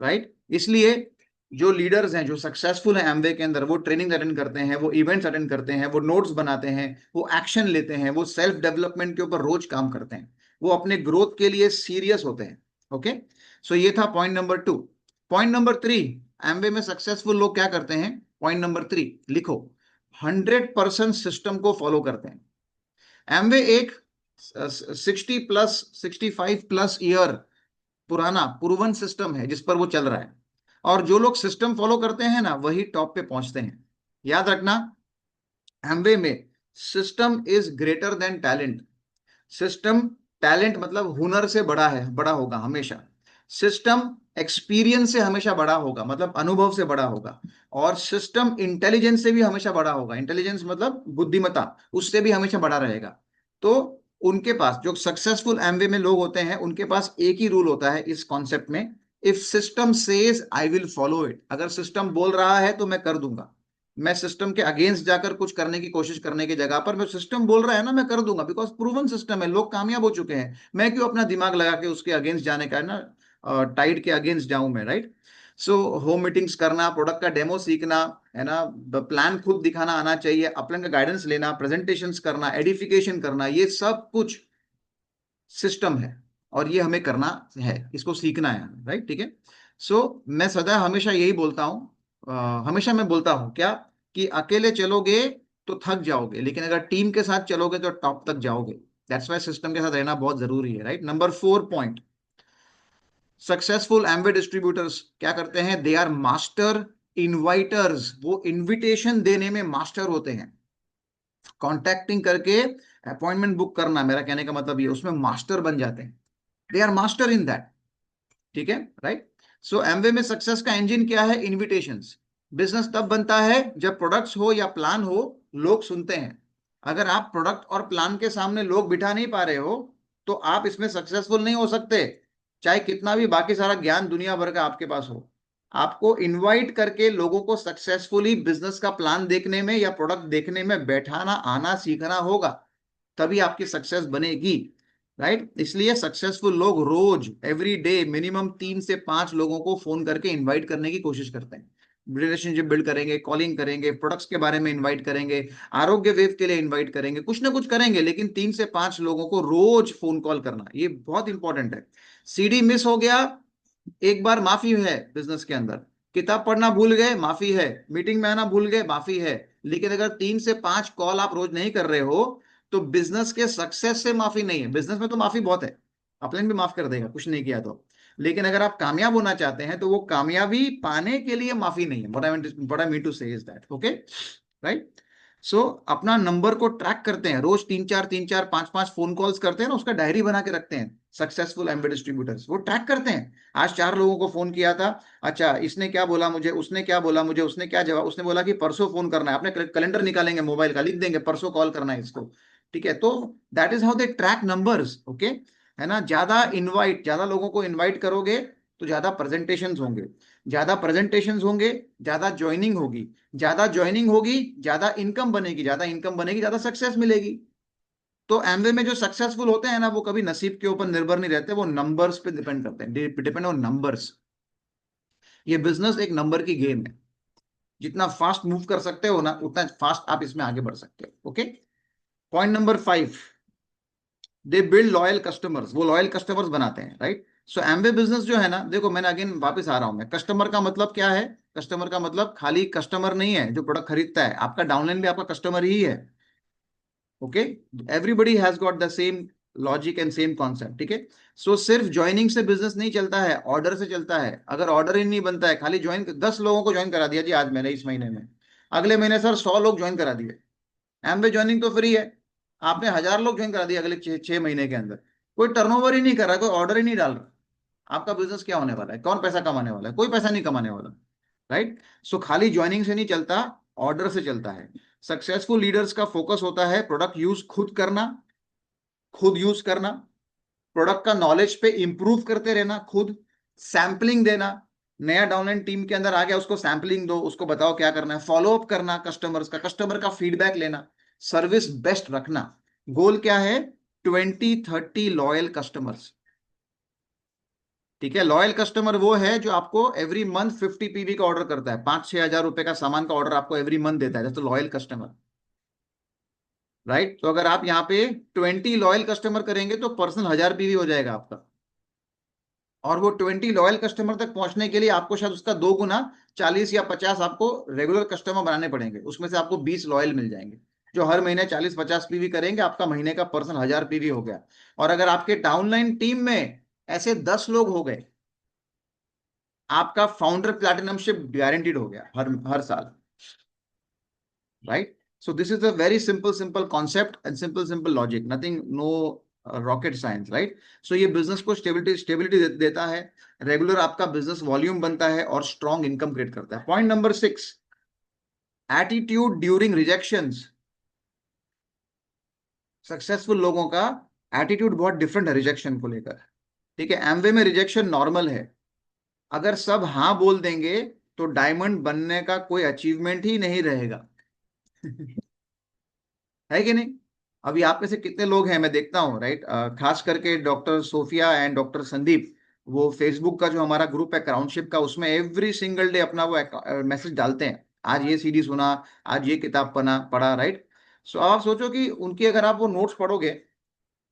राइट। इसलिए जो लीडर्स हैं, जो सक्सेसफुल हैं एमवे के अंदर, वो ट्रेनिंग अटेंड करते हैं, वो इवेंट्स अटेंड करते हैं, वो नोट्स बनाते हैं, वो एक्शन लेते हैं, वो सेल्फ डेवलपमेंट के ऊपर रोज काम करते हैं। वो अपने ग्रोथ के लिए सीरियस होते हैं। ओके, सो ये था point number 2। Point number 3, Amway में सक्सेसफुल लोग क्या करते हैं? पॉइंट नंबर 3 लिखो, 100% सिस्टम को फॉलो करते हैं। एमवे एक 65+ ईयर पुराना प्रूवन सिस्टम है जिस पर वो चल रहा है, और जो लोग सिस्टम फॉलो करते हैं ना वही टॉप पे पहुंचते हैं। याद रखना, एमवे में system is greater than talent. System, talent मतलब हुनर से बड़ा है, बड़ा होगा हमेशा। सिस्टम एक्सपीरियंस से हमेशा बड़ा होगा, मतलब अनुभव से बड़ा होगा। और सिस्टम इंटेलिजेंस से भी हमेशा बड़ा होगा। इंटेलिजेंस मतलब बुद्धिमत्ता, उससे भी हमेशा बड़ा रहेगा। तो उनके पास, जो सक्सेसफुल एमवे में लोग होते हैं, उनके पास एक ही रूल होता है इस कॉन्सेप्ट में, if system says I will follow it. अगर सिस्टम बोल रहा है तो मैं कर दूंगा। मैं सिस्टम के अगेंस्ट जाकर कुछ करने की कोशिश करने की जगह पर, मैं सिस्टम बोल रहा है ना मैं कर दूंगा, बिकॉज प्रूवन सिस्टम है, लोग कामयाब हो चुके हैं। मैं क्यों अपना दिमाग लगा के उसके अगेंस्ट जाने का, है ना, टाइड के अगेंस्ट जाऊं मैं, राइट? सो होम मीटिंग्स करना, प्रोडक्ट का डेमो सीखना, है ना, प्लान खुद दिखाना आना चाहिए, अपलाइन का गाइडेंस लेना, प्रेजेंटेशंस करना, एडिफिकेशन करना, ये सब कुछ सिस्टम है और ये हमें करना है, इसको सीखना है, राइट? ठीक है। सो मैं सदा हमेशा यही बोलता हूँ, हमेशा मैं बोलता हूँ क्या, कि अकेले चलोगे तो थक जाओगे, लेकिन अगर टीम के साथ चलोगे तो टॉप तक जाओगे। दैट्स वाई सिस्टम के साथ रहना बहुत जरूरी है, right? Number 4 point, successful Amway distributors क्या करते हैं? They are master inviters. वो इनविटेशन देने में मास्टर होते हैं। कॉन्टैक्टिंग करके अपॉइंटमेंट बुक करना, मेरा कहने का मतलब ये, उसमें मास्टर बन जाते हैं। They are master in that. ठीक है, राइट? सो एमवे में सक्सेस का इंजन क्या है? इनविटेशंस। बिजनेस तब बनता है जब प्रोडक्ट्स हो या प्लान हो, लोग सुनते हैं। अगर आप प्रोडक्ट और प्लान के सामने लोग बिठा नहीं पा रहे हो तो आप इसमें सक्सेसफुल नहीं हो सकते, चाहे कितना भी बाकी सारा ज्ञान दुनिया भर का आपके पास हो। आपको इनवाइट करके लोगों को सक्सेसफुली बिजनेस का प्लान देखने में या प्रोडक्ट देखने में बैठाना आना सीखना होगा, तभी आपकी सक्सेस बनेगी, राइट? इसलिए सक्सेसफुल लोग रोज, एवरी डे, मिनिमम 3 से 5 लोगों को फोन करके इनवाइट करने की कोशिश करते हैं। रिलेशनशिप बिल्ड करेंगे, कॉलिंग करेंगे, प्रोडक्ट्स के बारे में इनवाइट करेंगे, आरोग्य वेव के लिए इनवाइट करेंगे, कुछ ना कुछ करेंगे, लेकिन 3 से 5 लोगों को रोज फोन कॉल करना, ये बहुत इंपॉर्टेंट है। सीडी मिस हो गया, एक बार माफी है बिजनेस के अंदर। किताब पढ़ना भूल गए, माफी है। मीटिंग में आना भूल गए, माफी है। लेकिन अगर 3 से 5 कॉल आप रोज नहीं कर रहे हो तो बिजनेस के सक्सेस से माफी नहीं है। बिजनेस में तो माफी बहुत है, अपलाइन भी माफ कर देगा कुछ नहीं किया तो, लेकिन अगर आप कामयाब होना चाहते हैं तो वो कामयाबी पाने के लिए माफी नहीं है। व्हाट आई मीन टू से इज दैट, ओके, राइट? सो अपना नंबर को ट्रैक करते हैं, रोज 3-4 5-5 फोन कॉल्स करते हैं ना, उसका डायरी बना के रखते हैं। सक्सेसफुल एमबी डिस्ट्रीब्यूटर्स वो ट्रैक करते हैं, आज 4 लोगों को फोन किया था, अच्छा इसने क्या बोला मुझे, उसने क्या बोला मुझे, उसने क्या जवाब, उसने बोला कि परसों फोन करना है, अपने कैलेंडर निकालेंगे मोबाइल का, लिख देंगे परसों कॉल करना है इसको। ठीक है, तो that is how they track numbers, okay, है ना? ज्यादा लोगों को इन्वाइट करोगे तो ज्यादा प्रेजेंटेशंस होंगे, ज्यादा प्रेजेंटेशंस होंगे, ज्यादा ज्वाइनिंग होगी, ज्यादा ज्वाइनिंग होगी, ज्यादा इनकम बनेगी, ज्यादा इनकम बनेगी, ज्यादा सक्सेस मिलेगी। तो एमवे में जो सक्सेसफुल होते हैं ना, वो कभी नसीब के ऊपर निर्भर नहीं रहते, वो नंबर्स पे डिपेंड करते हैं, डिपेंड ऑन नंबर्स। ये बिजनेस एक नंबर की गेम है, जितना फास्ट मूव कर सकते हो ना उतना फास्ट आप इसमें आगे बढ़ सकते हो, okay? Point number 5, they build loyal customers. वो लॉयल कस्टमर्स बनाते हैं, राइट? सो एमवे बिजनेस जो है ना, देखो मैंने अगेन वापस आ रहा हूं मैं, कस्टमर का मतलब क्या है? कस्टमर का मतलब खाली कस्टमर नहीं है जो प्रोडक्ट खरीदता है, आपका डाउनलाइन भी आपका कस्टमर ही है, okay? Everybody has got the same logic and same concept, ठीक है? सो सिर्फ ज्वाइनिंग से बिजनेस नहीं चलता है, ऑर्डर से चलता है। अगर ऑर्डर ही नहीं बनता है, खाली ज्वाइन 10 लोगों को ज्वाइन करा दिया जी आज मैंने इस महीने में, अगले महीने सर 100 लोग ज्वाइन करा दिए, एमवे ज्वाइनिंग तो फ्री है, आपने 1000 लोग ज्वाइन करा दिए अगले 6 महीने के अंदर, कोई टर्नओवर ही नहीं कर रहा, कोई ऑर्डर ही नहीं डाल रहा, आपका बिजनेस क्या होने वाला है? कौन पैसा कमाने वाला है? कोई पैसा नहीं कमाने वाला, राइट? सो खाली ज्वाइनिंग से नहीं चलता, ऑर्डर से चलता है। सक्सेसफुल लीडर्स का फोकस होता है प्रोडक्ट यूज खुद करना, खुद यूज करना, प्रोडक्ट का नॉलेज पे इंप्रूव करते रहना, खुद सैंपलिंग देना। नया डाउनलाइन टीम के अंदर आ गया, उसको सैंपलिंग दो, उसको बताओ क्या करना है, फॉलो अप करना कस्टमर का फीडबैक लेना, सर्विस बेस्ट रखना। गोल क्या है? 20-30 लॉयल कस्टमर्स, ठीक है? लॉयल कस्टमर वो है जो आपको एवरी मंथ 50 पीवी का ऑर्डर करता है, 5-6 हजार रुपए का सामान का ऑर्डर आपको एवरी मंथ देता है, तो लॉयल कस्टमर। राइट। तो अगर आप यहाँ पे 20 लॉयल कस्टमर करेंगे तो पर्सनल 1000 पीवी हो जाएगा आपका। और वो 20 लॉयल कस्टमर तक पहुंचने के लिए आपको शायद उसका 2 गुना 40 या 50 आपको रेगुलर कस्टमर बनाने पड़ेंगे, उसमें से आपको 20 लॉयल मिल जाएंगे जो हर महीने 40-50 पीवी करेंगे, आपका महीने का पर्सनल 1000 पीवी हो गया। और अगर आपके डाउनलाइन टीम में ऐसे 10 लोग हो गए, आपका फाउंडर प्लैटिनमशिप गारंटीड हो गया हर हर साल, right. So this is a very simple concept and simple logic, nothing, no rocket science, right? So ये बिजनेस को स्टेबिलिटी देता है, रेगुलर आपका बिजनेस वॉल्यूम बनता है और स्ट्रॉन्ग इनकम क्रिएट करता है। Point number 6, attitude during rejections. Successful लोगों का एटीट्यूड बहुत डिफरेंट है रिजेक्शन को लेकर, ठीक है। एमवे में रिजेक्शन नॉर्मल है। अगर सब हाँ बोल देंगे तो डायमंड बनने का कोई अचीवमेंट ही नहीं रहेगा। है कि नहीं? अभी आप में से कितने लोग हैं, मैं देखता हूँ, राइट, खास करके doctor Sophia and doctor Sandeep, वो फेसबुक का जो हमारा ग्रुप है क्राउनशिप का, उसमें एवरी सिंगल डे अपना वो मैसेज डालते हैं, आज ये सीडी सुना, आज ये किताब पढ़ा, राइट। सो आप सोचो कि उनकी अगर आप वो नोट्स पढ़ोगे,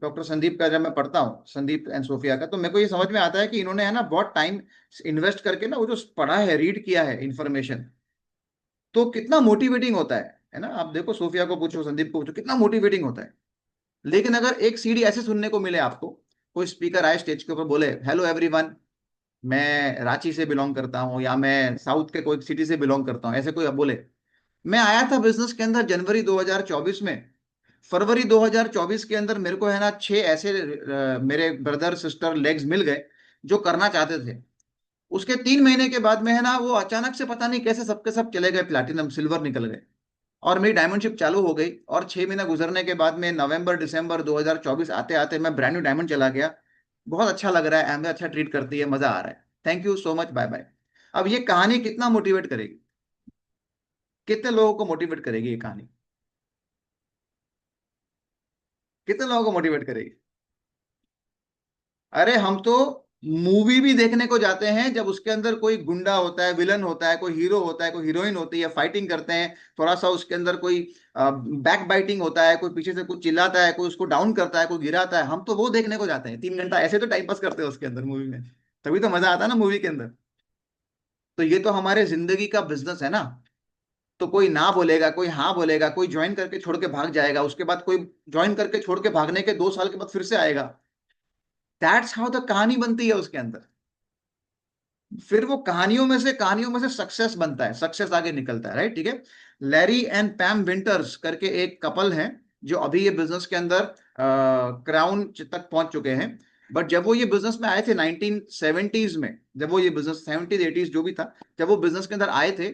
डॉक्टर संदीप का जब मैं पढ़ता हूँ, संदीप एंड सोफिया का, तो मेरे को ये समझ में आता है कि इन्होंने है ना बहुत टाइम इन्वेस्ट करके ना वो जो पढ़ा है, रीड किया है इंफॉर्मेशन, तो कितना मोटिवेटिंग होता है ना। आप देखो, सोफिया को पूछो, संदीप को पूछो, कितना मोटिवेटिंग होता है। लेकिन अगर एक सीडी ऐसे सुनने को मिले आपको, कोई स्पीकर आए स्टेज के ऊपर, बोले हेलो एवरीवन, मैं रांची से बिलोंग करता हूँ, या मैं साउथ के कोई सिटी से बिलोंग करता हूँ, ऐसे कोई अब बोले, मैं आया था बिजनेस के अंदर जनवरी 2024 में, फरवरी 2024 के अंदर मेरे को है ना 6 ऐसे मेरे ब्रदर सिस्टर लेग्स मिल गए जो करना चाहते थे। उसके 3 महीने के बाद में है ना वो अचानक से पता नहीं कैसे सबके सब चले गए, प्लैटिनम सिल्वर निकल गए, और मेरी डायमंडशिप चालू हो गई। और 6 महीना गुजरने के बाद में नवंबर दिसंबर 2024 आते आते मैं ब्रांड न्यू डायमंड चला गया। बहुत अच्छा लग रहा है, एम्बे अच्छा ट्रीट करती है, मजा आ रहा है, thank you so much, bye bye. अब ये कहानी कितना मोटिवेट करेगी, कितने लोगों को मोटिवेट करेगी ये कहानी, कितने लोगों को मोटिवेट करेगी? अरे हम तो मूवी भी देखने को जाते हैं जब उसके अंदर कोई गुंडा होता है, विलन होता है, कोई हीरो होता है, कोई हीरोइन होती है, फाइटिंग करते हैं, थोड़ा सा उसके अंदर कोई बैक बाइटिंग होता है, कोई पीछे से कुछ चिल्लाता है, कोई उसको डाउन करता है, कोई गिराता है, हम तो वो देखने को जाते हैं 3 घंटा, ऐसे तो टाइम पास करते हैं उसके अंदर मूवी में, तभी तो मजा आता है ना मूवी के अंदर। तो ये तो हमारे जिंदगी का बिजनेस है ना। तो कोई ना बोलेगा, कोई हाँ बोलेगा, कोई ज्वाइन करके छोड़ के भाग जाएगा, उसके बाद कोई ज्वाइन करके छोड़ के भागने के 2 साल के बाद फिर से आएगा। दैट्स हाउ द कहानी बनती है उसके अंदर। फिर वो कहानियों में से सक्सेस बनता है, सक्सेस आगे निकलता है, राइट, ठीक है। लैरी एंड पैम विंटर्स करके एक कपल हैं जो अभी ये बिजनेस के अंदर क्राउन तक पहुंच चुके हैं। बट जब वो ये बिजनेस में आए थे 1970s में, जब वो ये बिजनेस 70s 80s जो भी था, जब वो बिजनेस के अंदर आए थे,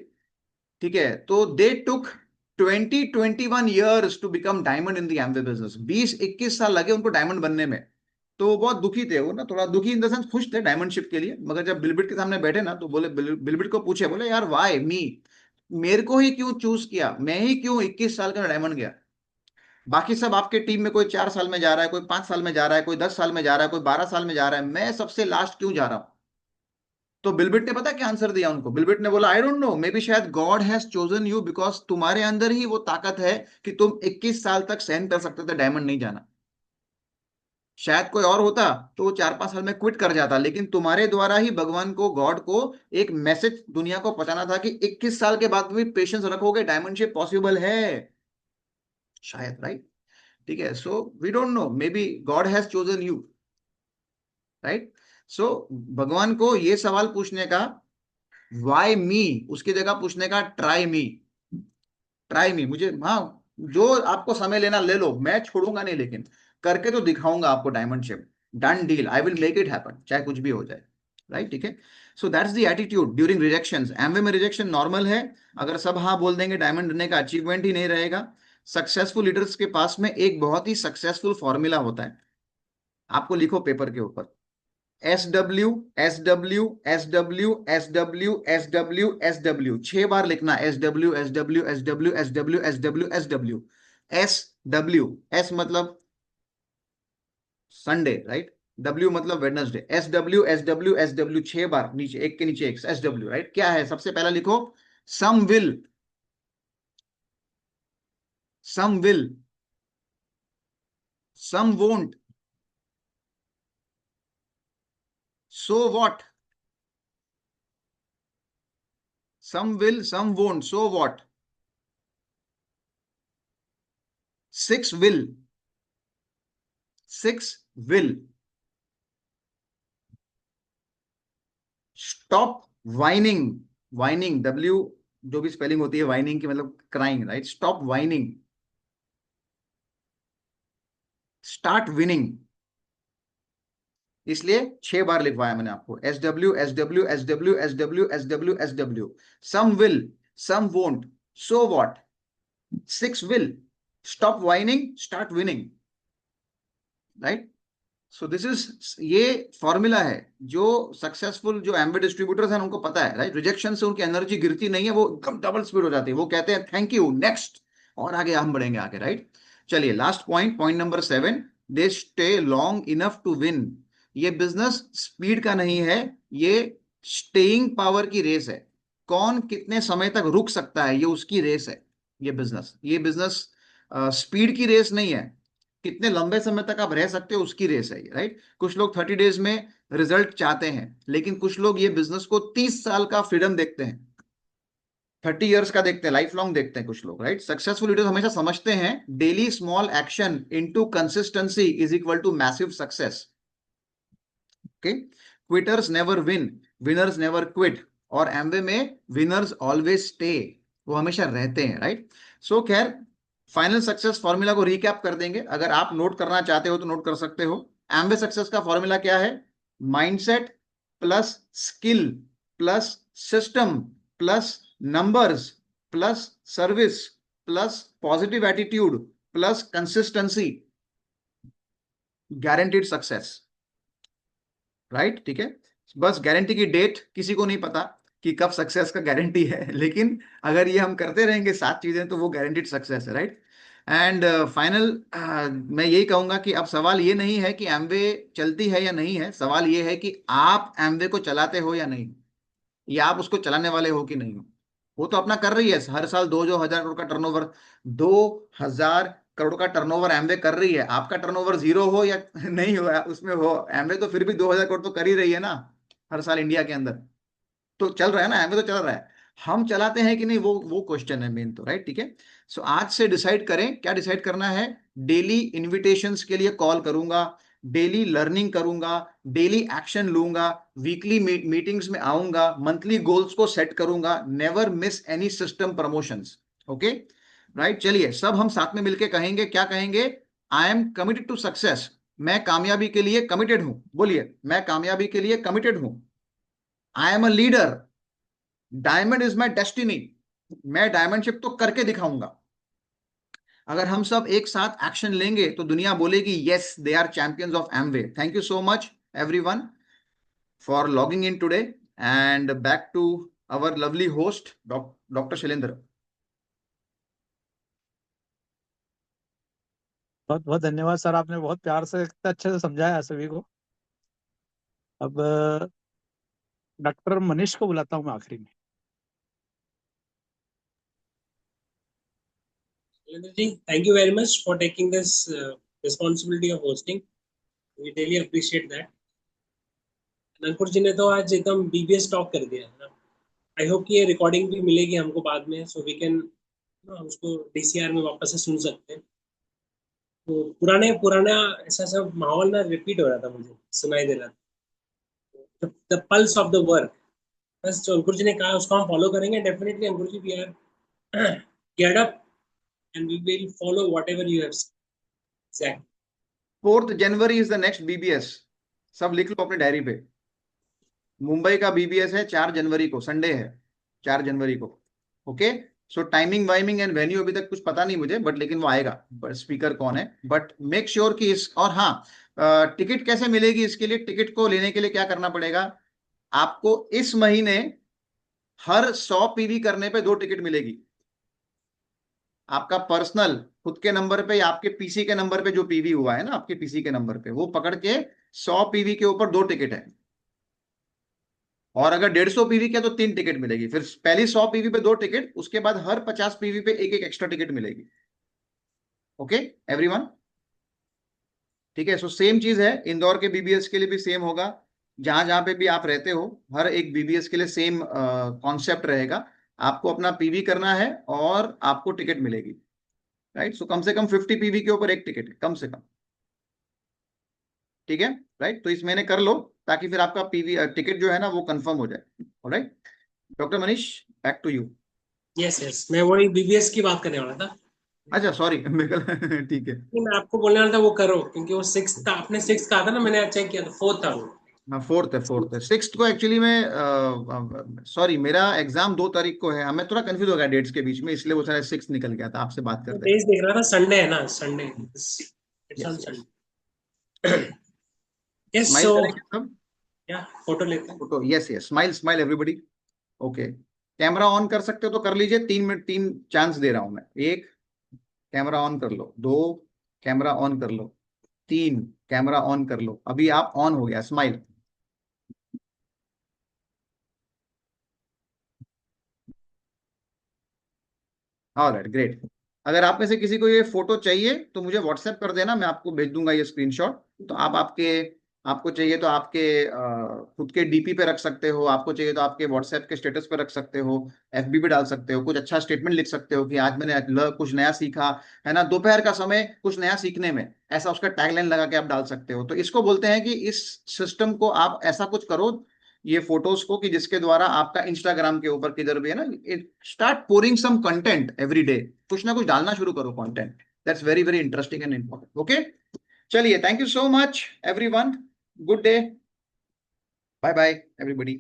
ठीक है, तो they took 20-21 years to become diamond in the Amway business. 20-21 साल लगे उनको डायमंड बनने में। तो वो बहुत दुखी थे, वो ना थोड़ा दुखी इन द सेंस, खुश थे डायमंडशिप के लिए, मगर जब बिलबिट के सामने बैठे ना तो बोले, बिलबिट को पूछे, बोले यार वाई मी, मेरे को ही क्यों चूज किया, मैं ही क्यों 21 साल का डायमंड गया? बाकी सब आपके टीम में कोई 4 साल में जा रहा है, कोई 5 साल में जा रहा है, कोई 10 साल में जा रहा है, कोई 12 साल में जा रहा है, मैं सबसे लास्ट क्यों जा रहा हूं? तो बिलबिट ने पता क्या आंसर दिया उनको? बिलबिट ने बोला, I don't know, maybe शायद god has chosen you because तुम्हारे अंदर ही वो ताकत है कि तुम 21 साल तक सहन कर सकते थे डायमंड नहीं जाना। शायद कोई और होता तो वो 4-5 साल में क्विट कर जाता, लेकिन तुम्हारे द्वारा ही भगवान को, गॉड को एक मैसेज दुनिया को पहुंचाना था कि 21 साल के बाद भी पेशेंस रखोगे, डायमंडशिप पॉसिबल है शायद, राइट, ठीक है। So we don't know, maybe god has chosen you, right. So भगवान को ये सवाल पूछने का, वाई मी, उसकी जगह पूछने का ट्राई मी, ट्राई मी, मुझे, हाँ, जो आपको समय लेना ले लो, मैं छोड़ूंगा नहीं, लेकिन करके तो दिखाऊंगा आपको diamondship, done deal, I will make it happen, चाहे कुछ भी हो जाए, राइट, ठीक है। So that's the attitude during rejections. Amway में रिजेक्शन नॉर्मल है, अगर सब हाँ बोल देंगे डायमंड बनने का अचीवमेंट ही नहीं रहेगा। सक्सेसफुल लीडर्स के पास में एक बहुत ही सक्सेसफुल फॉर्मूला होता है, आपको लिखो पेपर के ऊपर, SW SW SW SW SW SW, 6 बार लिखना, SW SW SW SW SW SW SW। S मतलब संडे, राइट, W मतलब वेडनेसडे, SW SW SW, 6 बार, नीचे एक के नीचे एक, SW, राइट। क्या है? सबसे पहला लिखो some will, some will, some won't, so what? Some will, some won't, so what? 6 will. 6 will. Stop whining. Whining, W जो भी स्पेलिंग होती है whining की मतलब crying, right? Stop whining. Start winning. इसलिए 6 बार लिखवाया मैंने आपको, SW SW SW SW SW SW. Some will, some won't, so what? 6 will. Stop whining, start winning. Right? So this is, ये फॉर्मूला है जो सक्सेसफुल जो एमबी डिस्ट्रीब्यूटर्स हैं उनको पता है, राइट? रिजेक्शन से उनकी एनर्जी गिरती नहीं है, वो एकदम डबल स्पीड हो जाती है, वो कहते हैं थैंक यू, नेक्स्ट, और आगे हम बढ़ेंगे आगे, राइट? चलिए last point, point number 7, they stay long enough to win. ये बिजनेस स्पीड का नहीं है, ये स्टेइंग पावर की रेस है. कौन कितने समय तक रुक सकता है, ये उसकी रेस है. ये बिजनेस स्पीड की रेस नहीं है, कितने लंबे समय तक आप रह सकते हो उसकी रेस है ये, राइट? कुछ लोग 30 डेज में रिजल्ट चाहते हैं, लेकिन कुछ लोग ये बिजनेस को 30 साल का फ्रीडम देखते हैं, 30 इयर्स का देखते हैं, लाइफ लॉन्ग देखते हैं कुछ लोग, राइट? सक्सेसफुल लीडर्स हमेशा समझते हैं daily small action into consistency is equal to massive success. Okay, quitters never win, winners never quit, और एमवे में विनर्स ऑलवेज स्टे, वो हमेशा रहते हैं, राइट? सो खैर, फाइनल सक्सेस फॉर्मूला को रिकैप कर देंगे, अगर आप नोट करना चाहते हो तो नोट कर सकते हो. एमवे सक्सेस का फॉर्मूला क्या है? Mindset plus skill plus system plus numbers plus service plus positive attitude plus consistency, guaranteed success, right? ठीक है, बस गारंटी की डेट किसी को नहीं पता कि कब सक्सेस का गारंटी है, लेकिन अगर ये हम करते रहेंगे 7 चीजें तो वो गारंटीड सक्सेस है, राइट? एंड फाइनल मैं यही कहूंगा कि अब सवाल ये नहीं है कि एमवे चलती है या नहीं है, सवाल ये है कि आप एमवे को चलाते हो या नहीं, या आप उसको चलाने वाले हो कि नहीं हो. वो तो अपना कर रही है, हर साल 2,000 करोड़ का टर्नओवर, 2,000 करोड़ का टर्नओवर एमवे कर रही है. आपका टर्नओवर 0 हो या नहीं हो उसमें हो, एमवे तो फिर भी 2,000 करोड़ तो कर ही रही है ना हर साल इंडिया के अंदर, तो चल रहा है ना, एमवे तो चल रहा है. हम चलाते हैं कि नहीं, वो क्वेश्चन है मेन तो, राइट? ठीक है, सो आज से डिसाइड करें क्या डिसाइड करना है. डेली इनविटेशंस के लिए कॉल करूंगा, डेली लर्निंग करूंगा, डेली एक्शन लूंगा, वीकली मीटिंग्स में आऊंगा, मंथली गोल्स को सेट करूंगा, never miss any system promotions. Okay, right? चलिए सब हम साथ में मिलके कहेंगे, क्या कहेंगे? I am committed to success. मैं कामयाबी के लिए कमिटेड हूं. बोलिए, मैं कामयाबी के लिए कमिटेड हूं. I am a leader, diamond is my destiny. मैं डायमंडशिप तो करके दिखाऊंगा. अगर हम सब एक साथ एक्शन लेंगे तो दुनिया बोलेगी yes, they are champions of Amway. Thank you so much everyone for logging in today, and back to our lovely host doctor Shailendra. बहुत बहुत धन्यवाद सर, आपने बहुत प्यार से इतना अच्छे से समझाया सभी को. अब डॉक्टर मनीष को बुलाता हूँ मैं आखिरी में. Thank you very much for taking this responsibility of hosting. We really appreciate that. अंकुर जी ने तो आज एकदम BBS टॉक कर दिया है ना. आई होप कि ये रिकॉर्डिंग भी मिलेगी हमको बाद में, सो वी कैन हम उसको DCR में वापस से सुन सकते हैं. तो पुराना ऐसा सब माहौल ना रिपीट हो रहा था, मुझे सुनाई दे रहा था. The pulse of the work, बस जो अंकुर जी ने कहा उसको हम फॉलो करेंगे definitely. Ankur ji, we are geared up and we will follow whatever you have said. Exactly. 4th January is the next BBS. सब लिख लो अपने डायरी पे. मुंबई का BBS है 4 जनवरी को, संडे है 4 जनवरी को. ओके, सो टाइमिंग वाइमिंग एंड वेन्यू अभी तक कुछ पता नहीं मुझे, बट लेकिन वो आएगा. स्पीकर कौन है, बट मेक श्योर कि इस, और हाँ, टिकट कैसे मिलेगी, इसके लिए टिकट को लेने के लिए क्या करना पड़ेगा आपको? इस महीने हर 100 PV करने पे 2 टिकट मिलेगी. आपका पर्सनल खुद के नंबर पे या आपके PC के नंबर पे जो PV हुआ है ना, आपके PC के नंबर पे, वो पकड़ के 100 PV के ऊपर 2 टिकट है. और अगर 150 PV के तो 3 टिकट मिलेगी. फिर पहली 100 PV पे 2 टिकट, उसके बाद हर 50 PV पे एक एक्स्ट्रा टिकट मिलेगी. Okay everyone? ठीक है। सो सेम चीज है, इंदौर के बीबीएस के लिए भी सेम होगा, जहां जहां पे भी आप रहते हो हर एक बीबीएस के लिए सेम कॉन्सेप्ट रहेगा। आपको अपना पीवी करना है और आपको टिकट मिलेगी, राइट। सो कम से कम 50 पीवी के ऊपर एक टिकट कम से कम, ठीक है, राइट। तो इस महीने कर लो ताकि फिर आपका पीवी टिकट जो है ना वो कंफर्म हो जाए। Alright, doctor Manish, back to you. Yes yes, मैं वही बीबीएस की बात करने वाला था। अच्छा सॉरी ठीक है। नहीं, मैं आपको बोलने वाला था वो करो, क्योंकि वो 6 था, आपने 6 कहा था ना, मैंने चेक किया था 4 था वो। हाँ, फोर्थ है। सिक्स्थ को एक्चुअली में सॉरी, मेरा एग्जाम 2 तारीख को है। हमें थोड़ा कंफ्यूज हो गया डेट्स के बीच में, इसलिए वो सारा 6 निकल गया था आपसे बात करते डेज देख रहा था, संडे है ना, Sunday, it's on yes. Sunday. Yes, smile so करेंगे सब। या फोटो लेते हैं। Photo, yes yes, smile smile everybody. Okay, camera on कर सकते हो तो कर लीजिए। 3 मिनट, 3 चांस दे रहा हूं मैं। 1, कैमरा ऑन कर लो। 2, कैमरा ऑन कर लो। 3, कैमरा ऑन कर लो। अभी आप ऑन हो गया, स्माइल। Alright, great. अगर आप में से किसी को ये फोटो चाहिए तो मुझे व्हाट्सएप कर देना, मैं आपको भेज दूंगा ये स्क्रीनशॉट। तो आप आपको चाहिए तो आपके खुद के डीपी पे रख सकते हो, आपको चाहिए तो आपके व्हाट्सएप के स्टेटस पे रख सकते हो, एफबी पे डाल सकते हो, कुछ अच्छा स्टेटमेंट लिख सकते हो कि आज मैंने कुछ नया सीखा है ना, दोपहर का समय कुछ नया सीखने में, ऐसा उसका टैगलाइन लगा के आप डाल सकते हो। तो इसको बोलते हैं कि इस सिस्टम को आप ऐसा कुछ करो, ये फोटोज को, कि जिसके द्वारा आपका इंस्टाग्राम के ऊपर किधर भी है ना, start pouring some content every day. कुछ ना कुछ डालना शुरू करो content. That's very very interesting and important. Okay, चलिए, thank you so much everyone, good day, bye bye everybody.